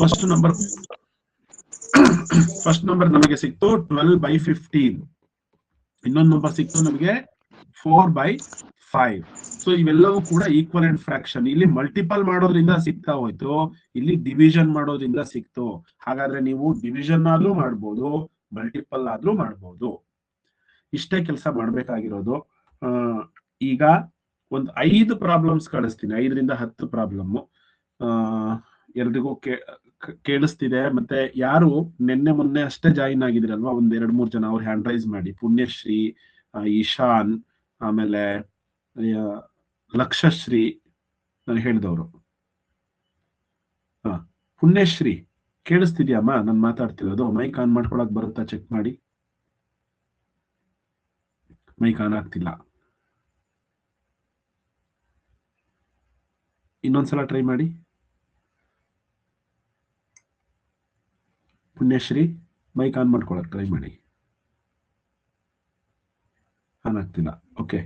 ಫಸ್ಟ್ ನಂಬರ್ ನಮಗೆ ಸಿಕ್ತು 12/15. ಇನ್ನೊಂದು ನಂಬರ್ ಸಿಕ್ತು ನಮಗೆ 4/5. ಸೊ ಇವೆಲ್ಲವೂ ಕೂಡ ಈಕ್ವಲೆಂಟ್ ಫ್ರಾಕ್ಷನ್. ಇಲ್ಲಿ ಮಲ್ಟಿಪಲ್ ಮಾಡೋದ್ರಿಂದ ಸಿಗ್ತಾ ಹೋಯ್ತು, ಇಲ್ಲಿ ಡಿವಿಷನ್ ಮಾಡೋದ್ರಿಂದ ಸಿಕ್ತು. ಹಾಗಾದ್ರೆ ನೀವು ಡಿವಿಷನ್ ಆದ್ರೂ ಮಾಡ್ಬೋದು, ಮಲ್ಟಿಪಲ್ ಆದ್ರೂ ಮಾಡ್ಬೋದು. ಇಷ್ಟೇ ಕೆಲಸ ಮಾಡ್ಬೇಕಾಗಿರೋದು. ಈಗ ಒಂದು 5 ಪ್ರಾಬ್ಲಮ್ಸ್ ಕಳಿಸ್ತೀನಿ, 5ರಿಂದ 10 ಪ್ರಾಬ್ಲಮ್. ಎಲ್ರಿಗೂ ಕೇಳಿಸ್ತಿದೆ. ಮತ್ತೆ ಯಾರು ನಿನ್ನೆ ಮೊನ್ನೆ ಅಷ್ಟೇ ಜಾಯಿನ್ ಆಗಿದಿರಲ್ವಾ, ಒಂದ್ 2-3 ಜನ, ಅವ್ರು ಹ್ಯಾಂಡ್ ರೈಸ್ ಮಾಡಿ. ಪುಣ್ಯಶ್ರೀ, ಇಶಾನ್, ಆಮೇಲೆ ಲಕ್ಷಶ್ರೀ, ನಾನು ಹೇಳಿದವರು. ಪುಣ್ಯಶ್ರೀ ಕೇಳಿಸ್ತಿದ್ಯಮ್ಮ ನಾನು ಮಾತಾಡ್ತಿರೋದು? ಮೈಕ್ ಆನ್ ಮಾಡ್ಕೊಳಕ್ ಬರುತ್ತಾ ಚೆಕ್ ಮಾಡಿ. ಮೈಕ್ ಆನ್ ಆಗ್ತಿಲ್ಲ. ಇನ್ನೊಂದ್ಸಲ ಟ್ರೈ ಮಾಡಿ. ಪುಣ್ಯಶ್ರೀ ಮೈಕ್ ಆನ್ ಮಾಡ್ಕೊಳಕ್ ಟ್ರೈ ಮಾಡಿ. ಆನ್ ಆಗ್ತಿಲ್ಲ. ಓಕೆ,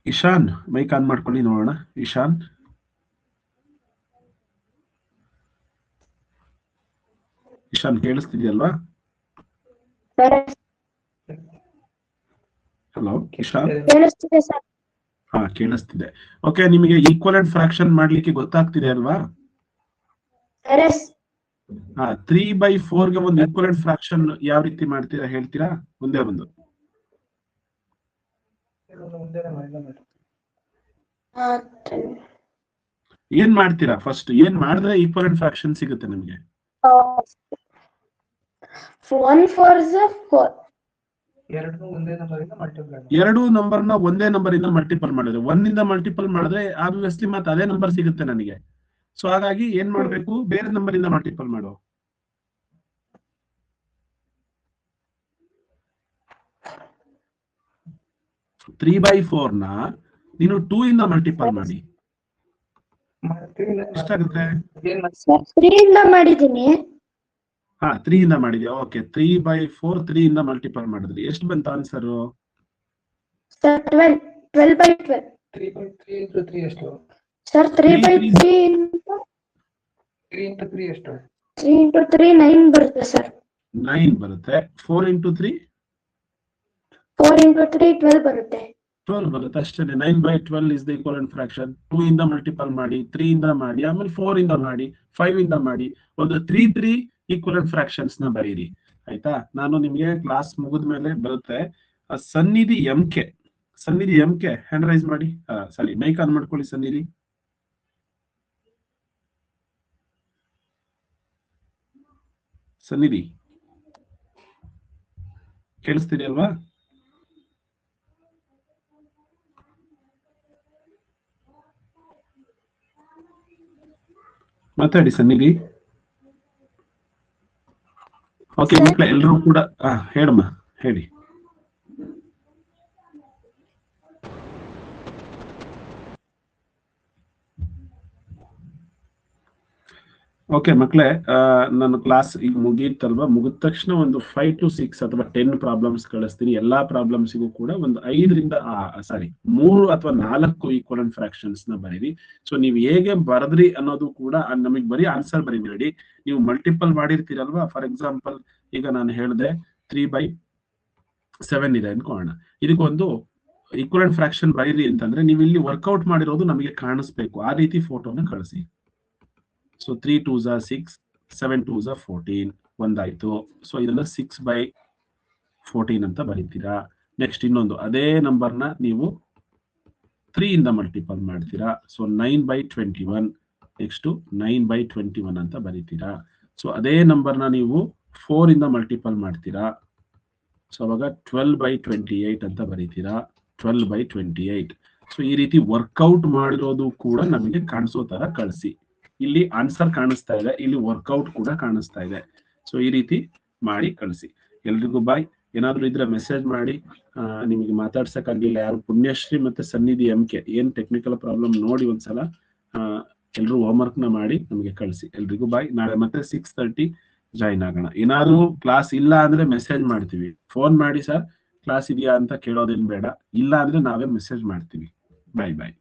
ಇಶಾನ್ ಮೈಕ್ ಆನ್ ಮಾಡ್ಕೊಳ್ಳಿ ನೋಡೋಣ. ಇಶಾನ್, ಇಶಾನ್ ಕೇಳಿಸ್ತಿದ್ಯಲ್ವಾ? ಹಲೋ ಇಶಾನ್. ಹಾ ಕೇಳಿಸ್ತಿದೆ. ಓಕೆ, ನಿಮಗೆ ಈಕ್ವಲೆಂಟ್ ಫ್ರಾಕ್ಷನ್ ಮಾಡ್ಲಿಕ್ಕೆ ಗೊತ್ತಾಗ್ತಿದೆ ಅಲ್ವಾ? 3/4 ಗೆ ಒಂದು ಈಕ್ವಲೆಂಟ್ ಫ್ರಾಕ್ಷನ್ ಯಾವ ರೀತಿ ಮಾಡ್ತೀರಾ ಹೇಳ್ತೀರಾ? ಮುಂದೆ ಬಂದು ಏನ್ ಮಾಡ್ತೀರಾ? ಫಸ್ಟ್ ಏನ್ ಮಾಡಿದ್ರೆ ಈಕ್ವಲೆಂಟ್ ಫ್ರಾಕ್ಷನ್ ಸಿಗುತ್ತೆ ನಿಮ್ಗೆ? 1/4 ಎರಡು ನಂಬರ್ನ ಒಂದೇ ನಂಬರ್ ಇಂದ ಮಲ್ಟಿಪಲ್ ಮಾಡಿದ್ರೆ, 1 ಇಂದ ಮಲ್ಟಿಪಲ್ ಮಾಡಿದ್ರೆ ಆಬ್ವಿಯಸ್ಲಿ ಮತ್ತೆ ಅದೇ ನಂಬರ್ ಸಿಗುತ್ತೆ ನನಗೆ. ಸೊ ಹಾಗಾಗಿ ಏನ್ ಮಾಡ್ಬೇಕು? ಬೇರೆ ನಂಬರ್ ಇಂದ ಮಲ್ಟಿಪಲ್ ಮಾಡು. 3/4 ನ ನೀನು 2 ಇಂದ ಮಲ್ಟಿಪಲ್ ಮಾಡಿ. ಎಷ್ಟಾಗುತ್ತೆ? 3 ಇಂದ ಮಾಡಿದ್ದೀನಿ. 3 ಇಂದ ಮಾಡಿದ್ಯಾ? ಓಕೆ, 3/4 3 ಇಂದ ಮಲ್ಟಿಪಲ್ ಮಾಡಿದ್ರಿ. ಎಷ್ಟು ಬಂತ ಆನ್ಸರ್? 12/12. 3/3 into 3 ಎಷ್ಟು ಸರ್? 3/3 3 into 3 ಎಷ್ಟು? 3 into 3 9 ಬರುತ್ತೆ ಸರ್. 9 ಬರುತ್ತೆ. 4 into 3 4 into 3 12 ಬರುತ್ತೆ. 12 ಬರುತ್ತೆ ಅಷ್ಟೇ. 9/12 is the equivalent fraction. 2 ಇಂದ ಮಲ್ಟಿಪಲ್ ಮಾಡಿ, 3 ಇಂದ ಮಾಡಿ, ಆಮೇಲೆ 4 ಇಂದ ಮಾಡಿ, 5 ಇಂದ ಮಾಡಿ. ಒಂದು 3 ಈಕ್ವಲೆಂಟ್ ಫ್ರಾಕ್ಷನ್ಸ್ ನ ಬರೀರಿ, ಆಯ್ತಾ? ನಾನು ನಿಮ್ಗೆ ಕ್ಲಾಸ್ ಮುಗಿದ್ಮೇಲೆ ಬರುತ್ತೆ. ಸನ್ನಿಧಿ MK, ಸನ್ನಿಧಿ MK ಹ್ಯಾಂಡ್ ರೈಸ್ ಮಾಡಿ. ಸಾರಿ, ಮೈಕ್ ಆನ್ ಮಾಡ್ಕೊಳ್ಳಿ ಸನ್ನಿಧಿ. ಸನ್ನಿಧಿ ಕೇಳಿಸ್ತಿದೆಯಲ್ವಾ? ಮಾತಾಡಿ ಸನ್ನಿಧಿ. ಓಕೆ ಮಕ್ಕಳ ಎಲ್ಲರೂ ಕೂಡ ಹೇಳಮ್ಮ, ಹೇಳಿ. ಓಕೆ ಮಕ್ಕಳೇ, ನನ್ನ ಕ್ಲಾಸ್ ಈಗ ಮುಗಿಯುತ್ತಲ್ವಾ? ಮುಗಿದ ತಕ್ಷಣ ಒಂದು 5 to 6 ಅಥವಾ 10 ಪ್ರಾಬ್ಲಮ್ಸ್ ಕಳಿಸ್ತೀನಿ. ಎಲ್ಲಾ ಪ್ರಾಬ್ಲಮ್ಸಿಗೂ ಕೂಡ ಒಂದು 3 ಅಥವಾ 4 ಈಕ್ವಲೆಂಟ್ ಫ್ರಾಕ್ಷನ್ಸ್ ನ ಬರೀರಿ. ಸೊ ನೀವು ಹೇಗೆ ಬರದ್ರಿ ಅನ್ನೋದು ಕೂಡ ನಮಗೆ ಬರೀ ಆನ್ಸರ್ ಬರೀಬೇಡಿ. ನೀವು ಮಲ್ಟಿಪಲ್ ಮಾಡಿರ್ತೀರಲ್ವಾ? ಫಾರ್ ಎಕ್ಸಾಂಪಲ್ ಈಗ ನಾನು ಹೇಳಿದೆ 3/7 ಇದೆ ಅನ್ಕೋಣ. ಇದಕ್ಕೊಂದು ಈಕ್ವಲೆಂಟ್ ಫ್ರಾಕ್ಷನ್ ಬರೀರಿ ಅಂತಂದ್ರೆ ನೀವು ಇಲ್ಲಿ ವರ್ಕೌಟ್ ಮಾಡಿರೋದು ನಮಗೆ ಕಾಣಿಸ್ಬೇಕು. ಆ ರೀತಿ ಫೋಟೋನ ಕಳಿಸಿ. So 3 2s are 6, 7 2s are 14 ಒಂದಾಯ್ತು. ಸೊ ಇದನ್ನ 6/14 ಅಂತ ಬರೀತೀರಾ. ನೆಕ್ಸ್ಟ್ ಇನ್ನೊಂದು ಅದೇ ನಂಬರ್ನ ನೀವು 3 ಇಂದ ಮಲ್ಟಿಪಲ್ ಮಾಡ್ತೀರಾ. ಸೊ 9/21. ನೆಕ್ಸ್ಟ್ 9/21 ಅಂತ ಬರೀತೀರಾ. ಸೊ ಅದೇ ನಂಬರ್ನ ನೀವು 4 ಇಂದ ಮಲ್ಟಿಪಲ್ ಮಾಡ್ತೀರಾ. ಸೊ ಅವಾಗ 12/28 ಅಂತ ಬರೀತೀರಾ. 12/28. ಸೊ ಈ ರೀತಿ ವರ್ಕೌಟ್ ಮಾಡಿರೋದು ಕೂಡ ನಮಗೆ ಕಾಣಿಸೋ ತರ ಕಳಿಸಿ. ಇಲ್ಲಿ ಆನ್ಸರ್ ಕಾಣಿಸ್ತಾ ಇದೆ, ಇಲ್ಲಿ ವರ್ಕೌಟ್ ಕೂಡ ಕಾಣಿಸ್ತಾ ಇದೆ. ಸೊ ಈ ರೀತಿ ಮಾಡಿ ಕಳಿಸಿ. ಎಲ್ರಿಗೂ ಬಾಯ್. ಏನಾದ್ರು ಇದ್ರೆ ಮೆಸೇಜ್ ಮಾಡಿ. ನಿಮಗೆ ಮಾತಾಡ್ಸಕ್ಕಾಗಿಲ್ಲ ಯಾರು ಪುಣ್ಯಶ್ರೀ ಮತ್ತೆ ಸನ್ನಿಧಿ MK ಏನ್ ಟೆಕ್ನಿಕಲ್ ಪ್ರಾಬ್ಲಮ್ ನೋಡಿ ಒಂದ್ಸಲ ಎಲ್ರು ಹೋಮ್ವರ್ಕ್ ನ ಮಾಡಿ ನಮಗೆ ಕಳಿಸಿ. ಎಲ್ರಿಗೂ ಬಾಯ್. ನಾಳೆ ಮತ್ತೆ 6:30 ಜಾಯಿನ್ ಆಗೋಣ. ಏನಾದ್ರು ಕ್ಲಾಸ್ ಇಲ್ಲ ಅಂದ್ರೆ ಮೆಸೇಜ್ ಮಾಡ್ತೀವಿ. ಫೋನ್ ಮಾಡಿ ಸರ್ ಕ್ಲಾಸ್ ಇದೆಯಾ ಅಂತ ಕೇಳೋದೇನ್ ಬೇಡ. ಇಲ್ಲ ಅಂದ್ರೆ ನಾವೇ ಮೆಸೇಜ್ ಮಾಡ್ತೀವಿ. ಬಾಯ್ ಬಾಯ್.